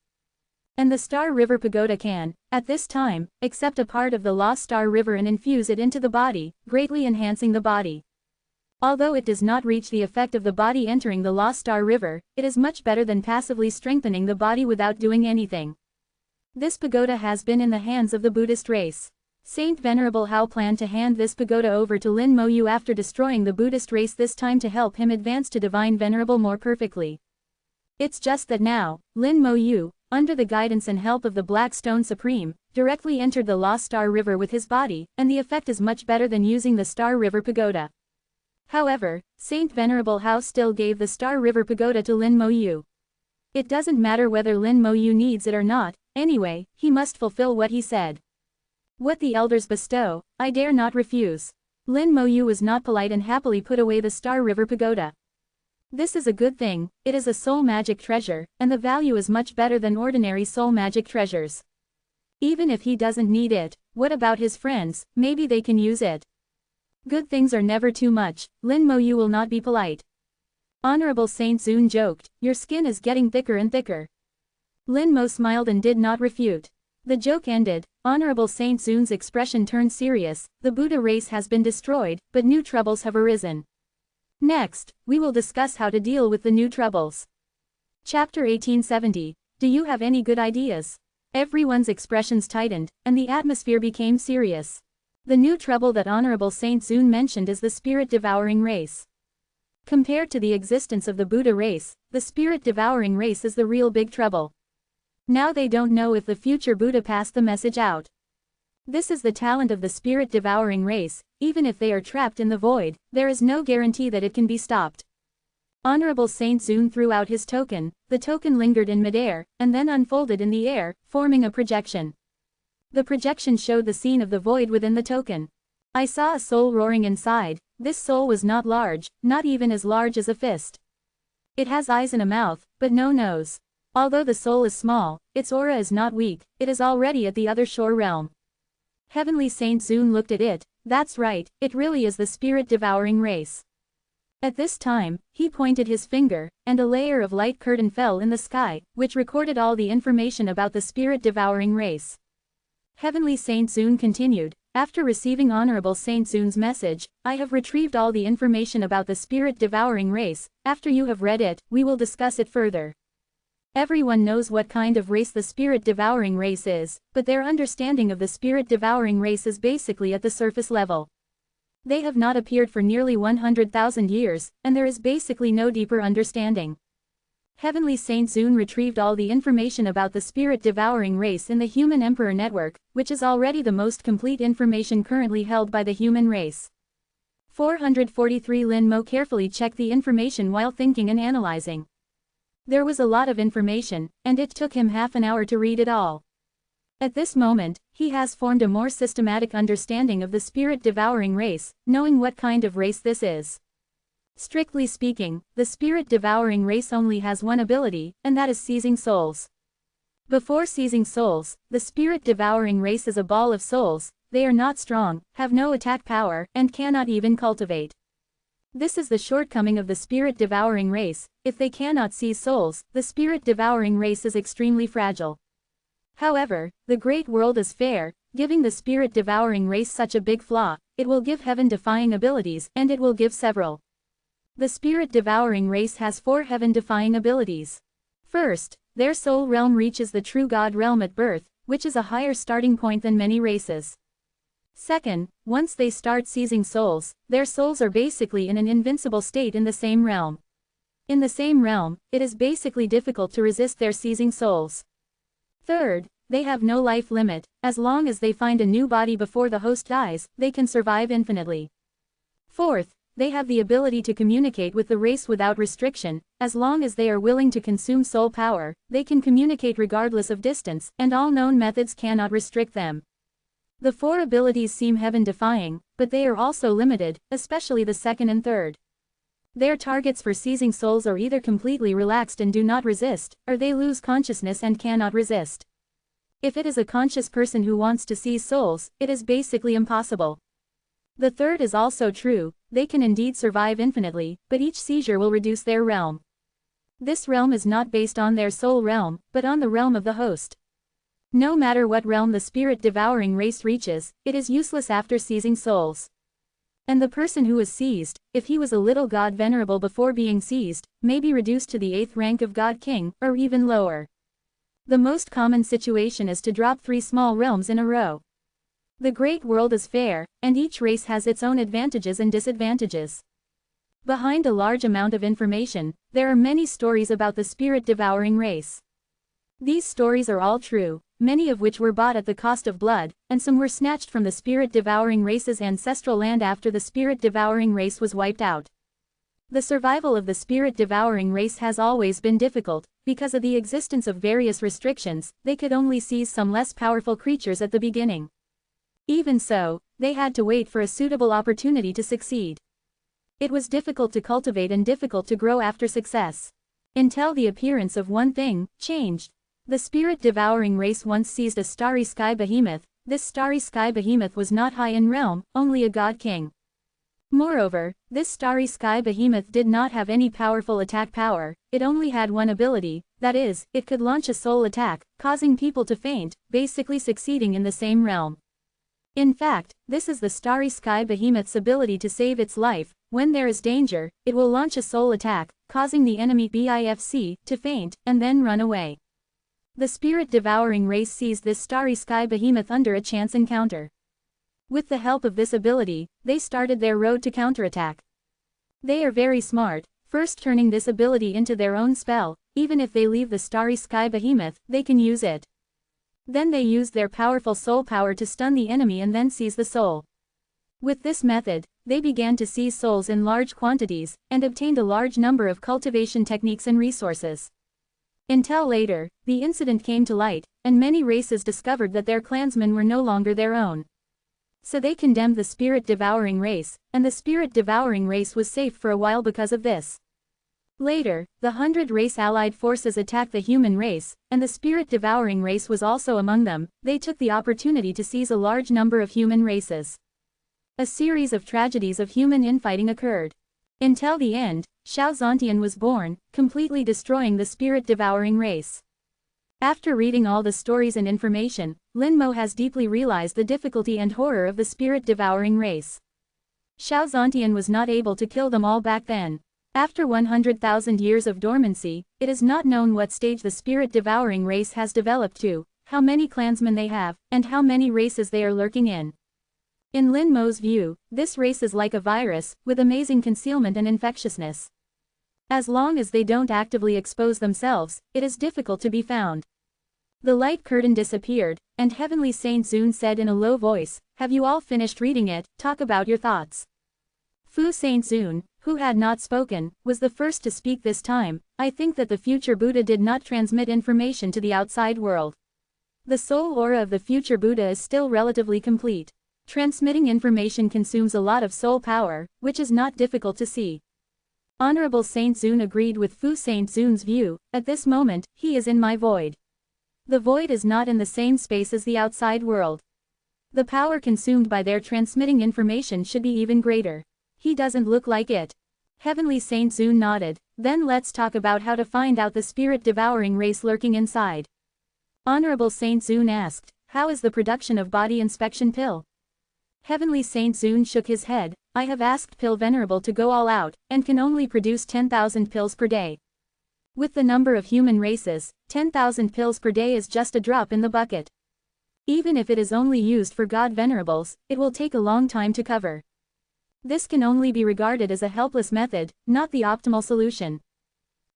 A: And the Star River pagoda can, at this time, accept a part of the Lost Star River and infuse it into the body, greatly enhancing the body. Although it does not reach the effect of the body entering the Lost Star River, it is much better than passively strengthening the body without doing anything. This pagoda has been in the hands of the Buddhist race. Saint Venerable Hao planned to hand this pagoda over to Lin Mo Yu after destroying the Buddhist race this time to help him advance to Divine Venerable more perfectly. It's just that now, Lin Mo Yu, under the guidance and help of the Black Stone Supreme, directly entered the Lost Star River with his body, and the effect is much better than using the Star River Pagoda. However, Saint Venerable House still gave the Star River Pagoda to Lin Mo Yu. It doesn't matter whether Lin Mo Yu needs it or not, anyway, he must fulfill what he said. What the elders bestow, I dare not refuse. Lin Mo Yu was not polite and happily put away the Star River Pagoda. This is a good thing, it is a soul magic treasure, and the value is much better than ordinary soul magic treasures. Even if he doesn't need it, what about his friends, maybe they can use it. Good things are never too much, Lin Mo Yu will not be polite. Honorable Saint Zun joked, your skin is getting thicker and thicker. Lin Mo smiled and did not refute. The joke ended, Honorable Saint Zun's expression turned serious, the Buddha race has been destroyed, but new troubles have arisen. Next, we will discuss how to deal with the new troubles. Chapter 1870, do you have any good ideas? Everyone's expressions tightened, and the atmosphere became serious. The new trouble that Honorable Saint Zun mentioned is the spirit-devouring race. Compared to the existence of the Buddha race, the spirit-devouring race is the real big trouble. Now they don't know if the future Buddha passed the message out. This is the talent of the spirit-devouring race, even if they are trapped in the void, there is no guarantee that it can be stopped. Honorable Saint Zun threw out his token, the token lingered in midair, and then unfolded in the air, forming a projection. The projection showed the scene of the void within the token. I saw a soul roaring inside, this soul was not large, not even as large as a fist. It has eyes and a mouth, but no nose. Although the soul is small, its aura is not weak, it is already at the other shore realm. Heavenly Saint Zun looked at it, that's right, it really is the spirit-devouring race. At this time, he pointed his finger, and a layer of light curtain fell in the sky, which recorded all the information about the spirit-devouring race. Heavenly Saint Zun continued, after receiving Honorable Saint Zun's message, I have retrieved all the information about the spirit-devouring race, after you have read it, we will discuss it further. Everyone knows what kind of race the spirit-devouring race is, but their understanding of the spirit-devouring race is basically at the surface level. They have not appeared for nearly 100,000 years, and there is basically no deeper understanding. Heavenly Saint Zun retrieved all the information about the spirit-devouring race in the Human Emperor Network, which is already the most complete information currently held by the human race. 443 Lin Mo carefully checked the information while thinking and analyzing. There was a lot of information, and it took him half an hour to read it all. At this moment, he has formed a more systematic understanding of the spirit-devouring race, knowing what kind of race this is. Strictly speaking, the spirit-devouring race only has one ability, and that is seizing souls. Before seizing souls, the spirit-devouring race is a ball of souls, they are not strong, have no attack power, and cannot even cultivate. This is the shortcoming of the spirit-devouring race, if they cannot seize souls, the spirit-devouring race is extremely fragile. However, the great world is fair, giving the spirit-devouring race such a big flaw, it will give heaven-defying abilities, and it will give several. The spirit-devouring race has 4 heaven-defying abilities. First, their soul realm reaches the true God realm at birth, which is a higher starting point than many races. Second, once they start seizing souls, their souls are basically in an invincible state in the same realm. In the same realm, it is basically difficult to resist their seizing souls. Third, they have no life limit, as long as they find a new body before the host dies, they can survive infinitely. Fourth, they have the ability to communicate with the race without restriction, as long as they are willing to consume soul power, they can communicate regardless of distance, and all known methods cannot restrict them. The 4 abilities seem heaven-defying, but they are also limited, especially the second and third. Their targets for seizing souls are either completely relaxed and do not resist, or they lose consciousness and cannot resist. If it is a conscious person who wants to seize souls, it is basically impossible. The third is also true, they can indeed survive infinitely, but each seizure will reduce their realm. This realm is not based on their soul realm, but on the realm of the host. No matter what realm the spirit-devouring race reaches, it is useless after seizing souls. And the person who is seized, if he was a little god venerable before being seized, may be reduced to the 8th rank of god king, or even lower. The most common situation is to drop 3 small realms in a row. The great world is fair, and each race has its own advantages and disadvantages. Behind a large amount of information, there are many stories about the spirit-devouring race. These stories are all true, many of which were bought at the cost of blood, and some were snatched from the spirit-devouring race's ancestral land after the spirit-devouring race was wiped out. The survival of the spirit-devouring race has always been difficult, because of the existence of various restrictions. They could only seize some less powerful creatures at the beginning. Even so, they had to wait for a suitable opportunity to succeed. It was difficult to cultivate and difficult to grow after success. Until the appearance of one thing changed. The spirit-devouring race once seized a starry sky behemoth. This starry sky behemoth was not high in realm, only a god king. Moreover, this starry sky behemoth did not have any powerful attack power. It only had one ability, that is, it could launch a soul attack, causing people to faint, basically succeeding in the same realm. In fact, this is the starry sky behemoth's ability to save its life. When there is danger, it will launch a soul attack, causing the enemy BIFC to faint, and then run away. The spirit-devouring race seized this starry sky behemoth under a chance encounter. With the help of this ability, they started their road to counterattack. They are very smart, first turning this ability into their own spell. Even if they leave the starry sky behemoth, they can use it. Then they used their powerful soul power to stun the enemy and then seize the soul. With this method, they began to seize souls in large quantities, and obtained a large number of cultivation techniques and resources. Until later, the incident came to light, and many races discovered that their clansmen were no longer their own. So they condemned the spirit-devouring race, and the spirit-devouring race was safe for a while because of this. Later, the 100 race allied forces attacked the human race, and the spirit-devouring race was also among them. They took the opportunity to seize a large number of human races. A series of tragedies of human infighting occurred. Until the end, Xiao Zontian was born, completely destroying the spirit-devouring race. After reading all the stories and information, Lin Mo has deeply realized the difficulty and horror of the spirit-devouring race. Xiao Zontian was not able to kill them all back then. After 100,000 years of dormancy, it is not known what stage the spirit-devouring race has developed to, how many clansmen they have, and how many races they are lurking in. In Lin Mo's view, this race is like a virus, with amazing concealment and infectiousness. As long as they don't actively expose themselves, it is difficult to be found. The light curtain disappeared, and Heavenly Saint Zun said in a low voice, "Have you all finished reading it? Talk about your thoughts." Fu Saint Zun, who had not spoken, was the first to speak this time. I think that the future Buddha did not transmit information to the outside world. The soul aura of the future Buddha is still relatively complete. Transmitting information consumes a lot of soul power, which is not difficult to see. Honorable Saint Zun agreed with Fu Saint Zun's view. At this moment, he is in my void. The void is not in the same space as the outside world. The power consumed by their transmitting information should be even greater. He doesn't look like it. Heavenly Saint Zun nodded. Then let's talk about how to find out the spirit-devouring race lurking inside. Honorable Saint Zun asked, "How is the production of body inspection pill?" Heavenly Saint Zun shook his head. "I have asked Pill Venerable to go all out, and can only produce 10,000 pills per day. With the number of human races, 10,000 pills per day is just a drop in the bucket. Even if it is only used for God Venerables, it will take a long time to cover. This can only be regarded as a helpless method, not the optimal solution."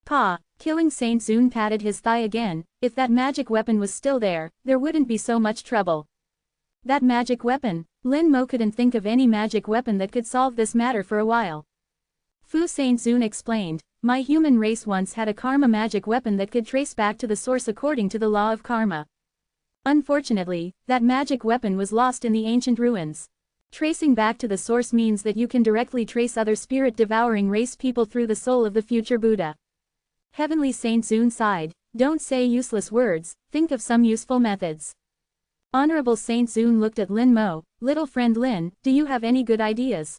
A: Pa, Killing Saint Zun patted his thigh again. If that magic weapon was still there wouldn't be so much trouble. That magic weapon? Lin Mo couldn't think of any magic weapon that could solve this matter for a while. Fu Saint Zun explained, "My human race once had a karma magic weapon that could trace back to the source according to the law of karma. Unfortunately, that magic weapon was lost in the ancient ruins. Tracing back to the source means that you can directly trace other spirit-devouring race people through the soul of the future Buddha." Heavenly Saint Zun sighed. "Don't say useless words, think of some useful methods." Honorable Saint Zun looked at Lin Mo. "Little friend Lin, do you have any good ideas?"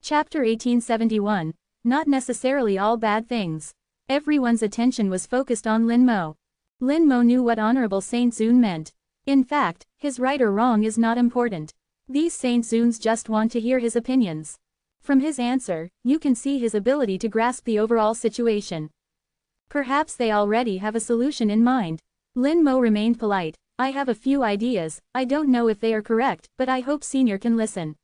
A: Chapter 1871. Not necessarily all bad things. Everyone's attention was focused on Lin Mo. Lin Mo knew what Honorable Saint Zun meant. In fact, his right or wrong is not important. These Saint Zuns just want to hear his opinions. From his answer, you can see his ability to grasp the overall situation. Perhaps they already have a solution in mind. Lin Mo remained polite. "I have a few ideas, I don't know if they are correct, but I hope Senior can listen.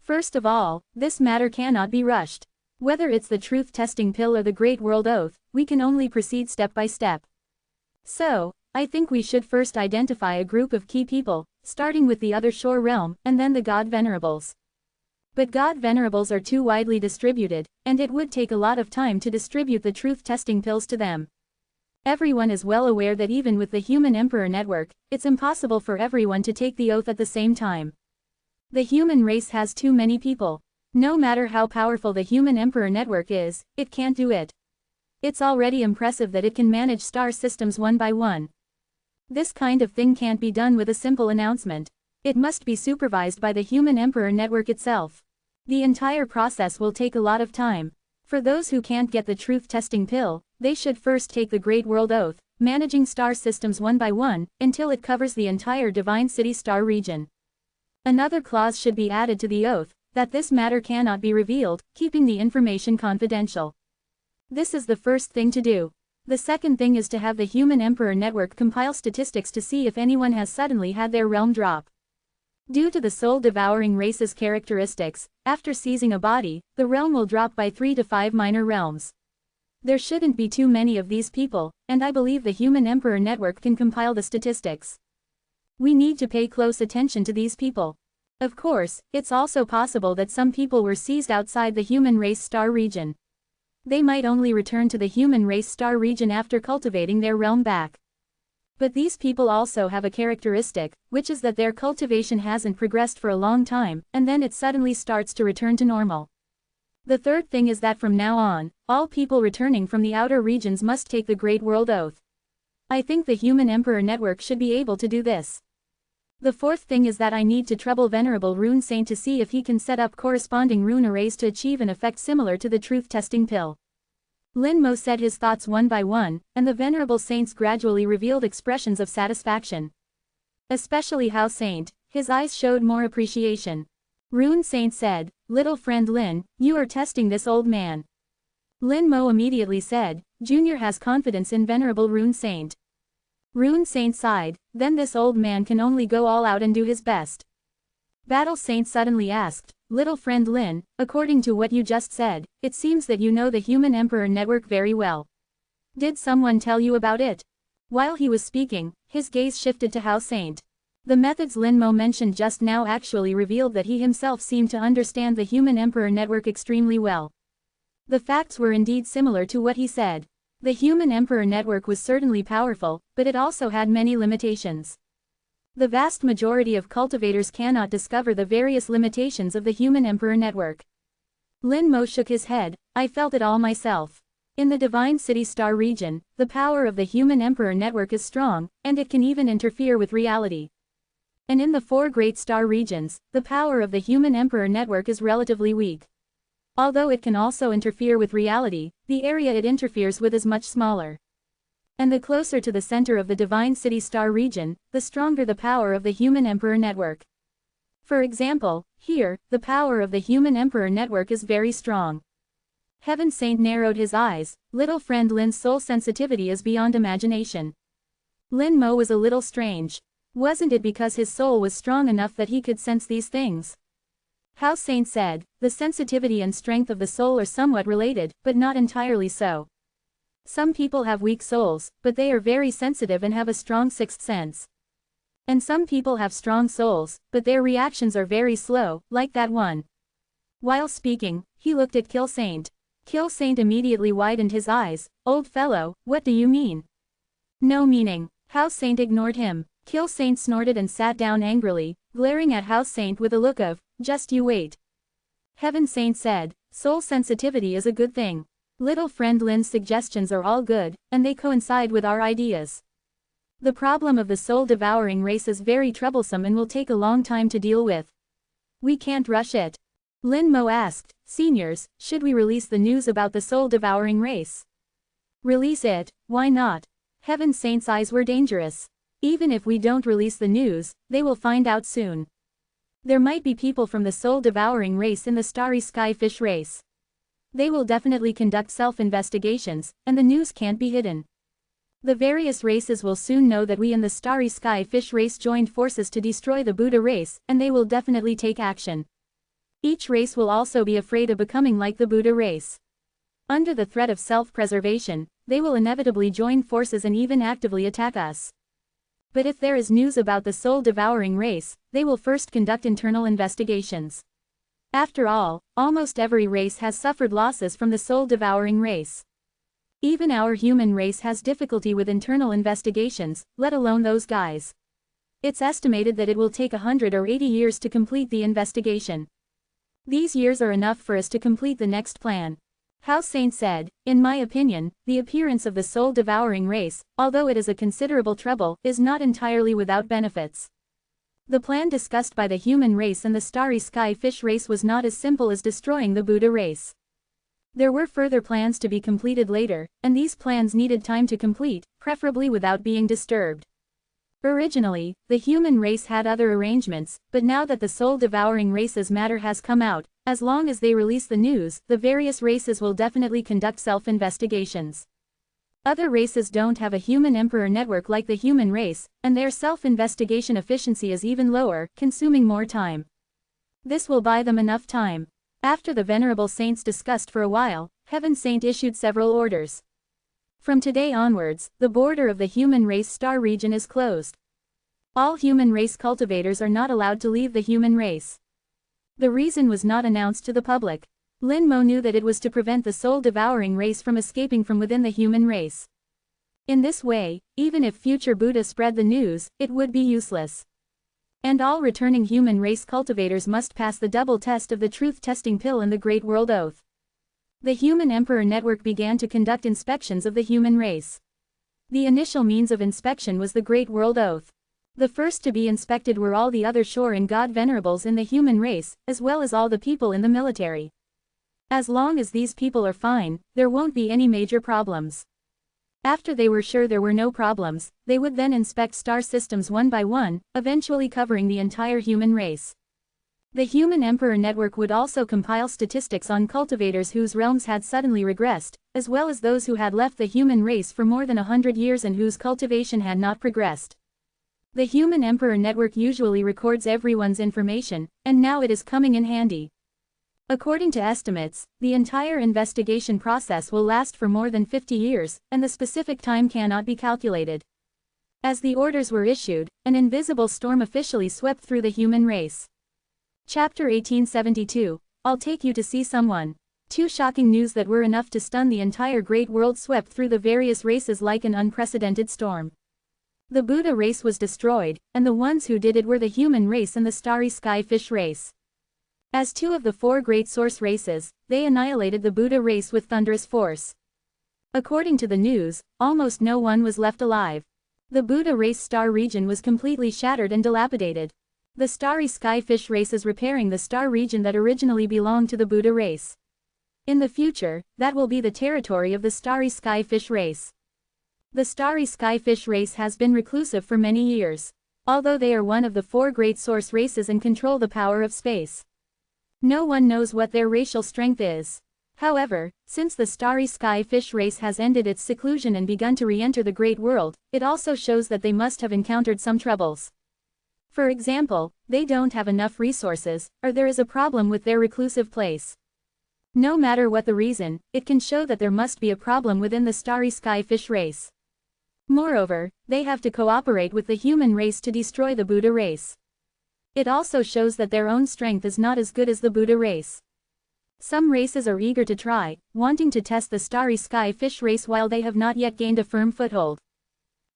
A: First of all, this matter cannot be rushed. Whether it's the truth-testing pill or the Great World Oath, we can only proceed step by step. So, I think we should first identify a group of key people, starting with the other shore realm, and then the god Venerables. But god Venerables are too widely distributed, and it would take a lot of time to distribute the truth-testing pills to them. Everyone is well aware that even with the Human Emperor Network, it's impossible for everyone to take the oath at the same time. The human race has too many people. No matter how powerful the Human Emperor Network is, it can't do it. It's already impressive that it can manage star systems one by one. This kind of thing can't be done with a simple announcement. It must be supervised by the Human Emperor Network itself. The entire process will take a lot of time. For those who can't get the truth-testing pill, they should first take the Great World Oath, managing star systems one by one, until it covers the entire Divine City star region. Another clause should be added to the oath, that this matter cannot be revealed, keeping the information confidential. This is the first thing to do. The second thing is to have the Human Emperor Network compile statistics to see if anyone has suddenly had their realm drop. Due to the soul-devouring race's characteristics, after seizing a body, the realm will drop by 3 to 5 minor realms. There shouldn't be too many of these people, and I believe the Human Emperor Network can compile the statistics. We need to pay close attention to these people. Of course, it's also possible that some people were seized outside the human race star region. They might only return to the human race star region after cultivating their realm back. But these people also have a characteristic, which is that their cultivation hasn't progressed for a long time, and then it suddenly starts to return to normal. The third thing is that from now on, all people returning from the outer regions must take the Great World Oath. I think the Human Emperor Network should be able to do this. The fourth thing is that I need to trouble Venerable Rune Saint to see if he can set up corresponding rune arrays to achieve an effect similar to the truth-testing pill. Lin Mo said his thoughts one by one, and the Venerable Saints gradually revealed expressions of satisfaction. Especially Hao Saint, his eyes showed more appreciation. Rune Saint said, "Little friend Lin, you are testing this old man." Lin Mo immediately said, "Junior has confidence in Venerable Rune Saint." Rune Saint sighed, "Then this old man can only go all out and do his best." Battle Saint suddenly asked, "Little friend Lin, according to what you just said, it seems that you know the Human Emperor Network very well. Did someone tell you about it?" While he was speaking, his gaze shifted to Hao Saint. The methods Lin Mo mentioned just now actually revealed that he himself seemed to understand the Human Emperor Network extremely well. The facts were indeed similar to what he said. The Human Emperor Network was certainly powerful, but it also had many limitations. The vast majority of cultivators cannot discover the various limitations of the Human Emperor Network. Lin Mo shook his head, "I felt it all myself. In the Divine City Star region, the power of the Human Emperor Network is strong, and it can even interfere with reality. And in the 4 great star regions, the power of the Human Emperor Network is relatively weak. Although it can also interfere with reality, the area it interferes with is much smaller. And the closer to the center of the Divine City Star region, the stronger the power of the Human Emperor Network. For example, here, the power of the Human Emperor Network is very strong." Heaven Saint narrowed his eyes, "Little friend Lin's soul sensitivity is beyond imagination." Lin Mo was a little strange. Wasn't it because his soul was strong enough that he could sense these things? Hao Saint said, "The sensitivity and strength of the soul are somewhat related, but not entirely so. Some people have weak souls, but they are very sensitive and have a strong sixth sense. And some people have strong souls, but their reactions are very slow, like that one." While speaking, he looked at Kill Saint. Kill Saint immediately widened his eyes, "Old fellow, what do you mean?" "No meaning." Hao Saint ignored him. Kill Saint snorted and sat down angrily, glaring at Hao Saint with a look of, "Just you wait." Heaven Saint said, "Soul sensitivity is a good thing. Little friend Lin's suggestions are all good, and they coincide with our ideas. The problem of the soul-devouring race is very troublesome and will take a long time to deal with. We can't rush it." Lin Mo asked, "Seniors, should we release the news about the soul-devouring race?" "Release it, why not?" Heaven Saint's eyes were dangerous. "Even if we don't release the news, they will find out soon. There might be people from the soul-devouring race in the starry sky fish race. They will definitely conduct self-investigations, and the news can't be hidden. The various races will soon know that we in the starry sky fish race joined forces to destroy the Buddha race, and they will definitely take action. Each race will also be afraid of becoming like the Buddha race. Under the threat of self-preservation, they will inevitably join forces and even actively attack us. But if there is news about the soul-devouring race, they will first conduct internal investigations. After all, almost every race has suffered losses from the soul-devouring race. Even our human race has difficulty with internal investigations, let alone those guys. It's estimated that it will take 100 or 80 years to complete the investigation. These years are enough for us to complete the next plan. House Saint said, in my opinion, the appearance of the soul-devouring race, although it is a considerable trouble, is not entirely without benefits. The plan discussed by the human race and the starry sky fish race was not as simple as destroying the Buddha race. There were further plans to be completed later, and these plans needed time to complete, preferably without being disturbed. Originally, the human race had other arrangements, but now that the soul-devouring race's matter has come out, as long as they release the news, the various races will definitely conduct self-investigations. Other races don't have a human emperor network like the human race, and their self-investigation efficiency is even lower, consuming more time. This will buy them enough time. After the Venerable Saints discussed for a while, Heaven Saint issued several orders. From today onwards, the border of the human race star region is closed. All human race cultivators are not allowed to leave the human race. The reason was not announced to the public. Lin Mo knew that it was to prevent the soul-devouring race from escaping from within the human race. In this way, even if future Buddha spread the news, it would be useless. And all returning human race cultivators must pass the double test of the truth-testing pill and the Great World Oath. The Human Emperor Network began to conduct inspections of the human race. The initial means of inspection was the Great World Oath. The first to be inspected were all the other Shore and God Venerables in the human race, as well as all the people in the military. As long as these people are fine, there won't be any major problems. After they were sure there were no problems, they would then inspect star systems one by one, eventually covering the entire human race. The Human Emperor Network would also compile statistics on cultivators whose realms had suddenly regressed, as well as those who had left the human race for more than 100 years and whose cultivation had not progressed. The Human Emperor Network usually records everyone's information, and now it is coming in handy. According to estimates, the entire investigation process will last for more than 50 years, and the specific time cannot be calculated. As the orders were issued, an invisible storm officially swept through the human race. Chapter 1872, I'll take you to see someone. Two shocking news that were enough to stun the entire great world swept through the various races like an unprecedented storm. The Buddha race was destroyed, and the ones who did it were the human race and the starry sky fish race. As two of the four great source races, they annihilated the Buddha race with thunderous force. According to the news, almost no one was left alive. The Buddha race star region was completely shattered and dilapidated. The starry sky fish race is repairing the star region that originally belonged to the Buddha race. In the future, that will be the territory of the starry sky fish race. The starry sky fish race has been reclusive for many years. Although they are one of the four great source races and control the power of space. No one knows what their racial strength is. However, since the starry sky fish race has ended its seclusion and begun to re-enter the great world, it also shows that they must have encountered some troubles. For example, they don't have enough resources, or there is a problem with their reclusive place. No matter what the reason, it can show that there must be a problem within the starry sky fish race. Moreover, they have to cooperate with the human race to destroy the Buddha race. It also shows that their own strength is not as good as the Buddha race. Some races are eager to try, wanting to test the starry sky fish race while they have not yet gained a firm foothold.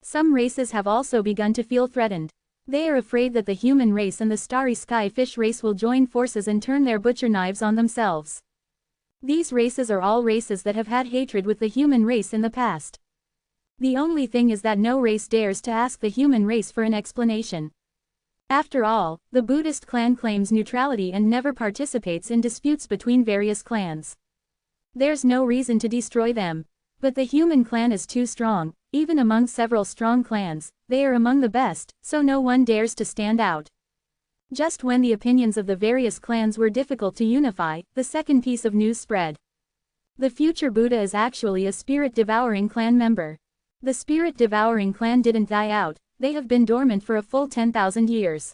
A: Some races have also begun to feel threatened. They are afraid that the human race and the starry sky fish race will join forces and turn their butcher knives on themselves. These races are all races that have had hatred with the human race in the past. The only thing is that no race dares to ask the human race for an explanation. After all, the Buddhist clan claims neutrality and never participates in disputes between various clans. There's no reason to destroy them. But the human clan is too strong, even among several strong clans, they are among the best, so no one dares to stand out. Just when the opinions of the various clans were difficult to unify, the second piece of news spread. The future Buddha is actually a spirit-devouring clan member. The spirit-devouring clan didn't die out. They have been dormant for a full 10,000 years.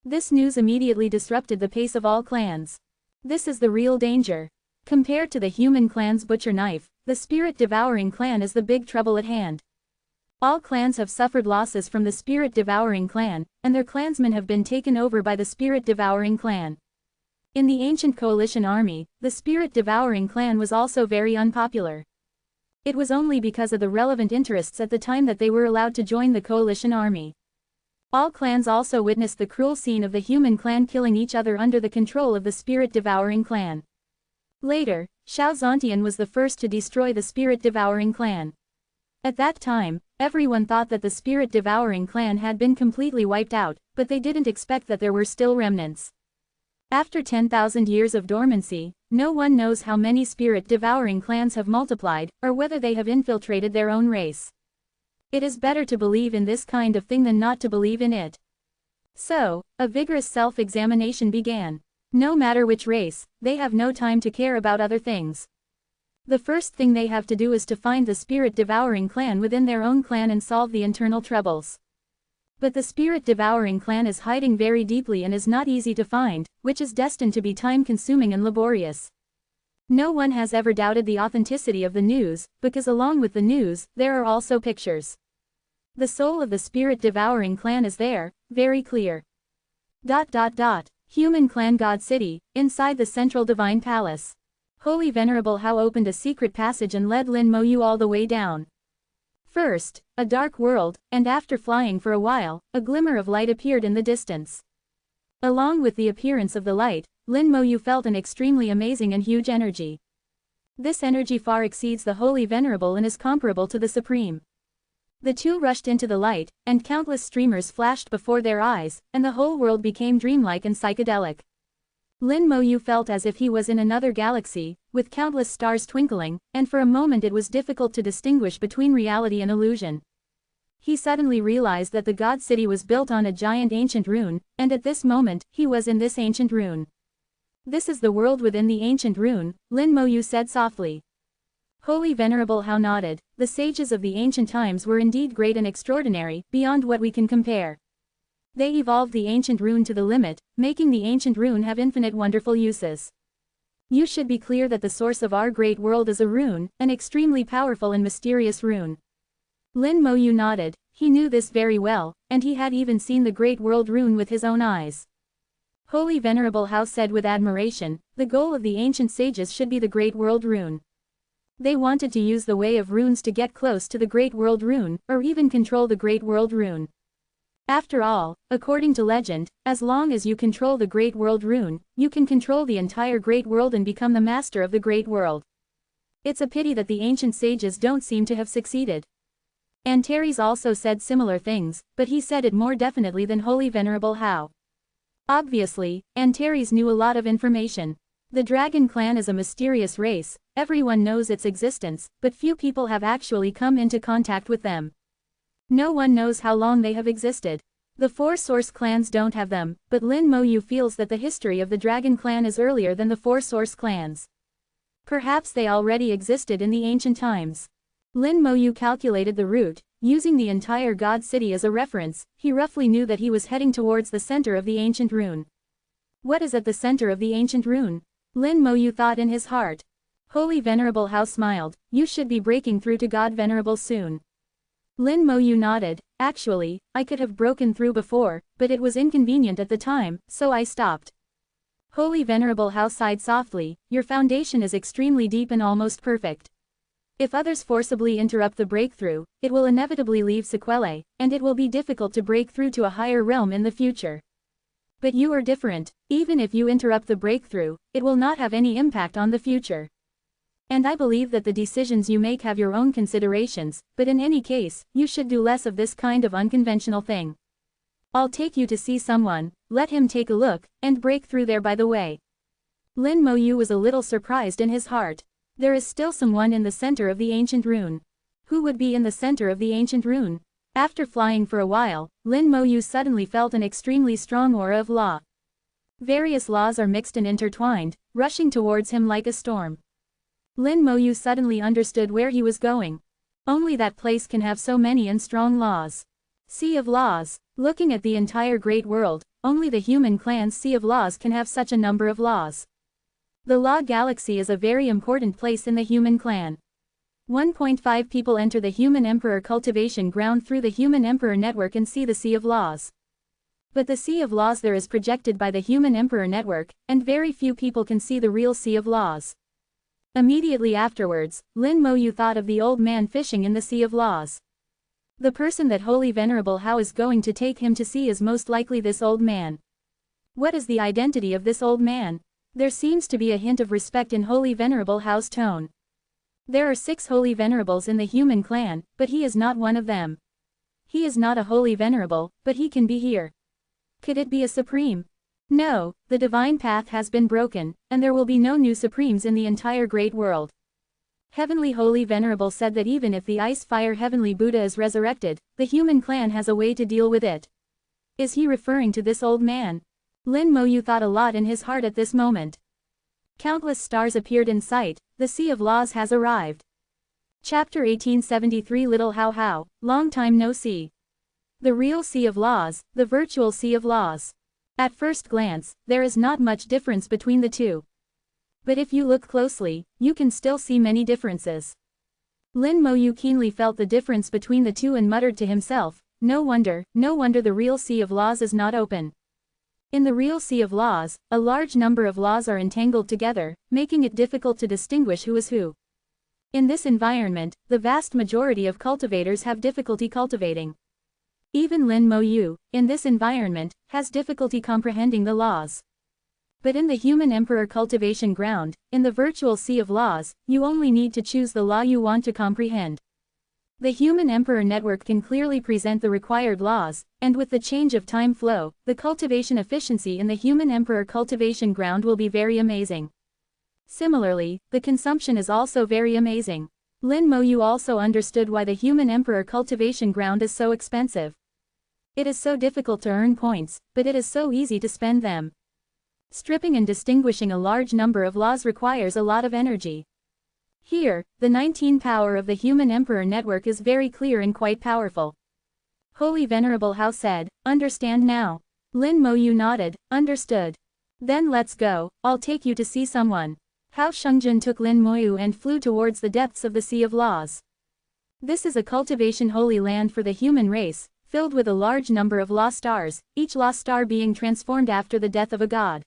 A: This news immediately disrupted the pace of all clans. This is the real danger. Compared to the human clan's butcher knife, The spirit-devouring clan is the big trouble at hand. All clans have suffered losses from the spirit-devouring clan, and their clansmen have been taken over by the spirit-devouring clan. In the ancient coalition army, the spirit-devouring clan was also very unpopular. It was only because of the relevant interests at the time that they were allowed to join the coalition army. All clans also witnessed the cruel scene of the human clan killing each other under the control of the spirit-devouring clan. Later, Shao Zontian was the first to destroy the spirit-devouring clan. At that time, everyone thought that the spirit-devouring clan had been completely wiped out, but they didn't expect that there were still remnants. After 10,000 years of dormancy, no one knows how many spirit-devouring clans have multiplied, or whether they have infiltrated their own race. It is better to believe in this kind of thing than not to believe in it. So, a vigorous self-examination began. No matter which race, they have no time to care about other things. The first thing they have to do is to find the spirit-devouring clan within their own clan and solve the internal troubles. But the spirit-devouring clan is hiding very deeply and is not easy to find, which is destined to be time-consuming and laborious. No one has ever doubted the authenticity of the news, because along with the news, there are also pictures. The soul of the spirit-devouring clan is there, very clear. Human clan God City, inside the central divine palace. Holy Venerable Hao opened a secret passage and led Lin Moyu all the way down. First, a dark world, and after flying for a while, a glimmer of light appeared in the distance. Along with the appearance of the light, Lin Moyu felt an extremely amazing and huge energy. This energy far exceeds the Holy Venerable and is comparable to the Supreme. The two rushed into the light, and countless streamers flashed before their eyes, and the whole world became dreamlike and psychedelic. Lin Moyu felt as if he was in another galaxy, with countless stars twinkling, and for a moment it was difficult to distinguish between reality and illusion. He suddenly realized that the God City was built on a giant ancient rune, and at this moment, he was in this ancient rune. This is the world within the ancient rune, Lin Moyu said softly. Holy Venerable Hao nodded. The sages of the ancient times were indeed great and extraordinary, beyond what we can compare. They evolved the ancient rune to the limit, making the ancient rune have infinite wonderful uses. You should be clear that the source of our great world is a rune, an extremely powerful and mysterious rune. Lin Moyu nodded. He knew this very well, and he had even seen the great world rune with his own eyes. Holy Venerable Hao said with admiration, the goal of the ancient sages should be the great world rune. They wanted to use the way of runes to get close to the great world rune, or even control the great world rune. After all, according to legend, as long as you control the great world rune, you can control the entire great world and become the master of the great world. It's a pity that the ancient sages don't seem to have succeeded. Antares also said similar things, but he said it more definitely than Holy Venerable Hao. Obviously, Antares knew a lot of information. The Dragon Clan is a mysterious race, everyone knows its existence, but few people have actually come into contact with them. No one knows how long they have existed. The four source clans don't have them, but Lin Moyu feels that the history of the Dragon Clan is earlier than the four source clans. Perhaps they already existed in the ancient times. Lin Moyu calculated the route, using the entire God City as a reference. He roughly knew that he was heading towards the center of the ancient rune. What is at the center of the ancient rune? Lin Moyu thought in his heart. Holy Venerable Hao smiled. You should be breaking through to God Venerable soon. Lin Moyu nodded. Actually, I could have broken through before, but it was inconvenient at the time, so I stopped. Holy Venerable Hao sighed softly. Your foundation is extremely deep and almost perfect. If others forcibly interrupt the breakthrough, it will inevitably leave sequelae, and it will be difficult to break through to a higher realm in the future. But you are different. Even if you interrupt the breakthrough, it will not have any impact on the future. And I believe that the decisions you make have your own considerations, but in any case, you should do less of this kind of unconventional thing. I'll take you to see someone, let him take a look, and break through there by the way. Lin Moyu was a little surprised in his heart. There is still someone in the center of the ancient rune. Who would be in the center of the ancient rune? After flying for a while, Lin Moyu suddenly felt an extremely strong aura of law. Various laws are mixed and intertwined, rushing towards him like a storm. Lin Moyu suddenly understood where he was going. Only that place can have so many and strong laws. Sea of laws. Looking at the entire great world, only the human clan's sea of laws can have such a number of laws. The Law Galaxy is a very important place in the human clan. 1.5 People enter the Human Emperor cultivation ground through the Human Emperor network and see the Sea of Laws. But the Sea of Laws there is projected by the Human Emperor network, and very few people can see the real Sea of Laws. Immediately afterwards, Lin Moyu thought of the old man fishing in the Sea of Laws. The person that Holy Venerable Hao is going to take him to see is most likely this old man. What is the identity of this old man? There seems to be a hint of respect in Holy Venerable Hao's tone. There are 6 Holy Venerables in the human clan, but he is not one of them. He is not a Holy Venerable, but he can be here. Could it be a Supreme? No, the divine path has been broken, and there will be no new Supremes in the entire great world. Heavenly Holy Venerable said that even if the Ice-Fire Heavenly Buddha is resurrected, the human clan has a way to deal with it. Is he referring to this old man? Lin Moyu thought a lot in his heart at this moment. Countless stars appeared in sight, the Sea of Laws has arrived. Chapter 1873 Little Hao Hao, long time no see. The real Sea of Laws, the virtual Sea of Laws. At first glance, there is not much difference between the two. But if you look closely, you can still see many differences. Lin Moyu keenly felt the difference between the two and muttered to himself, no wonder the real Sea of Laws is not open. In the real Sea of Laws, a large number of laws are entangled together, making it difficult to distinguish who is who. In this environment, the vast majority of cultivators have difficulty cultivating. Even Lin Moyu, in this environment, has difficulty comprehending the laws. But in the Human Emperor cultivation ground, in the virtual Sea of Laws, you only need to choose the law you want to comprehend. The Human Emperor network can clearly present the required laws, and with the change of time flow, the cultivation efficiency in the Human Emperor cultivation ground will be very amazing. Similarly, the consumption is also very amazing. Lin Moyu also understood why the Human Emperor cultivation ground is so expensive. It is so difficult to earn points, but it is so easy to spend them. Stripping and distinguishing a large number of laws requires a lot of energy. Here, the 19 power of the Human Emperor network is very clear and quite powerful. Holy Venerable Hao said, understand now. Lin Moyu nodded, understood. Then let's go, I'll take you to see someone. Hao Shengjun took Lin Moyu and flew towards the depths of the Sea of Laws. This is a cultivation holy land for the human race, filled with a large number of law stars, each law star being transformed after the death of a god.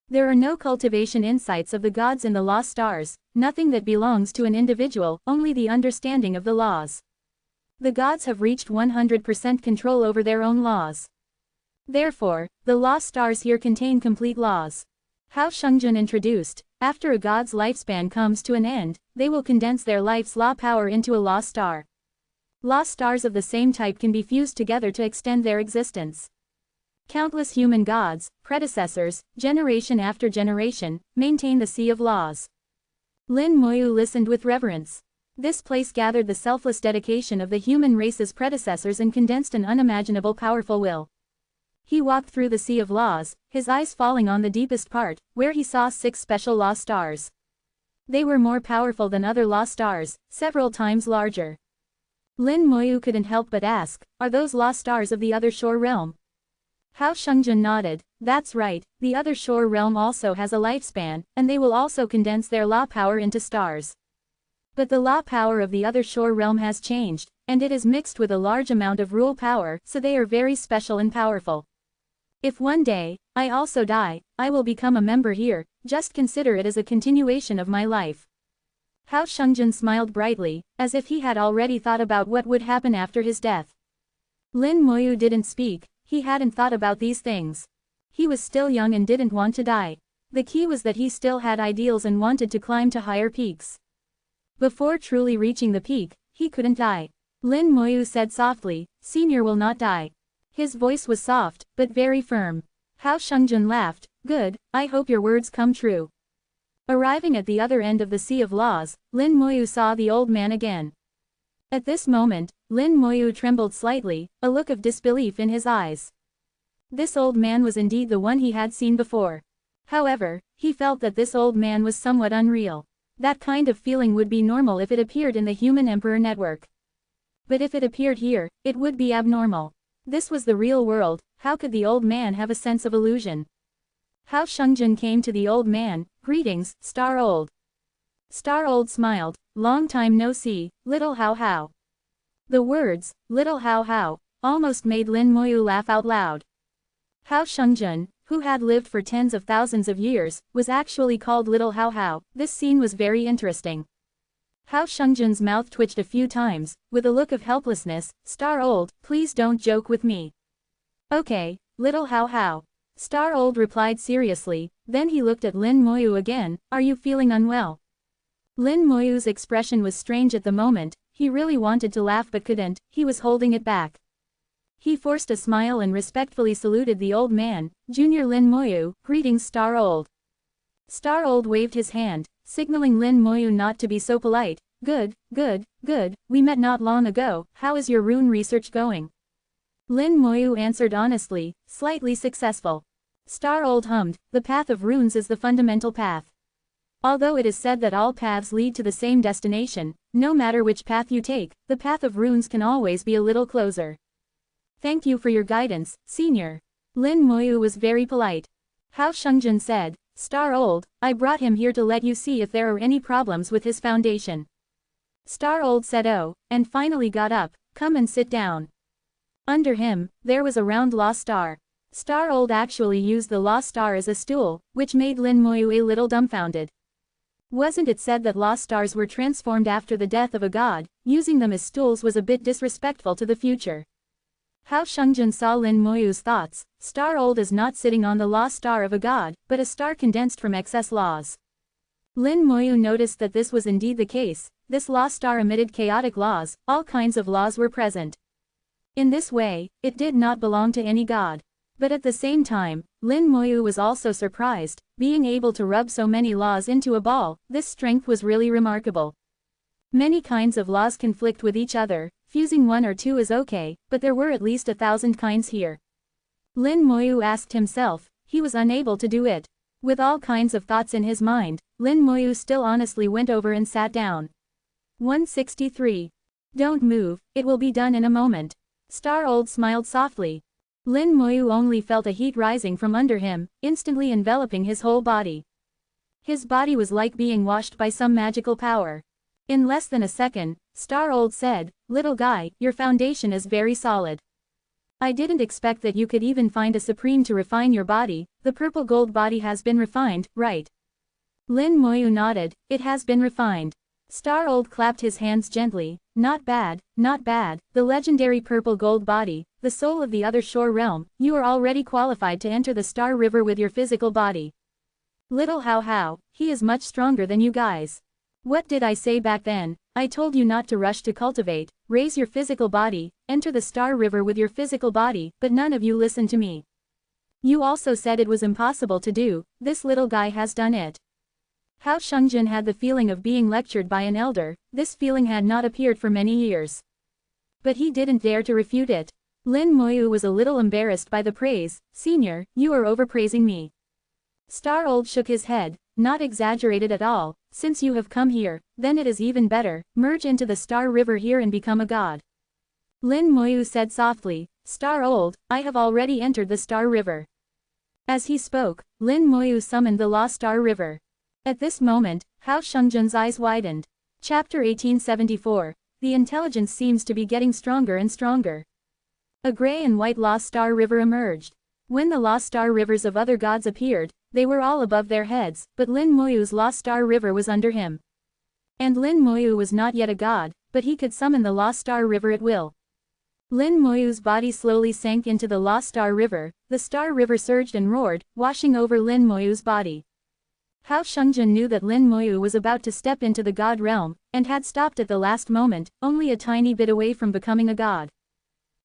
A: There are no cultivation insights of the gods in the law stars, nothing that belongs to an individual, only the understanding of the laws. The gods have reached 100% control over their own laws. Therefore, the law stars here contain complete laws. Hao Shengjun introduced, after a god's lifespan comes to an end, they will condense their life's law power into a law star. Law stars of the same type can be fused together to extend their existence. Countless human gods, predecessors, generation after generation, maintain the Sea of Laws. Lin Moyu listened with reverence. This place gathered the selfless dedication of the human race's predecessors and condensed an unimaginable powerful will. He walked through the Sea of Laws, his eyes falling on the deepest part, where he saw 6 special law stars. They were more powerful than other law stars, several times larger. Lin Moyu couldn't help but ask, are those law stars of the other shore realm? Hao Shengjun nodded, that's right, the other shore realm also has a lifespan, and they will also condense their law power into stars. But the law power of the other shore realm has changed, and it is mixed with a large amount of rule power, so they are very special and powerful. If one day, I also die, I will become a member here, just consider it as a continuation of my life. Hao Shengjun smiled brightly, as if he had already thought about what would happen after his death. Lin Moyu didn't speak. He hadn't thought about these things. He was still young and didn't want to die. The key was that he still had ideals and wanted to climb to higher peaks. Before truly reaching the peak, he couldn't die. Lin Moyu said softly, Senior will not die. His voice was soft, but very firm. Hao Shengjun laughed, good, I hope your words come true. Arriving at the other end of the Sea of Laws, Lin Moyu saw the old man again. At this moment, Lin Moyu trembled slightly, a look of disbelief in his eyes. This old man was indeed the one he had seen before. However, he felt that this old man was somewhat unreal. That kind of feeling would be normal if it appeared in the Human Emperor network. But if it appeared here, it would be abnormal. This was the real world, how could the old man have a sense of illusion? Hao Shengjun came to the old man, greetings, Star Old. Star Old smiled. Long time no see, little Hao Hao. The words, little Hao Hao, almost made Lin Moyu laugh out loud. Hao Shungjun, who had lived for tens of thousands of years, was actually called little Hao Hao. This scene was very interesting. Hao Shungjun's mouth twitched a few times, with a look of helplessness. Star Old, please don't joke with me. Okay, little Hao Hao. Star Old replied seriously, then he looked at Lin Moyu again. Are you feeling unwell? Lin Moyu's expression was strange at the moment. He really wanted to laugh but couldn't. He was holding it back. He forced a smile and respectfully saluted the old man. Junior Lin Moyu, greetings Star Old. Star Old waved his hand, signaling Lin Moyu not to be so polite. Good, good, good, we met not long ago. How is your rune research going? Lin Moyu answered honestly, slightly successful. Star Old hummed, the path of runes is the fundamental path. Although it is said that all paths lead to the same destination, no matter which path you take, the path of runes can always be a little closer. Thank you for your guidance, senior. Lin Moyu was very polite. Hao Shungjun said, Star Old, I brought him here to let you see if there are any problems with his foundation. Star Old said oh, and finally got up, come and sit down. Under him, there was a round lost star. Star Old actually used the lost star as a stool, which made Lin Moyu a little dumbfounded. Wasn't it said that lost stars were transformed after the death of a god? Using them as stools was a bit disrespectful to the future. Hao Shungjun saw Lin Moyu's thoughts. Star Old is not sitting on the lost star of a god, but a star condensed from excess laws. Lin Moyu noticed that this was indeed the case. This lost star emitted chaotic laws, all kinds of laws were present. In this way, it did not belong to any god. But at the same time, Lin Moyu was also surprised, being able to rub so many laws into a ball. This strength was really remarkable. Many kinds of laws conflict with each other. Fusing one or two is okay, but there were at least 1,000 kinds here. Lin Moyu asked himself. He was unable to do it. With all kinds of thoughts in his mind, Lin Moyu still honestly went over and sat down. 163. Don't move, it will be done in a moment. Star Old smiled softly. Lin Moyu only felt a heat rising from under him, instantly enveloping his whole body. His body was like being washed by some magical power. In less than a second, Star Old said, little guy, your foundation is very solid. I didn't expect that you could even find a supreme to refine your body. The purple gold body has been refined, right? Lin Moyu nodded, it has been refined. Star Old clapped his hands gently, not bad, not bad, the legendary purple gold body, the soul of the other shore realm, you are already qualified to enter the Star River with your physical body. Little Hao Hao, he is much stronger than you guys. What did I say back then? I told you not to rush to cultivate, raise your physical body, enter the Star River with your physical body, but none of you listened to me. You also said it was impossible to do. This little guy has done it. Hao Shungjun had the feeling of being lectured by an elder. This feeling had not appeared for many years. But he didn't dare to refute it. Lin Moyu was a little embarrassed by the praise. Senior, you are overpraising me. Star Old shook his head. Not exaggerated at all. Since you have come here, then it is even better. Merge into the Star River here and become a god. Lin Moyu said softly, Star Old, I have already entered the Star River. As he spoke, Lin Moyu summoned the Lost Star River. At this moment, Hao Shungjun's eyes widened. Chapter 1874. The intelligence seems to be getting stronger and stronger. A gray and white Lost Star River emerged. When the Lost Star Rivers of other gods appeared, they were all above their heads, but Lin Moyu's Lost Star River was under him. And Lin Moyu was not yet a god, but he could summon the Lost Star River at will. Lin Moyu's body slowly sank into the Lost Star River. The Star River surged and roared, washing over Lin Moyu's body. Hao Shungjun knew that Lin Moyu was about to step into the god realm, and had stopped at the last moment, only a tiny bit away from becoming a god.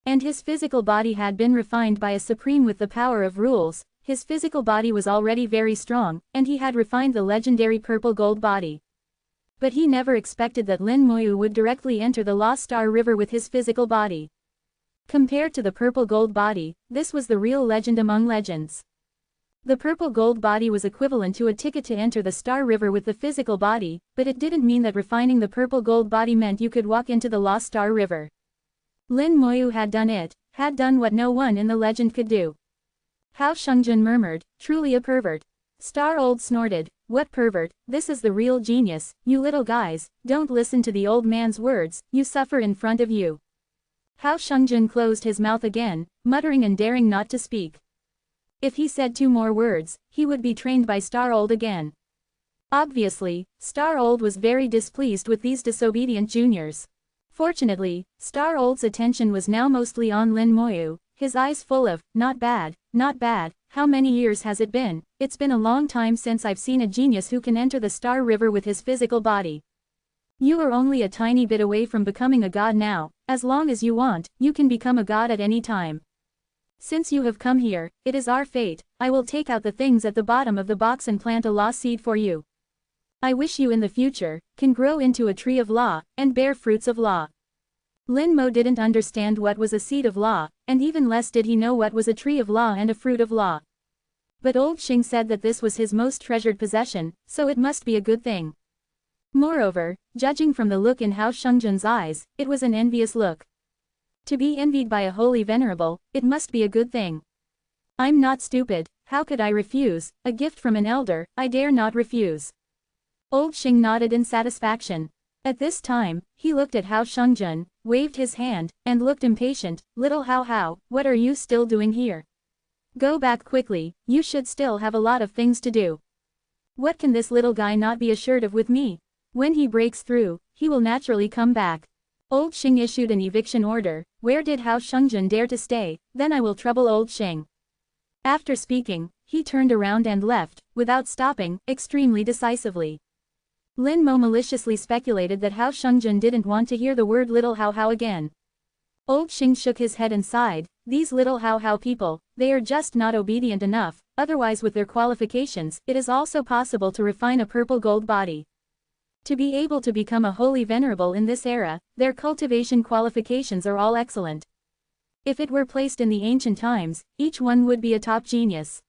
A: And his physical body had been refined by a supreme with the power of rules. His physical body was already very strong, and he had refined the legendary purple gold body. But he never expected that Lin Moyu would directly enter the Lost Star River with his physical body. Compared to the purple gold body, this was the real legend among legends. The purple gold body was equivalent to a ticket to enter the Star River with the physical body, but it didn't mean that refining the purple gold body meant you could walk into the Lost Star River. Lin Moyu had done it, had done what no one in the legend could do. Hao Shungjun murmured, truly a pervert. Star Old snorted, "What pervert, this is the real genius, you little guys, don't listen to the old man's words, you suffer in front of you." Hao Shungjun closed his mouth again, muttering and daring not to speak. If he said 2 more words, he would be trained by Star Old again. Obviously, Star Old was very displeased with these disobedient juniors. Fortunately, Star Old's attention was now mostly on Lin Moyu, his eyes full of, "Not bad, not bad, how many years has it been? It's been a long time since I've seen a genius who can enter the Star River with his physical body. You are only a tiny bit away from becoming a god now, as long as you want, you can become a god at any time. Since you have come here, it is our fate, I will take out the things at the bottom of the box and plant a law seed for you. I wish you in the future, can grow into a tree of law, and bear fruits of law." Lin Mo didn't understand what was a seed of law, and even less did he know what was a tree of law and a fruit of law. But old Xing said that this was his most treasured possession, so it must be a good thing. Moreover, judging from the look in Hao Shungjun's eyes, it was an envious look. To be envied by a holy venerable, it must be a good thing. "I'm not stupid, how could I refuse, a gift from an elder, I dare not refuse." Old Xing nodded in satisfaction. At this time, he looked at Hao Shungjun, waved his hand, and looked impatient. "Little Hao, what are you still doing here? Go back quickly, you should still have a lot of things to do. What can this little guy not be assured of with me? When he breaks through, he will naturally come back." Old Xing issued an eviction order. Where did Hao Shungjun dare to stay? Then I will trouble old Xing. After speaking, he turned around and left, without stopping, extremely decisively. Lin Mo maliciously speculated that Hao Shungjun didn't want to hear the word little Hao again. Old Xing shook his head and sighed, "These little Hao people, they are just not obedient enough, otherwise with their qualifications, it is also possible to refine a purple gold body. To be able to become a holy venerable in this era, their cultivation qualifications are all excellent. If it were placed in the ancient times, each one would be a top genius.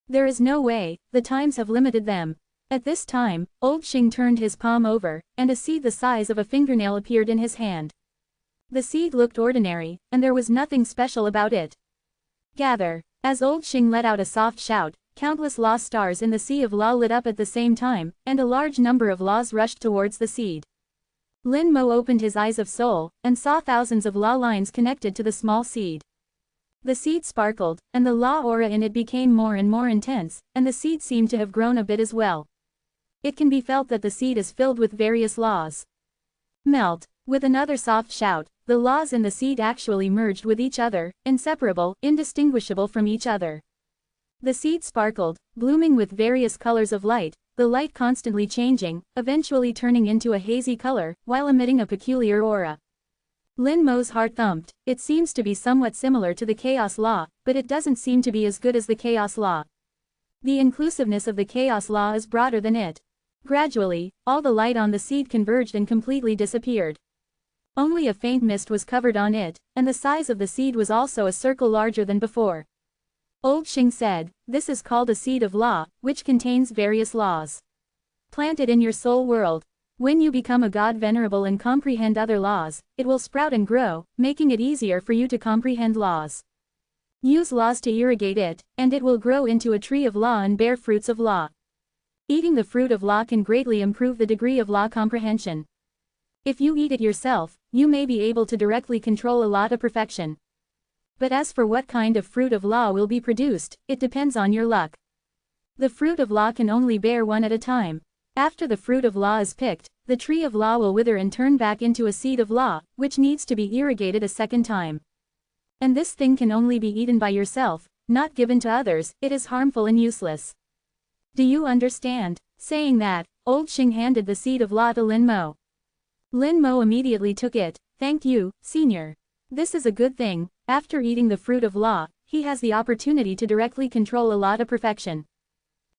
A: There is no way, the times have limited them." At this time, old Xing turned his palm over, and a seed the size of a fingernail appeared in his hand. The seed looked ordinary, and there was nothing special about it. "Gather." As old Xing let out a soft shout, countless law stars in the sea of law lit up at the same time, and a large number of laws rushed towards the seed. Lin Mo opened his eyes of soul, and saw thousands of law lines connected to the small seed. The seed sparkled, and the law aura in it became more and more intense, and the seed seemed to have grown a bit as well. It can be felt that the seed is filled with various laws. Melt. With another soft shout, the laws in the seed actually merged with each other, inseparable, indistinguishable from each other. The seed sparkled, blooming with various colors of light, the light constantly changing, eventually turning into a hazy color, while emitting a peculiar aura. Lin Mo's heart thumped. It seems to be somewhat similar to the chaos law, but it doesn't seem to be as good as the chaos law. The inclusiveness of the chaos law is broader than it. Gradually, all the light on the seed converged and completely disappeared. Only a faint mist was covered on it, and the size of the seed was also a circle larger than before. Old Xing said, "This is called a seed of law, which contains various laws. Plant it in your soul world. When you become a god venerable and comprehend other laws, it will sprout and grow, making it easier for you to comprehend laws. Use laws to irrigate it, and it will grow into a tree of law and bear fruits of law. Eating the fruit of law can greatly improve the degree of law comprehension. If you eat it yourself, you may be able to directly control a law to perfection. But as for what kind of fruit of law will be produced, it depends on your luck. The fruit of law can only bear one at a time. After the fruit of law is picked, the tree of law will wither and turn back into a seed of law, which needs to be irrigated a second time. And this thing can only be eaten by yourself, not given to others, it is harmful and useless. Do you understand?" Saying that, old Xing handed the seed of law to Lin Mo. Lin Mo immediately took it. "Thank you, senior. This is a good thing. After eating the fruit of law, he has the opportunity to directly control a law to perfection.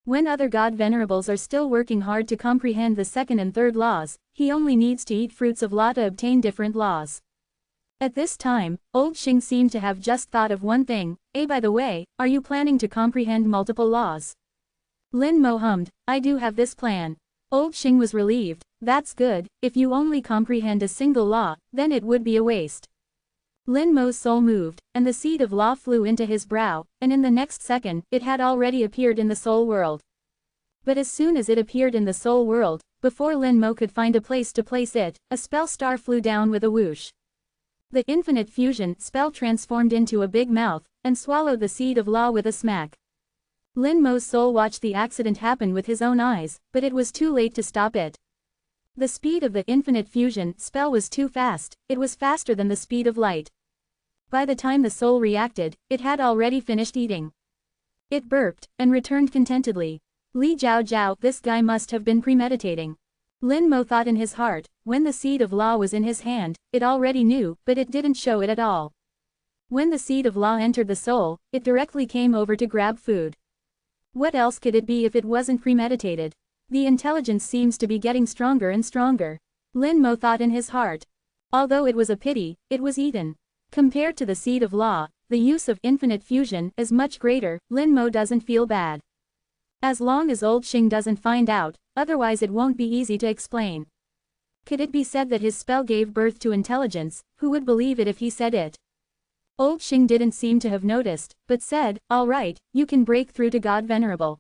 A: When other god venerables are still working hard to comprehend the second and third laws, he only needs to eat fruits of law to obtain different laws." At this time, old Xing seemed to have just thought of one thing. By the way, are you planning to comprehend multiple laws?" Lin Mo hummed, "I do have this plan." Old Xing was relieved. "That's good, if you only comprehend a single law, then it would be a waste." Lin Mo's soul moved, and the seed of law flew into his brow, and in the next second, it had already appeared in the soul world. But as soon as it appeared in the soul world, before Lin Mo could find a place to place it, a spell star flew down with a whoosh. The infinite fusion spell transformed into a big mouth, and swallowed the seed of law with a smack. Lin Mo's soul watched the accident happen with his own eyes, but it was too late to stop it. The speed of the infinite fusion spell was too fast, it was faster than the speed of light. By the time the soul reacted, it had already finished eating. It burped, and returned contentedly. Li Jiao Jiao, this guy must have been premeditating. Lin Mo thought in his heart, when the seed of law was in his hand, it already knew, but it didn't show it at all. When the seed of law entered the soul, it directly came over to grab food. What else could it be if it wasn't premeditated? The intelligence seems to be getting stronger and stronger. Lin Mo thought in his heart. Although it was a pity, it was eaten. Compared to the seed of law, the use of infinite fusion is much greater. Lin Mo doesn't feel bad. As long as old Xing doesn't find out, otherwise it won't be easy to explain. Could it be said that his spell gave birth to intelligence? Who would believe it if he said it? Old Xing didn't seem to have noticed, but said, "All right, you can break through to God Venerable."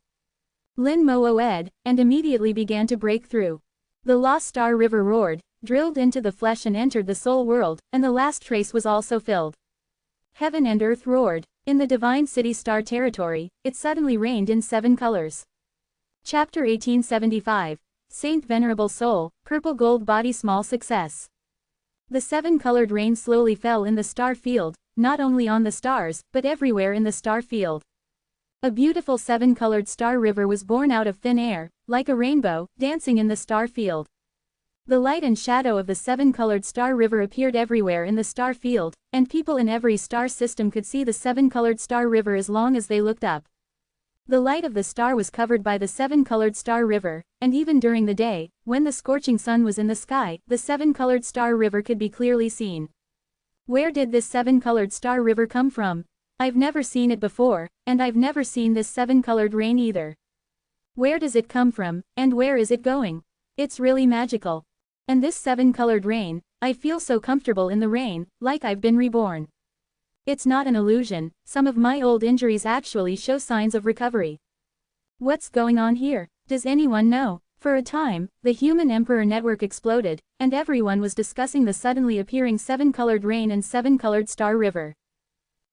A: Lin Mo oed, and immediately began to break through. The Lost Star River roared, drilled into the flesh and entered the soul world, and the last trace was also filled. Heaven and earth roared. In the Divine City Star territory, it suddenly rained in 7 colors. Chapter 1875. Saint Venerable Soul, Purple Gold Body Small Success. The 7-colored rain slowly fell in the star field, not only on the stars, but everywhere in the star field. A beautiful 7-colored star river was born out of thin air, like a rainbow, dancing in the star field. The light and shadow of the 7-colored star river appeared everywhere in the star field, and people in every star system could see the 7-colored star river as long as they looked up. The light of the star was covered by the 7-colored star river, and even during the day, when the scorching sun was in the sky, the 7-colored star river could be clearly seen. Where did this 7-colored star river come from? I've never seen it before, and I've never seen this 7-colored rain either. Where does it come from, and where is it going? It's really magical. And this 7-colored rain, I feel so comfortable in the rain, like I've been reborn. It's not an illusion, some of my old injuries actually show signs of recovery. What's going on here? Does anyone know? For a time, the Human Emperor network exploded, and everyone was discussing the suddenly appearing 7-colored rain and 7-colored star river.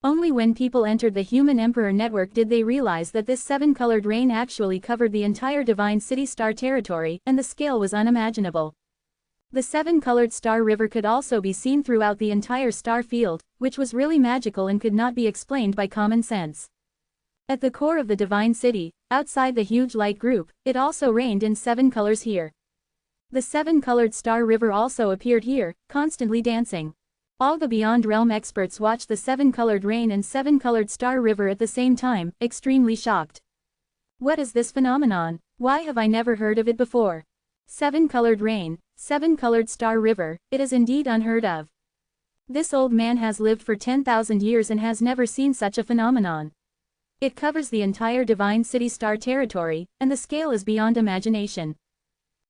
A: Only when people entered the Human Emperor network did they realize that this 7-colored rain actually covered the entire Divine City Star territory, and the scale was unimaginable. The 7-colored star river could also be seen throughout the entire star field, which was really magical and could not be explained by common sense. At the core of the Divine City, outside the huge light group, it also rained in 7 colors here. The 7-colored star river also appeared here, constantly dancing. All the Beyond Realm experts watched the 7-colored rain and 7-colored star river at the same time, extremely shocked. What is this phenomenon? Why have I never heard of it before? 7-colored rain, 7-colored star river, it is indeed unheard of. This old man has lived for 10,000 years and has never seen such a phenomenon. It covers the entire Divine City Star territory, and the scale is beyond imagination.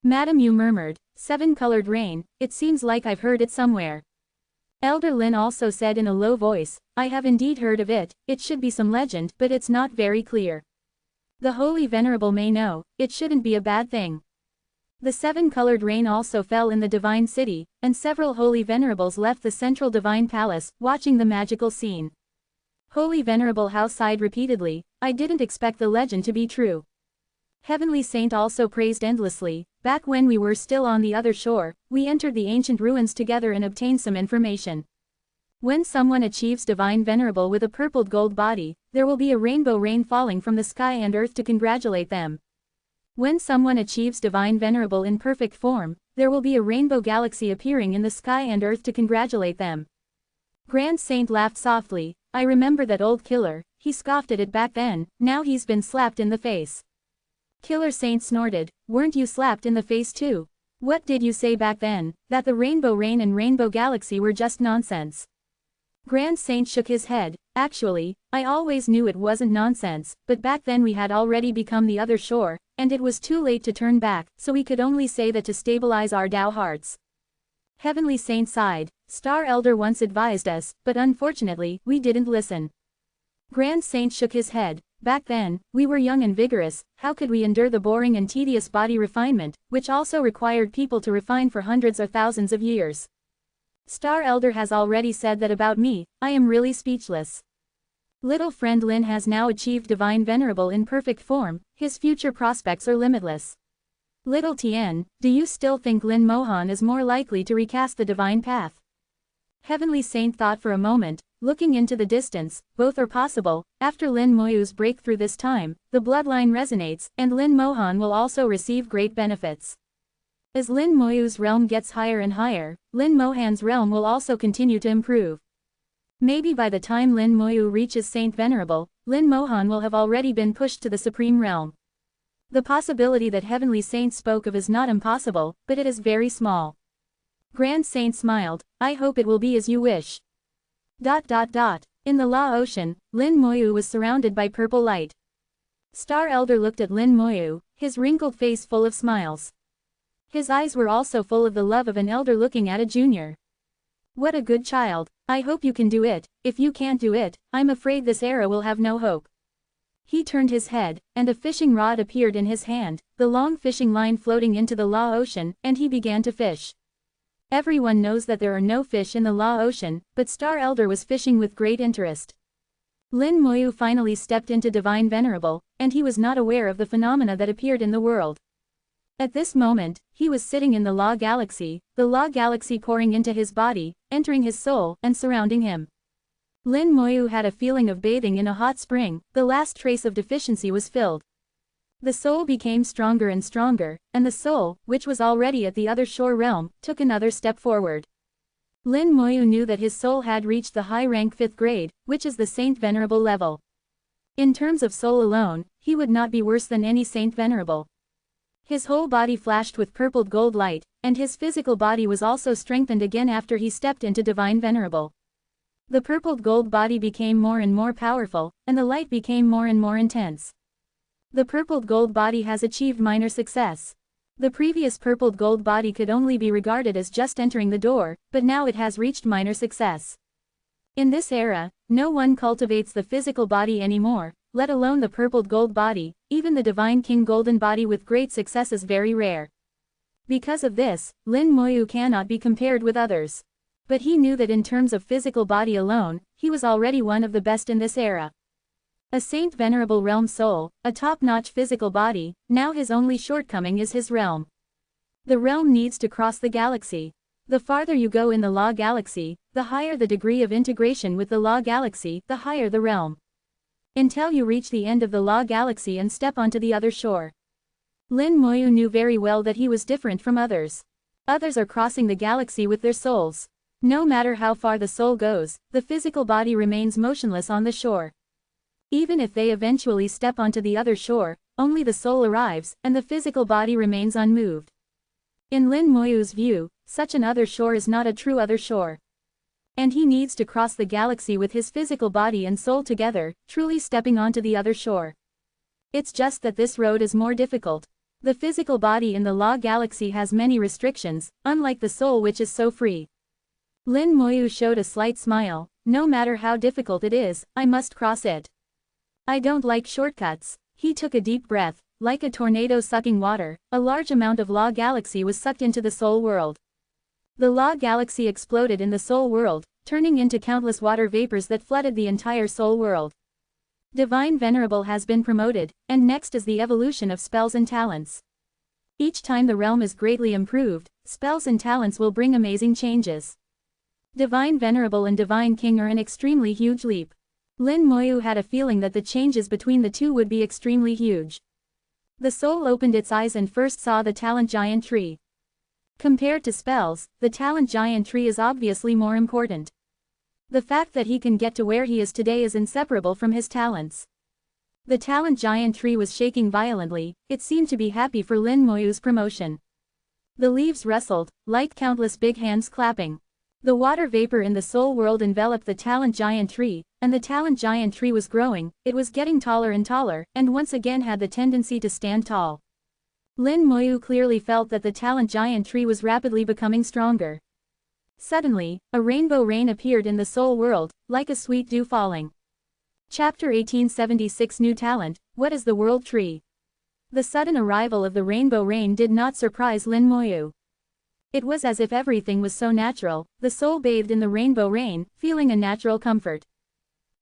A: Madam, you murmured, 7-colored rain, it seems like I've heard it somewhere. Elder Lin also said in a low voice, I have indeed heard of it, it should be some legend, but it's not very clear. The Holy Venerable may know, it shouldn't be a bad thing. The 7-colored rain also fell in the Divine City, and several Holy Venerables left the central Divine Palace, watching the magical scene. Holy Venerable Hao sighed repeatedly, I didn't expect the legend to be true. Heavenly Saint also praised endlessly, back when we were still on the other shore, we entered the ancient ruins together and obtained some information. When someone achieves Divine Venerable with a purpled gold body, there will be a rainbow rain falling from the sky and earth to congratulate them. When someone achieves Divine Venerable in perfect form, there will be a rainbow galaxy appearing in the sky and earth to congratulate them. Grand Saint laughed softly, I remember that old killer, he scoffed at it back then, now he's been slapped in the face. Killer Saint snorted, weren't you slapped in the face too? What did you say back then, that the rainbow rain and rainbow galaxy were just nonsense? Grand Saint shook his head, actually, I always knew it wasn't nonsense, but back then we had already become the other shore, and it was too late to turn back, so we could only say that to stabilize our Tao hearts. Heavenly Saint sighed, Star Elder once advised us, but unfortunately, we didn't listen. Grand Saint shook his head, Back then, we were young and vigorous, how could we endure the boring and tedious body refinement, which also required people to refine for hundreds or thousands of years? Star Elder has already said that about me, I am really speechless. Little friend Lin has now achieved Divine Venerable in perfect form, his future prospects are limitless. Little Tien, do you still think Lin Mohan is more likely to recast the divine path? Heavenly Saint thought for a moment, looking into the distance, both are possible. After Lin Moyu's breakthrough this time, the bloodline resonates, and Lin Mohan will also receive great benefits. As Lin Moyu's realm gets higher and higher, Lin Mohan's realm will also continue to improve. Maybe by the time Lin Moyu reaches Saint Venerable, Lin Mohan will have already been pushed to the supreme realm. The possibility that Heavenly Saint spoke of is not impossible, but it is very small. Grand Saint smiled, I hope it will be as you wish. In the La Ocean, Lin Moyu was surrounded by purple light. Star Elder looked at Lin Moyu, his wrinkled face full of smiles. His eyes were also full of the love of an elder looking at a junior. What a good child, I hope you can do it. If you can't do it, I'm afraid this era will have no hope. He turned his head, and a fishing rod appeared in his hand, the long fishing line floating into the La Ocean, and he began to fish. Everyone knows that there are no fish in the La Ocean, but Star Elder was fishing with great interest. Lin Moyu finally stepped into Divine Venerable, and he was not aware of the phenomena that appeared in the world. At this moment, he was sitting in the La Galaxy, the La Galaxy pouring into his body, entering his soul, and surrounding him. Lin Moyu had a feeling of bathing in a hot spring, the last trace of deficiency was filled. The soul became stronger and stronger, and the soul, which was already at the other shore realm, took another step forward. Lin Moyu knew that his soul had reached the high rank 5th grade, which is the Saint Venerable level. In terms of soul alone, he would not be worse than any Saint Venerable. His whole body flashed with purpled gold light, and his physical body was also strengthened again after he stepped into Divine Venerable. The purpled gold body became more and more powerful, and the light became more and more intense. The purpled gold body has achieved minor success. The previous purpled gold body could only be regarded as just entering the door, but now it has reached minor success. In this era, no one cultivates the physical body anymore, let alone the purpled gold body. Even the Divine King golden body with great success is very rare. Because of this, Lin Moyu cannot be compared with others. But he knew that in terms of physical body alone, he was already one of the best in this era. A Saint Venerable realm soul, a top-notch physical body, now his only shortcoming is his realm. The realm needs to cross the galaxy. The farther you go in the La Galaxy, the higher the degree of integration with the La Galaxy, the higher the realm. Until you reach the end of the La Galaxy and step onto the other shore. Lin Moyu knew very well that he was different from others. Others are crossing the galaxy with their souls. No matter how far the soul goes, the physical body remains motionless on the shore. Even if they eventually step onto the other shore, only the soul arrives, and the physical body remains unmoved. In Lin Moyu's view, such an other shore is not a true other shore. And he needs to cross the galaxy with his physical body and soul together, truly stepping onto the other shore. It's just that this road is more difficult. The physical body in the La Galaxy has many restrictions, unlike the soul which is so free. Lin Moyu showed a slight smile, no matter how difficult it is, I must cross it. I don't like shortcuts. He took a deep breath, like a tornado sucking water, a large amount of La Galaxy was sucked into the soul world. The La Galaxy exploded in the soul world, turning into countless water vapors that flooded the entire soul world. Divine Venerable has been promoted, and next is the evolution of spells and talents. Each time the realm is greatly improved, spells and talents will bring amazing changes. Divine Venerable and Divine King are an extremely huge leap. Lin Moyu had a feeling that the changes between the two would be extremely huge. The soul opened its eyes and first saw the talent giant tree. Compared to spells, the talent giant tree is obviously more important. The fact that he can get to where he is today is inseparable from his talents. The talent giant tree was shaking violently, it seemed to be happy for Lin Moyu's promotion. The leaves rustled, like countless big hands clapping. The water vapor in the soul world enveloped the talent giant tree, and the talent giant tree was growing, it was getting taller, and once again had the tendency to stand tall. Lin Moyu clearly felt that the talent giant tree was rapidly becoming stronger. Suddenly, a rainbow rain appeared in the soul world, like a sweet dew falling. Chapter 1876 New Talent, What is the World Tree? The sudden arrival of the rainbow rain did not surprise Lin Moyu. It was as if everything was so natural, the soul bathed in the rainbow rain, feeling a natural comfort.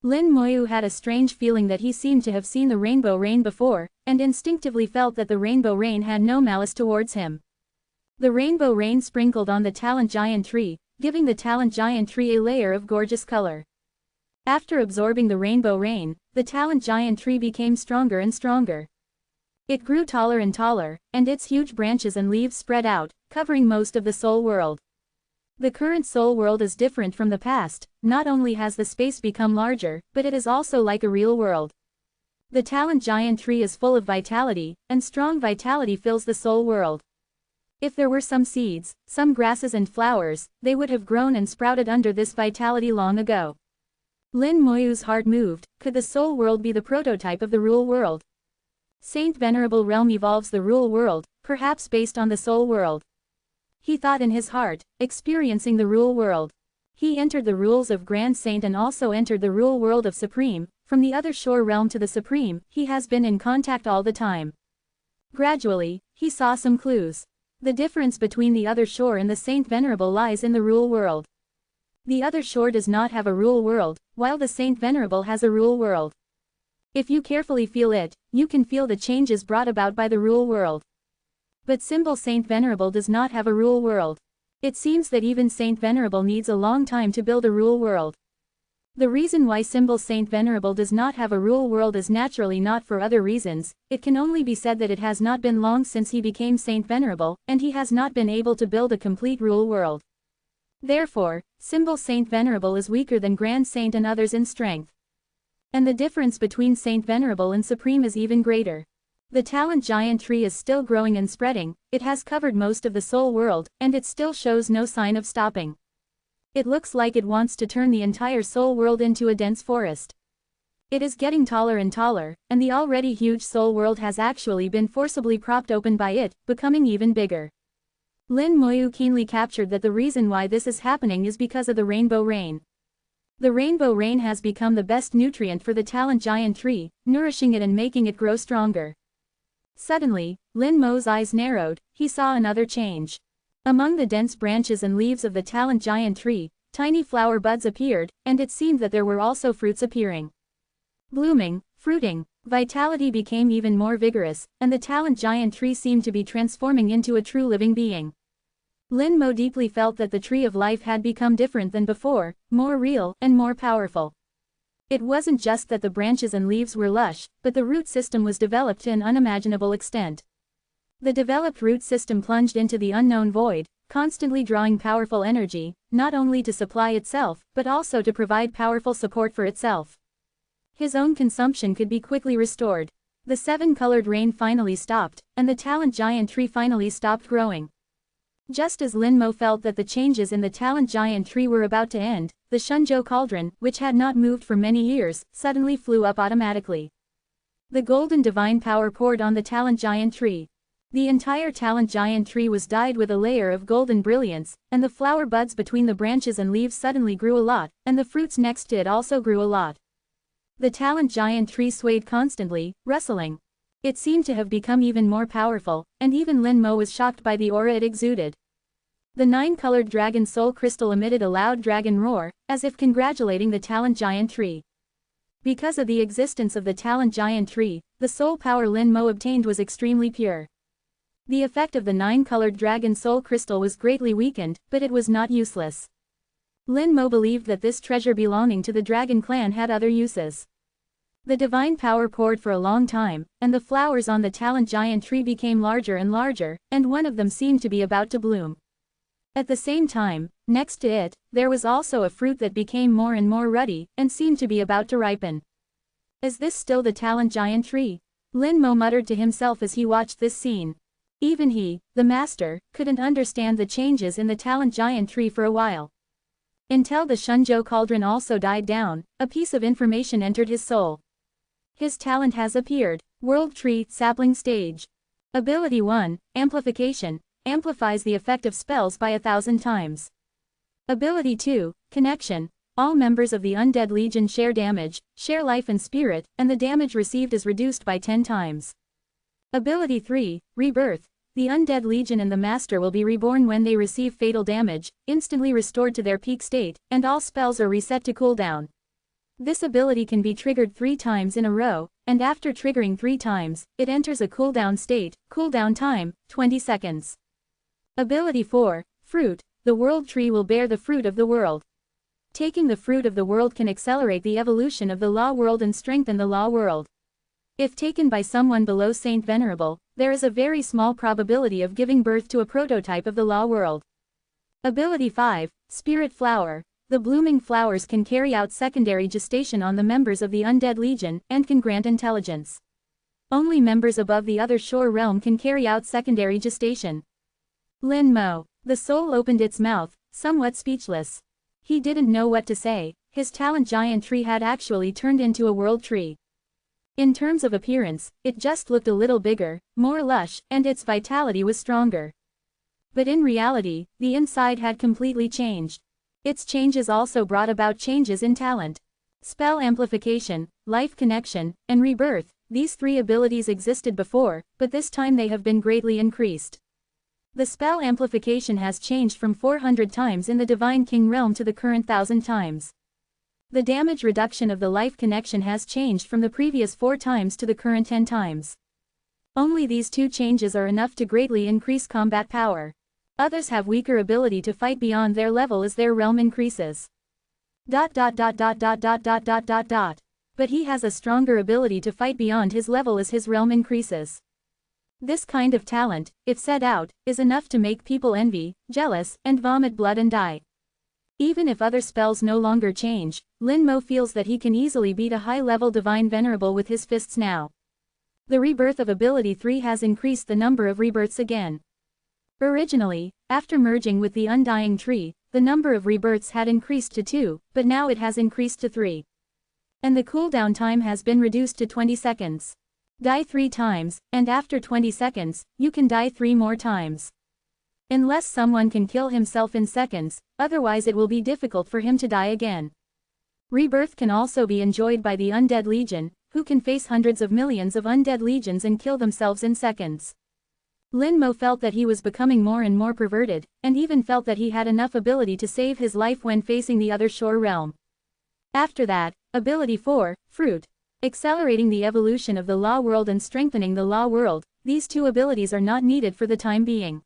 A: Lin Moyu had a strange feeling that he seemed to have seen the rainbow rain before, and instinctively felt that the rainbow rain had no malice towards him. The rainbow rain sprinkled on the talent giant tree, giving the talent giant tree a layer of gorgeous color. After absorbing the rainbow rain, the talent giant tree became stronger and stronger. It grew taller and taller, and its huge branches and leaves spread out, covering most of the soul world. The current soul world is different from the past. Not only has the space become larger, but it is also like a real world. The talent giant tree is full of vitality, and strong vitality fills the soul world. If there were some seeds, some grasses and flowers, they would have grown and sprouted under this vitality long ago. Lin Moyu's heart moved. Could the soul world be the prototype of the real world? Saint Venerable realm evolves the real world, perhaps based on the soul world. He thought in his heart, experiencing the real world. He entered the rules of Grand Saint and also entered the real world of Supreme. From the other shore realm to the Supreme, he has been in contact all the time. Gradually, he saw some clues. The difference between the other shore and the Saint Venerable lies in the real world. The other shore does not have a real world, while the Saint Venerable has a real world. If you carefully feel it, you can feel the changes brought about by the real world. But symbol Saint Venerable does not have a real world. It seems that even Saint Venerable needs a long time to build a real world. The reason why symbol Saint Venerable does not have a real world is naturally not for other reasons. It can only be said that it has not been long since he became Saint Venerable, and he has not been able to build a complete real world. Therefore, symbol Saint Venerable is weaker than Grand Saint and others in strength. And the difference between Saint Venerable and Supreme is even greater. The talent giant tree is still growing and spreading, it has covered most of the soul world, and it still shows no sign of stopping. It looks like it wants to turn the entire soul world into a dense forest. It is getting taller and taller, and the already huge soul world has actually been forcibly propped open by it, becoming even bigger. Lin Moyu keenly captured that the reason why this is happening is because of the rainbow rain. The rainbow rain has become the best nutrient for the talent giant tree, nourishing it and making it grow stronger. Suddenly, Lin Mo's eyes narrowed. He saw another change. Among the dense branches and leaves of the talent giant tree, tiny flower buds appeared, and it seemed that there were also fruits appearing. Blooming, fruiting, vitality became even more vigorous, and the talent giant tree seemed to be transforming into a true living being. Lin Mo deeply felt that the tree of life had become different than before, more real, and more powerful. It wasn't just that the branches and leaves were lush, but the root system was developed to an unimaginable extent. The developed root system plunged into the unknown void, constantly drawing powerful energy, not only to supply itself, but also to provide powerful support for itself. His own consumption could be quickly restored. The seven-colored rain finally stopped, and the talent giant tree finally stopped growing. Just as Lin Mo felt that the changes in the talent giant tree were about to end, the Shunzhou cauldron, which had not moved for many years, suddenly flew up automatically. The golden divine power poured on the talent giant tree. The entire talent giant tree was dyed with a layer of golden brilliance, and the flower buds between the branches and leaves suddenly grew a lot, and the fruits next to it also grew a lot. The talent giant tree swayed constantly, rustling. It seemed to have become even more powerful, and even Lin Mo was shocked by the aura it exuded. The 9-colored dragon soul crystal emitted a loud dragon roar, as if congratulating the talent giant tree. Because of the existence of the talent giant tree, the soul power Lin Mo obtained was extremely pure. The effect of the 9-colored dragon soul crystal was greatly weakened, but it was not useless. Lin Mo believed that this treasure belonging to the dragon clan had other uses. The divine power poured for a long time, and the flowers on the talent giant tree became larger and larger, and one of them seemed to be about to bloom. At the same time, next to it, there was also a fruit that became more and more ruddy, and seemed to be about to ripen. Is this still the talent giant tree? Lin Mo muttered to himself as he watched this scene. Even he, the master, couldn't understand the changes in the talent giant tree for a while. Until the Shunzhou cauldron also died down, a piece of information entered his soul. His talent has appeared. World Tree, Sapling Stage. Ability 1, Amplification, amplifies the effect of spells by 1,000 times. Ability 2, Connection, All members of the Undead Legion share damage, share life and spirit, and the damage received is reduced by 10 times. Ability 3, Rebirth. The Undead Legion and the Master will be reborn when they receive fatal damage, instantly restored to their peak state, and all spells are reset to cooldown. This ability can be triggered 3 times in a row, and after triggering 3 times, it enters a cooldown state, cooldown time, 20 seconds. Ability 4, Fruit. The World Tree will bear the fruit of the world. Taking the fruit of the world can accelerate the evolution of the Law World and strengthen the Law World. If taken by someone below Saint Venerable, there is a very small probability of giving birth to a prototype of the Law World. Ability 5, Spirit Flower. The blooming flowers can carry out secondary gestation on the members of the Undead Legion, and can grant intelligence. Only members above the other shore realm can carry out secondary gestation. Lin Mo. The soul opened its mouth, somewhat speechless. He didn't know what to say. His talent giant tree had actually turned into a world tree. In terms of appearance, it just looked a little bigger, more lush, and its vitality was stronger. But in reality, the inside had completely changed. Its changes also brought about changes in talent. Spell amplification, life connection, and rebirth. These 3 abilities existed before, but this time they have been greatly increased. The spell amplification has changed from 400 times in the Divine King realm to the current 1000 times. The damage reduction of the life connection has changed from the previous 4 times to the current 10 times. Only these 2 changes are enough to greatly increase combat power. Others have weaker ability to fight beyond their level as their realm increases. But he has a stronger ability to fight beyond his level as his realm increases. This kind of talent, if set out, is enough to make people envy, jealous, and vomit blood and die. Even if other spells no longer change, Lin Mo feels that he can easily beat a high-level Divine Venerable with his fists now. The rebirth of Ability 3 has increased the number of rebirths again. Originally, after merging with the Undying Tree, the number of rebirths had increased to 2, but now it has increased to 3. And the cooldown time has been reduced to 20 seconds. Die 3 times, and after 20 seconds, you can die 3 more times. Unless someone can kill himself in seconds, otherwise it will be difficult for him to die again. Rebirth can also be enjoyed by the Undead Legion, who can face hundreds of millions of Undead Legions and kill themselves in seconds. Lin Mo felt that he was becoming more and more perverted, and even felt that he had enough ability to save his life when facing the other shore realm. After that, Ability 4, Fruit. Accelerating the evolution of the Law World and strengthening the Law World, these 2 abilities are not needed for the time being.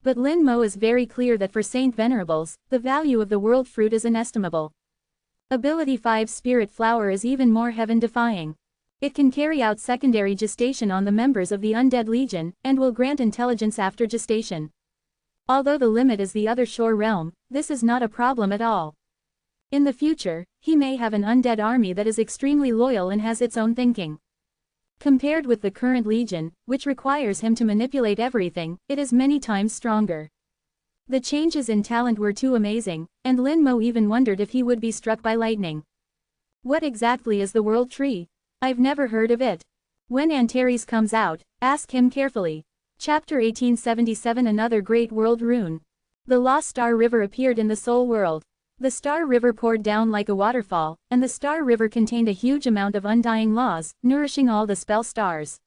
A: But Lin Mo is very clear that for Saint Venerables, the value of the World Fruit is inestimable. Ability 5 Spirit Flower is even more heaven-defying. It can carry out secondary gestation on the members of the Undead Legion, and will grant intelligence after gestation. Although the limit is the other shore realm, this is not a problem at all. In the future, he may have an undead army that is extremely loyal and has its own thinking. Compared with the current Legion, which requires him to manipulate everything, it is many times stronger. The changes in talent were too amazing, and Lin Mo even wondered if he would be struck by lightning. What exactly is the World Tree? I've never heard of it. When Antares comes out, ask him carefully. Chapter 1877 Another Great World Rune. The Lost Star River appeared in the Soul World. The Star River poured down like a waterfall, and the Star River contained a huge amount of undying laws, nourishing all the spell stars.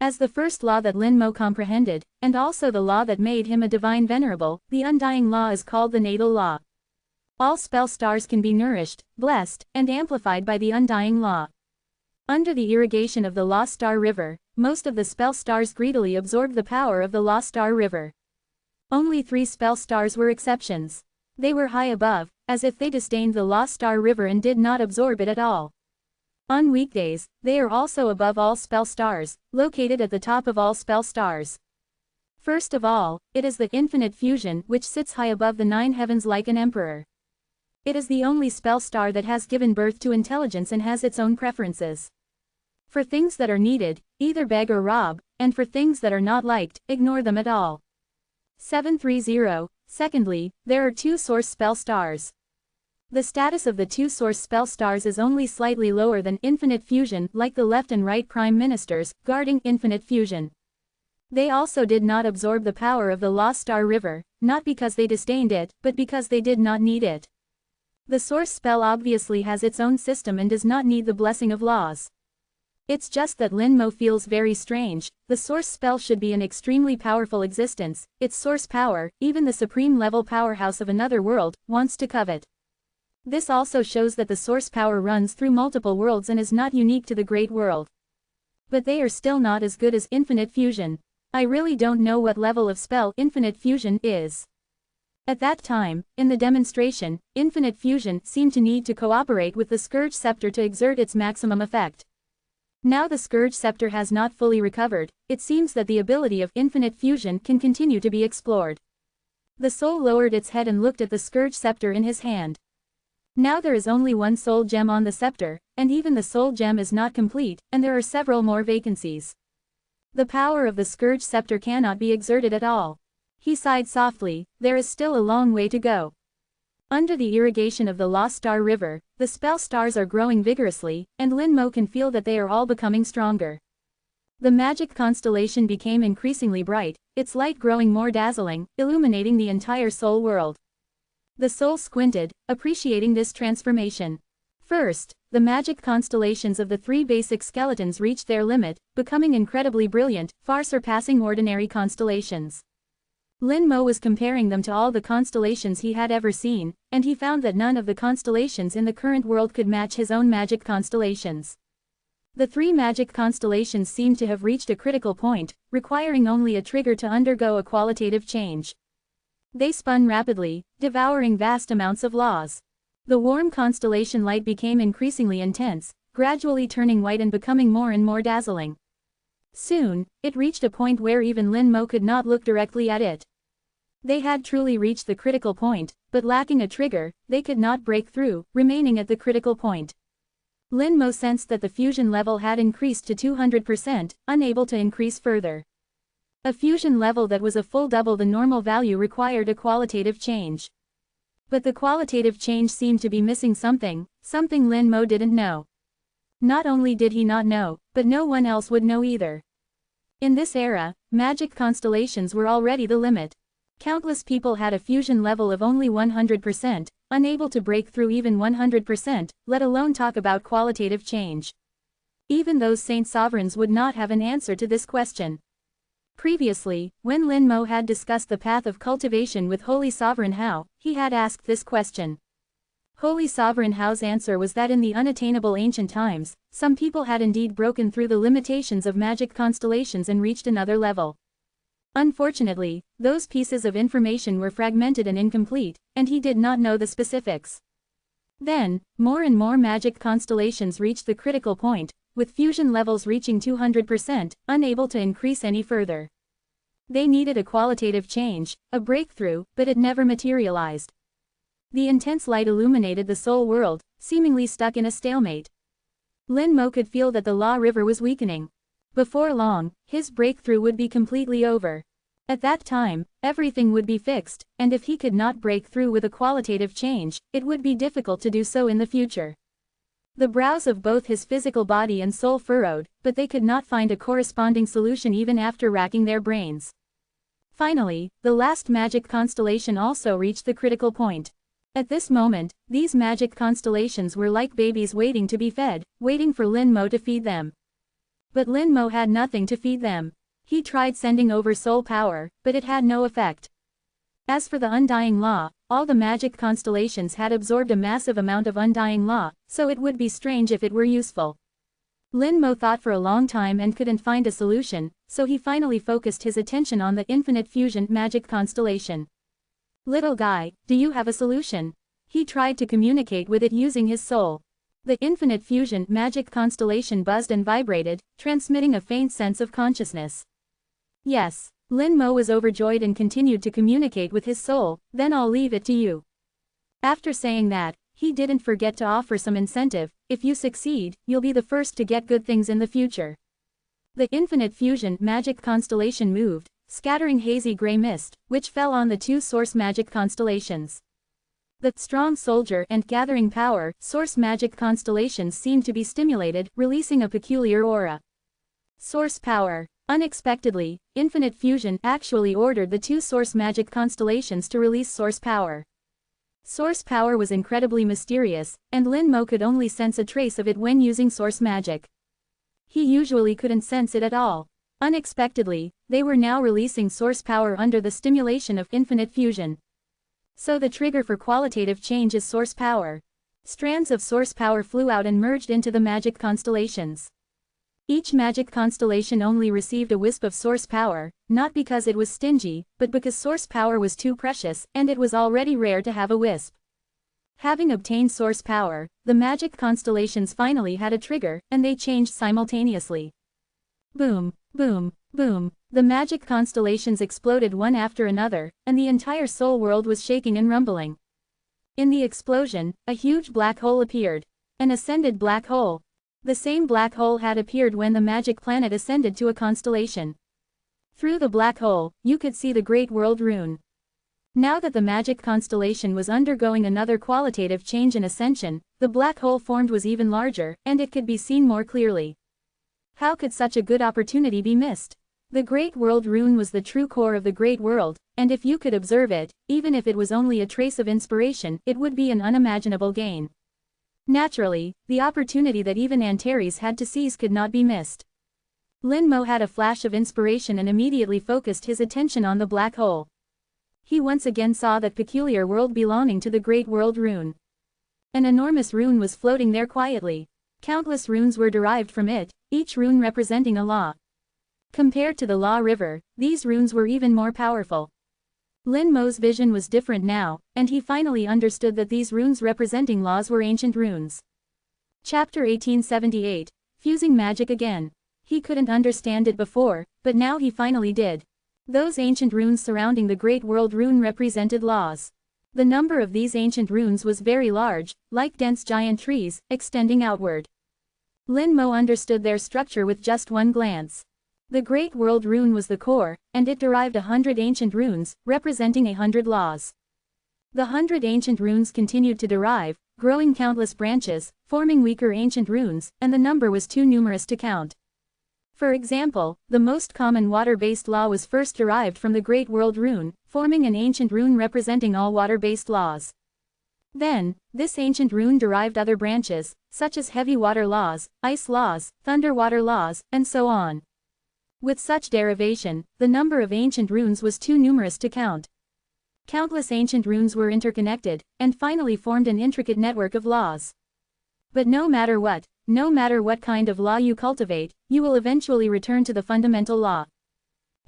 A: As the first law that Lin Mo comprehended, and also the law that made him a Divine Venerable, the undying law is called the Natal Law. All spell stars can be nourished, blessed, and amplified by the undying law. Under the irrigation of the Lost Star River, most of the spell stars greedily absorbed the power of the Lost Star River. Only 3 spell stars were exceptions. They were high above, as if they disdained the Lost Star River and did not absorb it at all. On weekdays, they are also above all spell stars, located at the top of all spell stars. First of all, it is the Infinite Fusion which sits high above the 9 heavens like an emperor. It is the only spell star that has given birth to intelligence and has its own preferences. For things that are needed, either beg or rob, and for things that are not liked, ignore them at all. 730. Secondly, there are 2 source spell stars. The status of the 2 source spell stars is only slightly lower than Infinite Fusion, like the left and right prime ministers, guarding Infinite Fusion. They also did not absorb the power of the Lost Star River, not because they disdained it, but because they did not need it. The source spell obviously has its own system and does not need the blessing of laws. It's just that Lin Mo feels very strange. The source spell should be an extremely powerful existence, its source power, even the supreme level powerhouse of another world, wants to covet. This also shows that the source power runs through multiple worlds and is not unique to the Great World. But they are still not as good as Infinite Fusion. I really don't know what level of spell Infinite Fusion is. At that time, in the demonstration, Infinite Fusion seemed to need to cooperate with the Scourge Scepter to exert its maximum effect. Now the Scourge Scepter has not fully recovered, it seems that the ability of Infinite Fusion can continue to be explored. The soul lowered its head and looked at the Scourge Scepter in his hand. Now there is only one soul gem on the scepter, and even the soul gem is not complete, and there are several more vacancies. The power of the Scourge Scepter cannot be exerted at all. He sighed softly, there is still a long way to go. Under the irrigation of the Lost Star River, the spell stars are growing vigorously, and Lin Mo can feel that they are all becoming stronger. The magic constellation became increasingly bright, its light growing more dazzling, illuminating the entire soul world. The soul squinted, appreciating this transformation. First, the magic constellations of the three basic skeletons reached their limit, becoming incredibly brilliant, far surpassing ordinary constellations. Lin Mo was comparing them to all the constellations he had ever seen, and he found that none of the constellations in the current world could match his own magic constellations. The three magic constellations seemed to have reached a critical point, requiring only a trigger to undergo a qualitative change. They spun rapidly, devouring vast amounts of laws. The warm constellation light became increasingly intense, gradually turning white and becoming more and more dazzling. Soon, it reached a point where even Lin Mo could not look directly at it. They had truly reached the critical point, but lacking a trigger, they could not break through, remaining at the critical point. Lin Mo sensed that the fusion level had increased to 200%, unable to increase further. A fusion level that was a full double the normal value required a qualitative change. But the qualitative change seemed to be missing something Lin Mo didn't know. Not only did he not know, but no one else would know either. In this era, magic constellations were already the limit. Countless people had a fusion level of only 100%, unable to break through even 100%, let alone talk about qualitative change. Even those saint sovereigns would not have an answer to this question. Previously, when Lin Mo had discussed the path of cultivation with Holy Sovereign Hao, he had asked this question. Holy Sovereign Hao's answer was that in the unattainable ancient times, some people had indeed broken through the limitations of magic constellations and reached another level. Unfortunately, those pieces of information were fragmented and incomplete, and he did not know the specifics. Then, more and more magic constellations reached the critical point, with fusion levels reaching 200%, unable to increase any further. They needed a qualitative change, a breakthrough, but it never materialized. The intense light illuminated the soul world, seemingly stuck in a stalemate. Lin Mo could feel that the Law River was weakening. Before long, his breakthrough would be completely over. At that time, everything would be fixed, and if he could not break through with a qualitative change, it would be difficult to do so in the future. The brows of both his physical body and soul furrowed, but they could not find a corresponding solution even after racking their brains. Finally, the last magic constellation also reached the critical point. At this moment, these magic constellations were like babies waiting to be fed, waiting for Lin Mo to feed them. But Lin Mo had nothing to feed them. He tried sending over soul power, but it had no effect. As for the undying law, all the magic constellations had absorbed a massive amount of undying law, so it would be strange if it were useful. Lin Mo thought for a long time and couldn't find a solution, so he finally focused his attention on the Infinite Fusion magic constellation. Little guy, do you have a solution? He tried to communicate with it using his soul. The Infinite Fusion magic constellation buzzed and vibrated, transmitting a faint sense of consciousness. Yes. Lin Mo was overjoyed and continued to communicate with his soul, then I'll leave it to you. After saying that, he didn't forget to offer some incentive. If you succeed, you'll be the first to get good things in the future. The Infinite Fusion magic constellation moved, scattering hazy gray mist, which fell on the two source magic constellations. The strong soldier and gathering power source magic constellations seemed to be stimulated, releasing a peculiar aura. Source power. Unexpectedly, Infinite Fusion actually ordered the two source magic constellations to release source power. Source power was incredibly mysterious, and Lin Mo could only sense a trace of it when using source magic. He usually couldn't sense it at all. Unexpectedly, they were now releasing source power under the stimulation of infinite fusion. So the trigger for qualitative change is source power. Strands of source power flew out and merged into the magic constellations. Each magic constellation only received a wisp of source power, not because it was stingy, but because source power was too precious, and it was already rare to have a wisp. Having obtained source power, the magic constellations finally had a trigger, and they changed simultaneously. Boom, boom, boom. The magic constellations exploded one after another, and the entire soul world was shaking and rumbling. In the explosion, a huge black hole appeared. An ascended black hole. The same black hole had appeared when the magic planet ascended to a constellation. Through the black hole, you could see the Great World Rune. Now that the magic constellation was undergoing another qualitative change and ascension, the black hole formed was even larger, and it could be seen more clearly. How could such a good opportunity be missed? The Great World Rune was the true core of the Great World, and if you could observe it, even if it was only a trace of inspiration, it would be an unimaginable gain. Naturally, the opportunity that even Antares had to seize could not be missed. Lin Mo had a flash of inspiration and immediately focused his attention on the black hole. He once again saw that peculiar world belonging to the Great World Rune. An enormous rune was floating there quietly. Countless runes were derived from it, each rune representing a law. Compared to the Law River, these runes were even more powerful. Lin Mo's vision was different now, and he finally understood that these runes representing laws were ancient runes. Chapter 1878, Fusing Magic Again. He couldn't understand it before, but now he finally did. Those ancient runes surrounding the Great World Rune represented laws. The number of these ancient runes was very large, like dense giant trees, extending outward. Lin Mo understood their structure with just one glance. The Great World Rune was the core, and it derived 100 ancient runes, representing 100 laws. The 100 ancient runes continued to derive, growing countless branches, forming weaker ancient runes, and the number was too numerous to count. For example, the most common water-based law was first derived from the Great World Rune, forming an ancient rune representing all water-based laws. Then, this ancient rune derived other branches, such as heavy water laws, ice laws, thunder water laws, and so on. With such derivation, the number of ancient runes was too numerous to count. Countless ancient runes were interconnected, and finally formed an intricate network of laws. But no matter what kind of law you cultivate, you will eventually return to the fundamental law.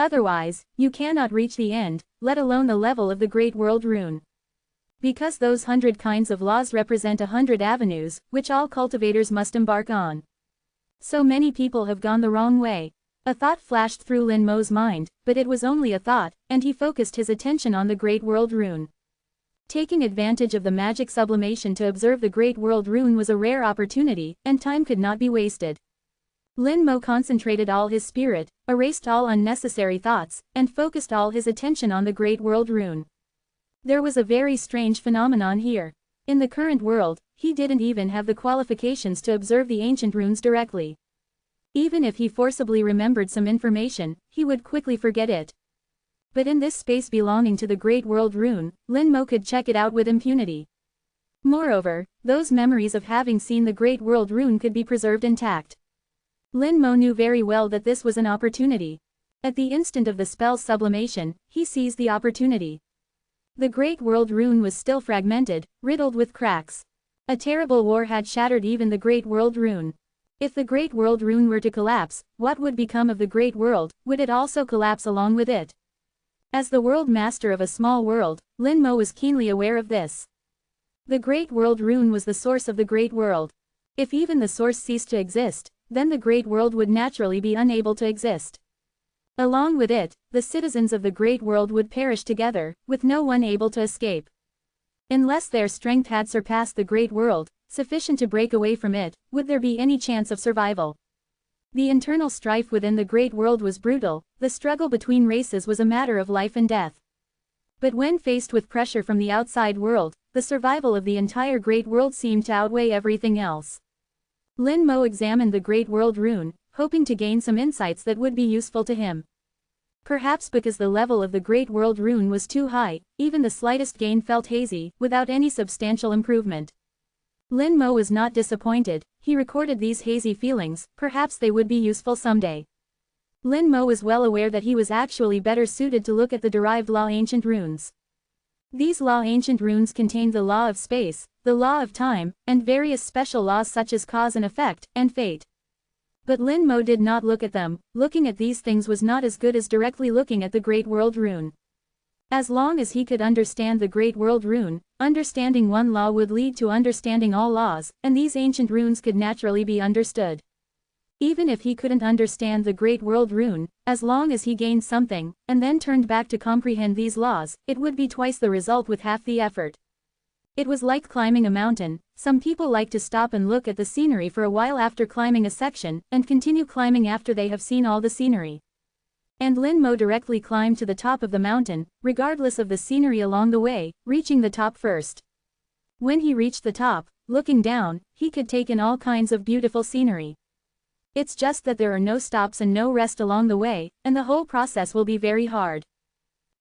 A: Otherwise, you cannot reach the end, let alone the level of the Great World Rune. Because those 100 kinds of laws represent 100 avenues, which all cultivators must embark on. So many people have gone the wrong way. A thought flashed through Lin Mo's mind, but it was only a thought, and he focused his attention on the Great World Rune. Taking advantage of the magic sublimation to observe the Great World Rune was a rare opportunity, and time could not be wasted. Lin Mo concentrated all his spirit, erased all unnecessary thoughts, and focused all his attention on the Great World Rune. There was a very strange phenomenon here. In the current world, he didn't even have the qualifications to observe the ancient runes directly. Even if he forcibly remembered some information, he would quickly forget it. But in this space belonging to the Great World Rune, Lin Mo could check it out with impunity. Moreover, those memories of having seen the Great World Rune could be preserved intact. Lin Mo knew very well that this was an opportunity. At the instant of the spell's sublimation, he seized the opportunity. The Great World Rune was still fragmented, riddled with cracks. A terrible war had shattered even the Great World Rune. If the Great World Rune were to collapse, what would become of the Great World? Would it also collapse along with it? As the world master of a small world, Lin Mo was keenly aware of this. The Great World Rune was the source of the Great World. If even the source ceased to exist, then the Great World would naturally be unable to exist. Along with it, the citizens of the Great World would perish together, with no one able to escape. Unless their strength had surpassed the Great World, sufficient to break away from it, would there be any chance of survival? The internal strife within the Great World was brutal, the struggle between races was a matter of life and death. But when faced with pressure from the outside world, the survival of the entire Great World seemed to outweigh everything else. Lin Mo examined the Great World Rune, hoping to gain some insights that would be useful to him. Perhaps because the level of the Great World Rune was too high, even the slightest gain felt hazy, without any substantial improvement. Lin Mo was not disappointed. He recorded these hazy feelings, perhaps they would be useful someday. Lin Mo was well aware that he was actually better suited to look at the derived law ancient runes. These law ancient runes contained the law of space, the law of time, and various special laws such as cause and effect, and fate. But Lin Mo did not look at them. Looking at these things was not as good as directly looking at the Great World Rune. As long as he could understand the Great World Rune, understanding one law would lead to understanding all laws, and these ancient runes could naturally be understood. Even if he couldn't understand the Great World Rune, as long as he gained something, and then turned back to comprehend these laws, it would be twice the result with half the effort. It was like climbing a mountain. Some people like to stop and look at the scenery for a while after climbing a section, and continue climbing after they have seen all the scenery. And Lin Mo directly climbed to the top of the mountain, regardless of the scenery along the way, reaching the top first. When he reached the top, looking down, he could take in all kinds of beautiful scenery. It's just that there are no stops and no rest along the way, and the whole process will be very hard.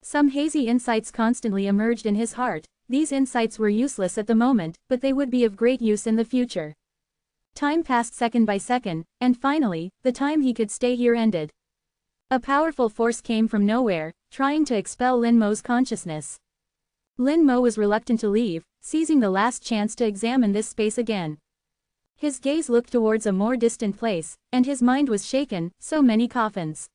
A: Some hazy insights constantly emerged in his heart. These insights were useless at the moment, but they would be of great use in the future. Time passed second by second, and finally, the time he could stay here ended. A powerful force came from nowhere, trying to expel Lin Mo's consciousness. Lin Mo was reluctant to leave, seizing the last chance to examine this space again. His gaze looked towards a more distant place, and his mind was shaken. So many coffins.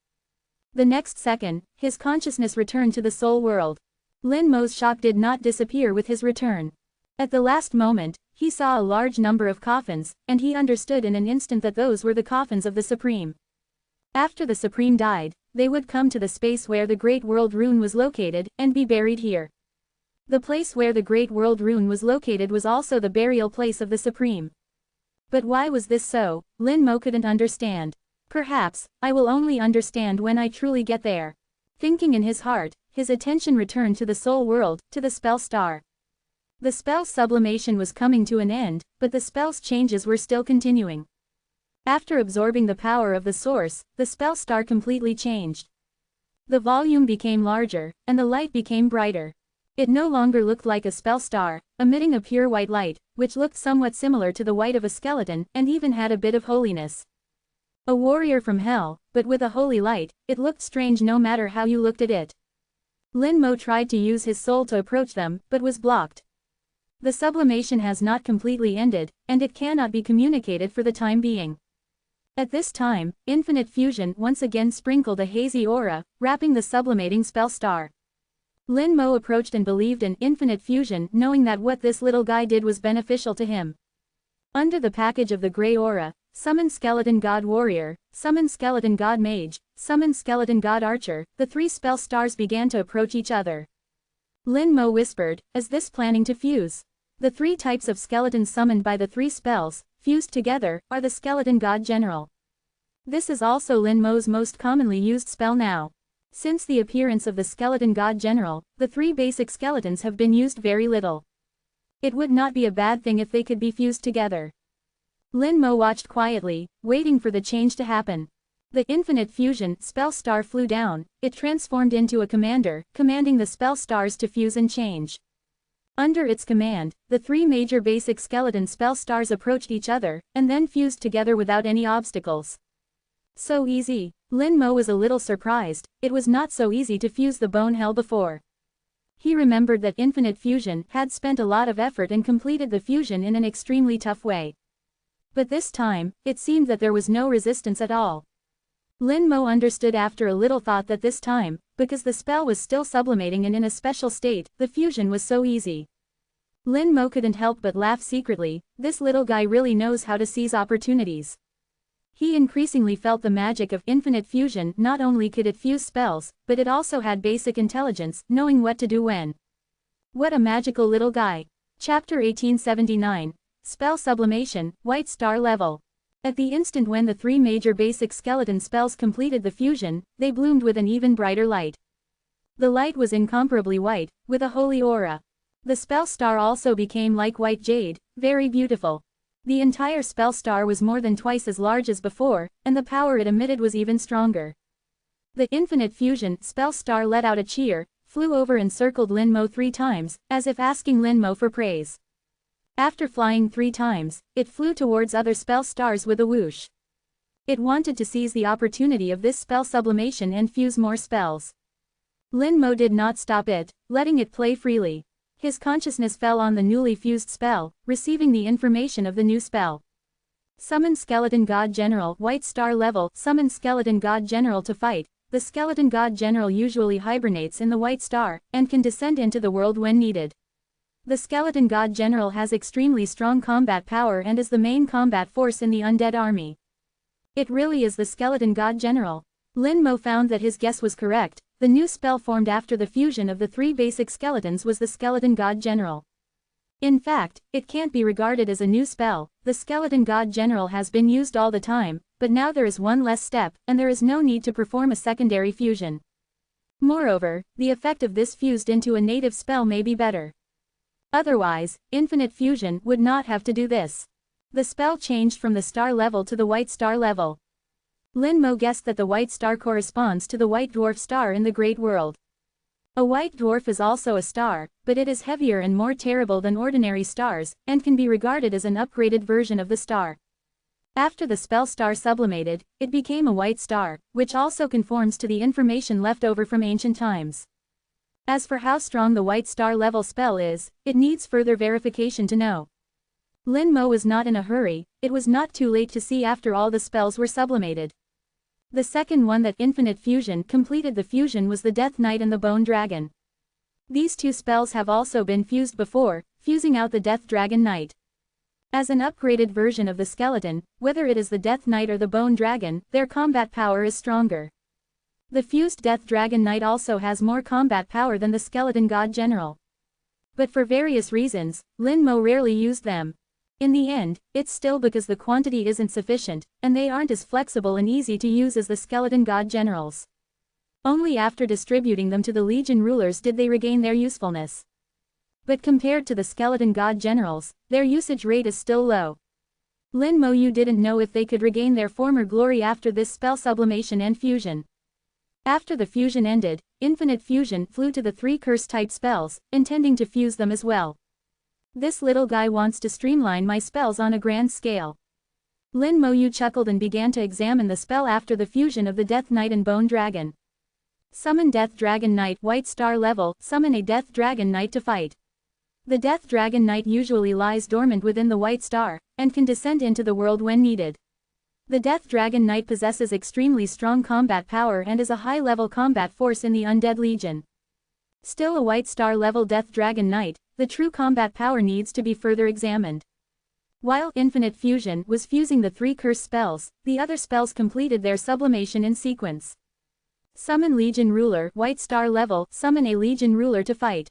A: The next second, his consciousness returned to the soul world. Lin Mo's shock did not disappear with his return. At the last moment, he saw a large number of coffins, and he understood in an instant that those were the coffins of the Supreme. After the Supreme died, they would come to the space where the Great World Rune was located, and be buried here. The place where the Great World Rune was located was also the burial place of the Supreme. But why was this so? Lin Mo couldn't understand. Perhaps, I will only understand when I truly get there. Thinking in his heart, his attention returned to the soul world, to the spell star. The spell's sublimation was coming to an end, but the spell's changes were still continuing. After absorbing the power of the source, the spell star completely changed. The volume became larger, and the light became brighter. It no longer looked like a spell star, emitting a pure white light, which looked somewhat similar to the white of a skeleton, and even had a bit of holiness. A warrior from hell, but with a holy light. It looked strange no matter how you looked at it. Lin Mo tried to use his soul to approach them, but was blocked. The sublimation has not completely ended, and it cannot be communicated for the time being. At this time, infinite fusion once again sprinkled a hazy aura, wrapping the sublimating spell star. Lin Mo approached and believed in infinite fusion, knowing that what this little guy did was beneficial to him. Under the package of the gray aura, summon skeleton god warrior, summon skeleton god mage, summon skeleton god archer, the three spell stars began to approach each other. Lin Mo whispered, "Is this planning to fuse?" The three types of skeletons summoned by the three spells, fused together, are the skeleton god general. This is also Lin Mo's most commonly used spell now. Since the appearance of the skeleton god general, the three basic skeletons have been used very little. It would not be a bad thing if they could be fused together. Lin Mo watched quietly, waiting for the change to happen. The infinite fusion spell star flew down. It transformed into a commander, commanding the spell stars to fuse and change. Under its command, the three major basic skeleton spell stars approached each other, and then fused together without any obstacles. So easy. Lin Mo was a little surprised. It was not so easy to fuse the bone hell before. He remembered that infinite fusion had spent a lot of effort and completed the fusion in an extremely tough way. But this time, it seemed that there was no resistance at all. Lin Mo understood after a little thought that this time, because the spell was still sublimating and in a special state, the fusion was so easy. Lin Mo couldn't help but laugh secretly. This little guy really knows how to seize opportunities. He increasingly felt the magic of infinite fusion. Not only could it fuse spells, but it also had basic intelligence, knowing what to do when. What a magical little guy. Chapter 1879. Spell sublimation, White Star level. At the instant when the three major basic skeleton spells completed the fusion, they bloomed with an even brighter light. The light was incomparably white, with a holy aura. The spell star also became like white jade, very beautiful. The entire spell star was more than twice as large as before, and the power it emitted was even stronger. The Infinite Fusion spell star let out a cheer, flew over and circled Lin Mo 3 times, as if asking Lin Mo for praise. After flying 3 times, it flew towards other spell stars with a whoosh. It wanted to seize the opportunity of this spell sublimation and fuse more spells. Lin Mo did not stop it, letting it play freely. His consciousness fell on the newly fused spell, receiving the information of the new spell. Summon Skeleton God General, White Star level. Summon Skeleton God General to fight. The Skeleton God General usually hibernates in the White Star, and can descend into the world when needed. The Skeleton God General has extremely strong combat power and is the main combat force in the undead army. It really is the Skeleton God General. Lin Mo found that his guess was correct. The new spell formed after the fusion of the 3 basic skeletons was the Skeleton God General. In fact, it can't be regarded as a new spell. The Skeleton God General has been used all the time, but now there is one less step, and there is no need to perform a secondary fusion. Moreover, the effect of this fused into a native spell may be better. Otherwise, Infinite Fusion would not have to do this. The spell changed from the star level to the White Star level. Lin Mo guessed that the White Star corresponds to the White Dwarf star in the Great World. A White Dwarf is also a star, but it is heavier and more terrible than ordinary stars, and can be regarded as an upgraded version of the star. After the spell star sublimated, it became a white star, which also conforms to the information left over from ancient times. As for how strong the White Star level spell is, it needs further verification to know. Lin Mo was not in a hurry. It was not too late to see after all the spells were sublimated. The second one, that Infinite Fusion, completed the fusion was the Death Knight and the Bone Dragon. These 2 spells have also been fused before, fusing out the Death Dragon Knight. As an upgraded version of the skeleton, whether it is the Death Knight or the Bone Dragon, their combat power is stronger. The fused Death Dragon Knight also has more combat power than the Skeleton God General. But for various reasons, Lin Mo rarely used them. In the end, it's still because the quantity isn't sufficient, and they aren't as flexible and easy to use as the Skeleton God Generals. Only after distributing them to the Legion rulers did they regain their usefulness. But compared to the Skeleton God Generals, their usage rate is still low. Lin Mo didn't know if they could regain their former glory after this spell sublimation and fusion. After the fusion ended, Infinite Fusion flew to the 3 curse-type spells, intending to fuse them as well. This little guy wants to streamline my spells on a grand scale. Lin Mo chuckled and began to examine the spell after the fusion of the Death Knight and Bone Dragon. Summon Death Dragon Knight, White Star level. Summon a Death Dragon Knight to fight. The Death Dragon Knight usually lies dormant within the White Star, and can descend into the world when needed. The Death Dragon Knight possesses extremely strong combat power and is a high-level combat force in the Undead Legion. Still a White Star level Death Dragon Knight, the true combat power needs to be further examined. While Infinite Fusion was fusing the 3 curse spells, the other spells completed their sublimation in sequence. Summon Legion Ruler, White Star level. Summon a Legion Ruler to fight.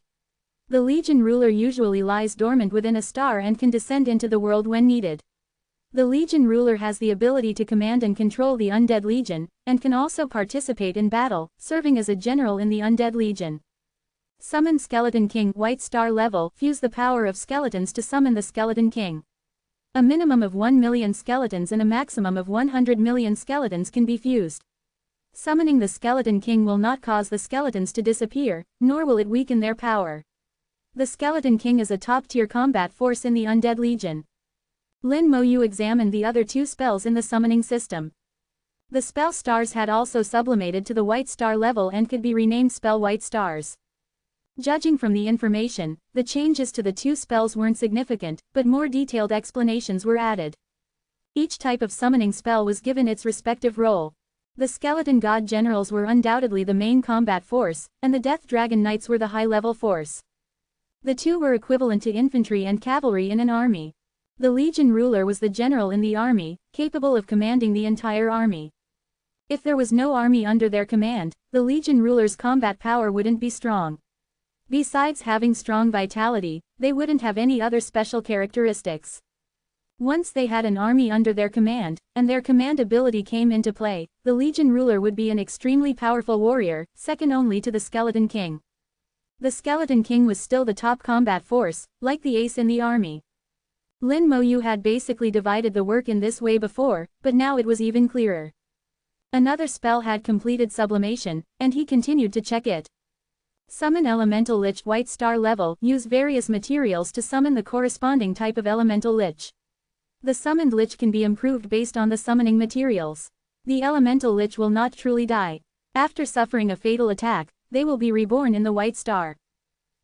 A: The Legion Ruler usually lies dormant within a star and can descend into the world when needed. The Legion Ruler has the ability to command and control the Undead Legion, and can also participate in battle, serving as a general in the Undead Legion. Summon Skeleton King, White Star level. Fuse the power of skeletons to summon the Skeleton King. A minimum of 1 million skeletons and a maximum of 100 million skeletons can be fused. Summoning the Skeleton King will not cause the skeletons to disappear, nor will it weaken their power. The Skeleton King is a top-tier combat force in the Undead Legion. Lin Mo examined the other 2 spells in the summoning system. The spell stars had also sublimated to the White Star level and could be renamed Spell White Stars. Judging from the information, the changes to the 2 spells weren't significant, but more detailed explanations were added. Each type of summoning spell was given its respective role. The Skeleton God Generals were undoubtedly the main combat force, and the Death Dragon Knights were the high-level force. The 2 were equivalent to infantry and cavalry in an army. The Legion Ruler was the general in the army, capable of commanding the entire army. If there was no army under their command, the Legion Ruler's combat power wouldn't be strong. Besides having strong vitality, they wouldn't have any other special characteristics. Once they had an army under their command, and their command ability came into play, the Legion Ruler would be an extremely powerful warrior, second only to the Skeleton King. The Skeleton King was still the top combat force, like the ace in the army. Lin Mo had basically divided the work in this way before, but now it was even clearer. Another spell had completed sublimation, and he continued to check it. Summon Elemental Lich White Star level. Use various materials to summon the corresponding type of Elemental Lich. The summoned Lich can be improved based on the summoning materials. The Elemental Lich will not truly die. After suffering a fatal attack, they will be reborn in the White Star.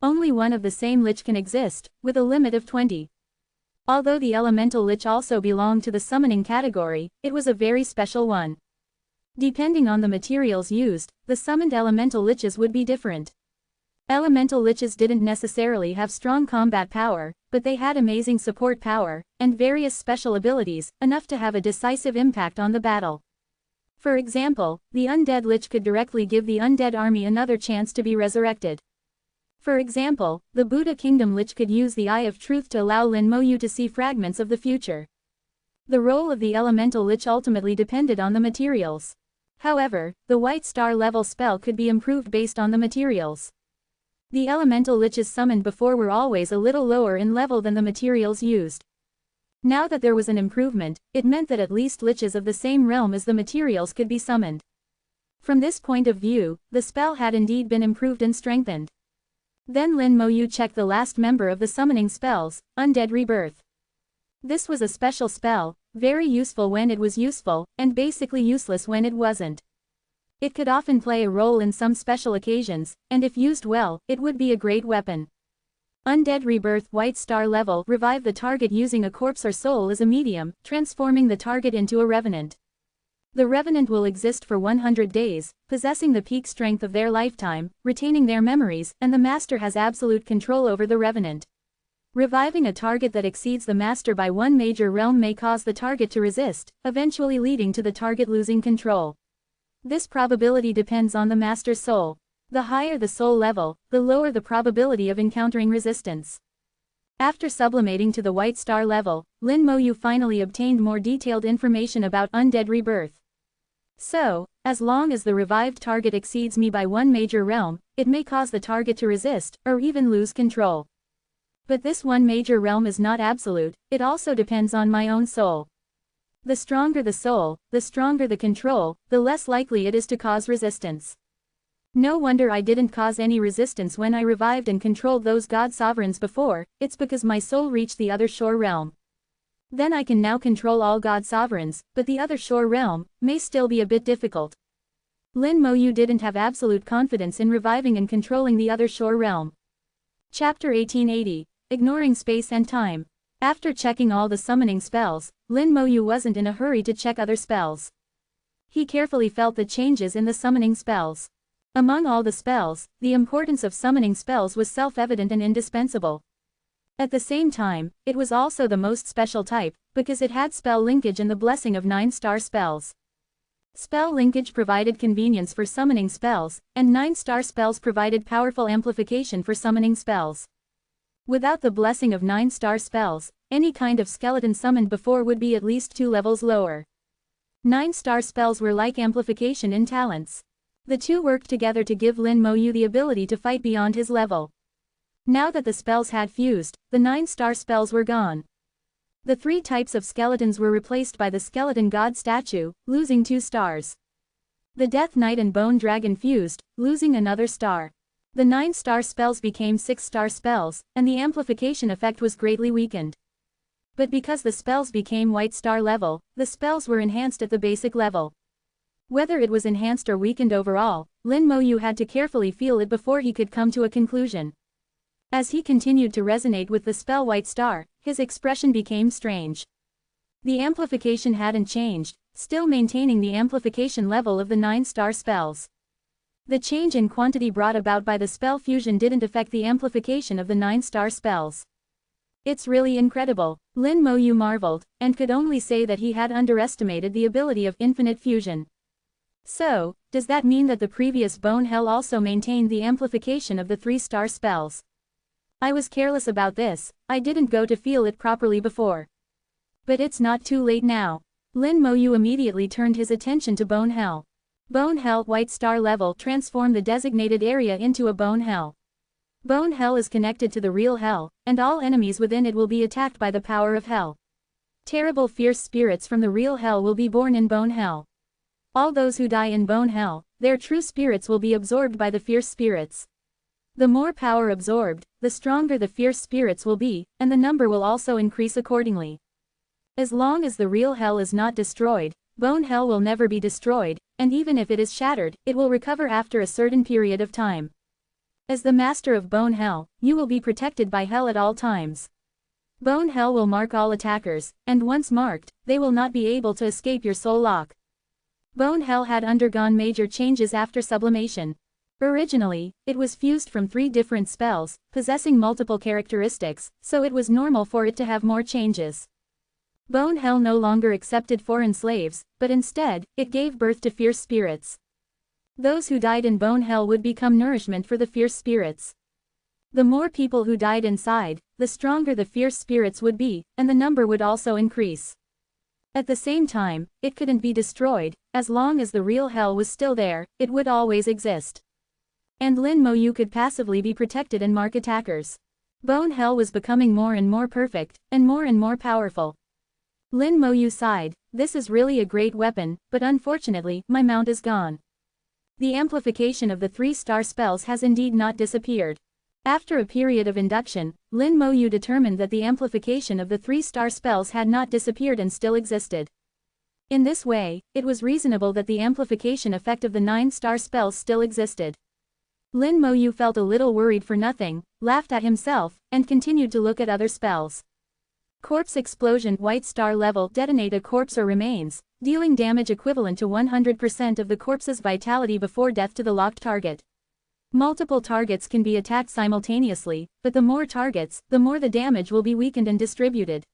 A: Only one of the same Lich can exist, with a limit of 20. Although the Elemental Lich also belonged to the summoning category, it was a very special one. Depending on the materials used, the summoned Elemental Liches would be different. Elemental Liches didn't necessarily have strong combat power, but they had amazing support power, and various special abilities, enough to have a decisive impact on the battle. For example, the Undead Lich could directly give the Undead army another chance to be resurrected. For example, the Buddha Kingdom Lich could use the Eye of Truth to allow Lin Moyu to see fragments of the future. The role of the Elemental Lich ultimately depended on the materials. However, the White Star level spell could be improved based on the materials. The Elemental Liches summoned before were always a little lower in level than the materials used. Now that there was an improvement, it meant that at least Liches of the same realm as the materials could be summoned. From this point of view, the spell had indeed been improved and strengthened. Then Lin Moyu checked the last member of the summoning spells, Undead Rebirth. This was a special spell, very useful when it was useful, and basically useless when it wasn't. It could often play a role in some special occasions, and if used well, it would be a great weapon. Undead Rebirth White Star level. Revive the target using a corpse or soul as a medium, transforming the target into a revenant. The revenant will exist for 100 days, possessing the peak strength of their lifetime, retaining their memories, and the master has absolute control over the revenant. Reviving a target that exceeds the master by one major realm may cause the target to resist, eventually leading to the target losing control. This probability depends on the master's soul. The higher the soul level, the lower the probability of encountering resistance. After sublimating to the White Star level, Lin Moyu finally obtained more detailed information about Undead Rebirth. So, as long as the revived target exceeds me by one major realm, it may cause the target to resist, or even lose control. But this one major realm is not absolute, it also depends on my own soul. The stronger the soul, the stronger the control, the less likely it is to cause resistance. No wonder I didn't cause any resistance when I revived and controlled those god sovereigns before, it's because my soul reached the other shore realm. Then I can now control all god sovereigns, but the other shore realm may still be a bit difficult. Lin Moyu didn't have absolute confidence in reviving and controlling the other shore realm. Chapter 1880. Ignoring Space and Time. After checking all the summoning spells, Lin Moyu wasn't in a hurry to check other spells. He carefully felt the changes in the summoning spells. Among all the spells, the importance of summoning spells was self-evident and indispensable. At the same time, it was also the most special type, because it had spell linkage and the blessing of 9-star spells. Spell linkage provided convenience for summoning spells, and 9-star spells provided powerful amplification for summoning spells. Without the blessing of 9-star spells, any kind of skeleton summoned before would be at least 2 levels lower. 9-star spells were like amplification in talents. The two worked together to give Lin Moyu the ability to fight beyond his level. Now that the spells had fused, the 9-star spells were gone. The 3 types of skeletons were replaced by the skeleton god statue, losing 2 stars. The Death Knight and Bone Dragon fused, losing another star. The 9-star spells became 6-star spells, and the amplification effect was greatly weakened. But because the spells became White Star level, the spells were enhanced at the basic level. Whether it was enhanced or weakened overall, Lin Moyu had to carefully feel it before he could come to a conclusion. As he continued to resonate with the spell White Star, his expression became strange. The amplification hadn't changed, still maintaining the amplification level of the 9-star spells. The change in quantity brought about by the spell fusion didn't affect the amplification of the 9-star spells. It's really incredible, Lin Moyu marveled, and could only say that he had underestimated the ability of infinite fusion. So, does that mean that the previous Bone Hell also maintained the amplification of the 3-star spells? I was careless about this, I didn't go to feel it properly before. But it's not too late now. Lin Moyu immediately turned his attention to Bone Hell. Bone Hell White Star level. Transform the designated area into a Bone Hell. Bone Hell is connected to the real Hell, and all enemies within it will be attacked by the power of Hell. Terrible fierce spirits from the real Hell will be born in Bone Hell. All those who die in bone hell, their true spirits will be absorbed by the fierce spirits. The more power absorbed, the stronger the fierce spirits will be, and the number will also increase accordingly. As long as the real hell is not destroyed, bone hell will never be destroyed, and even if it is shattered, it will recover after a certain period of time. As the master of bone hell, you will be protected by hell at all times. Bone hell will mark all attackers, and once marked, they will not be able to escape your soul lock. Bone hell had undergone major changes after sublimation. Originally, it was fused from 3 different spells, possessing multiple characteristics, so it was normal for it to have more changes. Bone hell no longer accepted foreign slaves, but instead, it gave birth to fierce spirits. Those who died in bone hell would become nourishment for the fierce spirits. The more people who died inside, the stronger the fierce spirits would be, and the number would also increase. At the same time, it couldn't be destroyed. As long as the real hell was still there, it would always exist. And Lin Mo Yu could passively be protected and mark attackers. Bone hell was becoming more and more perfect, and more powerful. Lin Mo Yu sighed. This is really a great weapon, but unfortunately, my mount is gone. The amplification of the 3-star spells has indeed not disappeared. After a period of induction, Lin Mo Yu determined that the amplification of the 3-star spells had not disappeared and still existed. In this way, it was reasonable that the amplification effect of the 9-star spells still existed. Lin Mo Yu felt a little worried for nothing, laughed at himself, and continued to look at other spells. Corpse Explosion. White star level. Detonate a corpse or remains, dealing damage equivalent to 100% of the corpse's vitality before death to the locked target. Multiple targets can be attacked simultaneously, but the more targets, the more the damage will be weakened and distributed.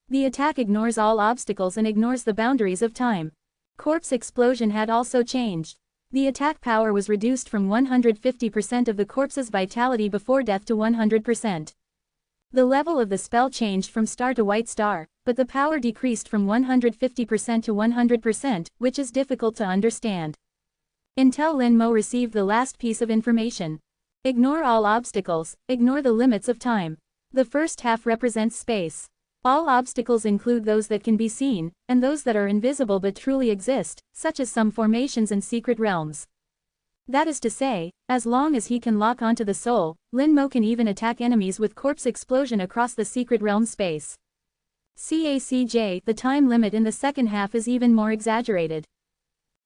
A: The attack ignores all obstacles and ignores the boundaries of time. Corpse Explosion had also changed. The attack power was reduced from 150% of the corpse's vitality before death to 100%. The level of the spell changed from star to white star, but the power decreased from 150% to 100%, which is difficult to understand. Until Lin Mo received the last piece of information. Ignore all obstacles, ignore the limits of time. The first half represents space. All obstacles include those that can be seen, and those that are invisible but truly exist, such as some formations and secret realms. That is to say, as long as he can lock onto the soul, Lin Mo can even attack enemies with Corpse Explosion across the secret realm space. The time limit in the second half is even more exaggerated.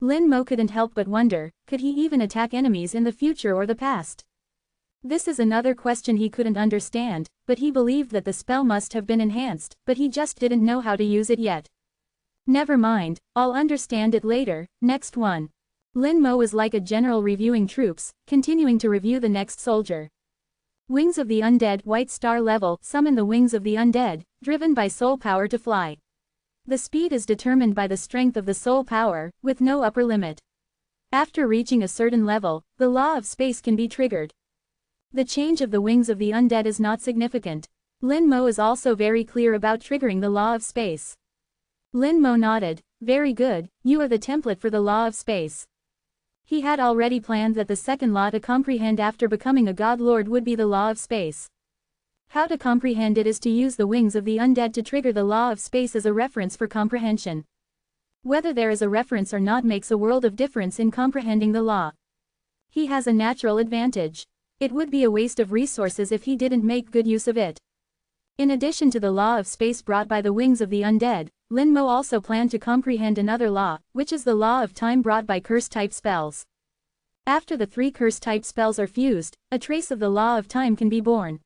A: Lin Mo couldn't help but wonder, could he even attack enemies in the future or the past? This is another question he couldn't understand, but he believed that the spell must have been enhanced, but he just didn't know how to use it yet. Never mind, I'll understand it later. Next one. Lin Mo was like a general reviewing troops, continuing to review the next soldier. Wings of the Undead. White star level. Summon the wings of the undead, driven by soul power to fly. The speed is determined by the strength of the soul power, with no upper limit. After reaching a certain level, the law of space can be triggered. The change of the wings of the undead is not significant. Lin Mo is also very clear about triggering the law of space. Lin Mo nodded. Very good, you are the template for the law of space. He had already planned that the second law to comprehend after becoming a god lord would be the law of space. How to comprehend it is to use the wings of the undead to trigger the law of space as a reference for comprehension. Whether there is a reference or not makes a world of difference in comprehending the law. He has a natural advantage. It would be a waste of resources if he didn't make good use of it. In addition to the law of space brought by the wings of the undead, Lin Mo also planned to comprehend another law, which is the law of time brought by curse-type spells. After the 3 curse-type spells are fused, a trace of the law of time can be born.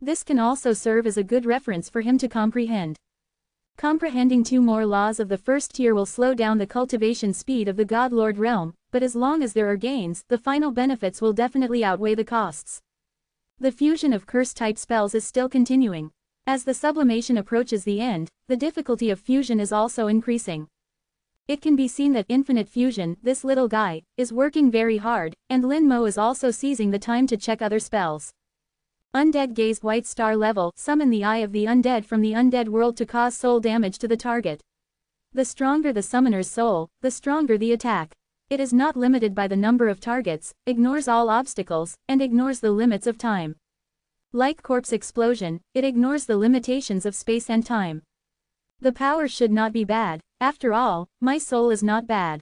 A: This can also serve as a good reference for him to comprehend. Comprehending 2 more laws of the first tier will slow down the cultivation speed of the God Lord realm, but as long as there are gains, the final benefits will definitely outweigh the costs. The fusion of curse-type spells is still continuing. As the sublimation approaches the end, the difficulty of fusion is also increasing. It can be seen that Infinite Fusion, this little guy, is working very hard, and Lin Mo is also seizing the time to check other spells. Undead Gaze. White star level. Summon the Eye of the Undead from the undead world to cause soul damage to the target. The stronger the summoner's soul, the stronger the attack. It is not limited by the number of targets, ignores all obstacles, and ignores the limits of time. Like Corpse Explosion, it ignores the limitations of space and time. The power should not be bad. After all, my soul is not bad.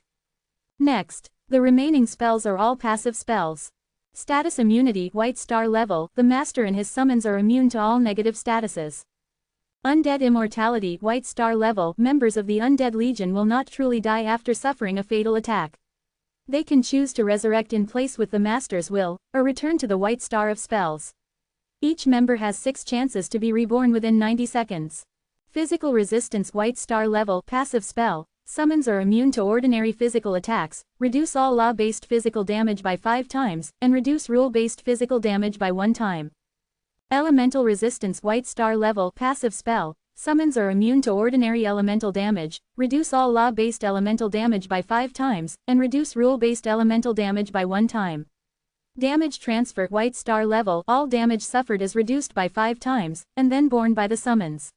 A: Next, the remaining spells are all passive spells. Status immunity White Star level, the Master and his summons are immune to all negative statuses. Undead immortality White Star level, members of the Undead Legion will not truly die after suffering a fatal attack. They can choose to resurrect in place with the Master's will, or return to the White Star of spells. Each member has 6 chances to be reborn within 90 seconds. Physical resistance White Star level, passive spell, summons are immune to ordinary physical attacks, reduce all law-based physical damage by 5 times, and reduce rule-based physical damage by 1 time. Elemental resistance White Star level, passive spell, summons are immune to ordinary elemental damage, reduce all law-based elemental damage by 5 times, and reduce rule-based elemental damage by 1 time. Damage transfer White Star level, all damage suffered is reduced by 5 times, and then borne by the summons.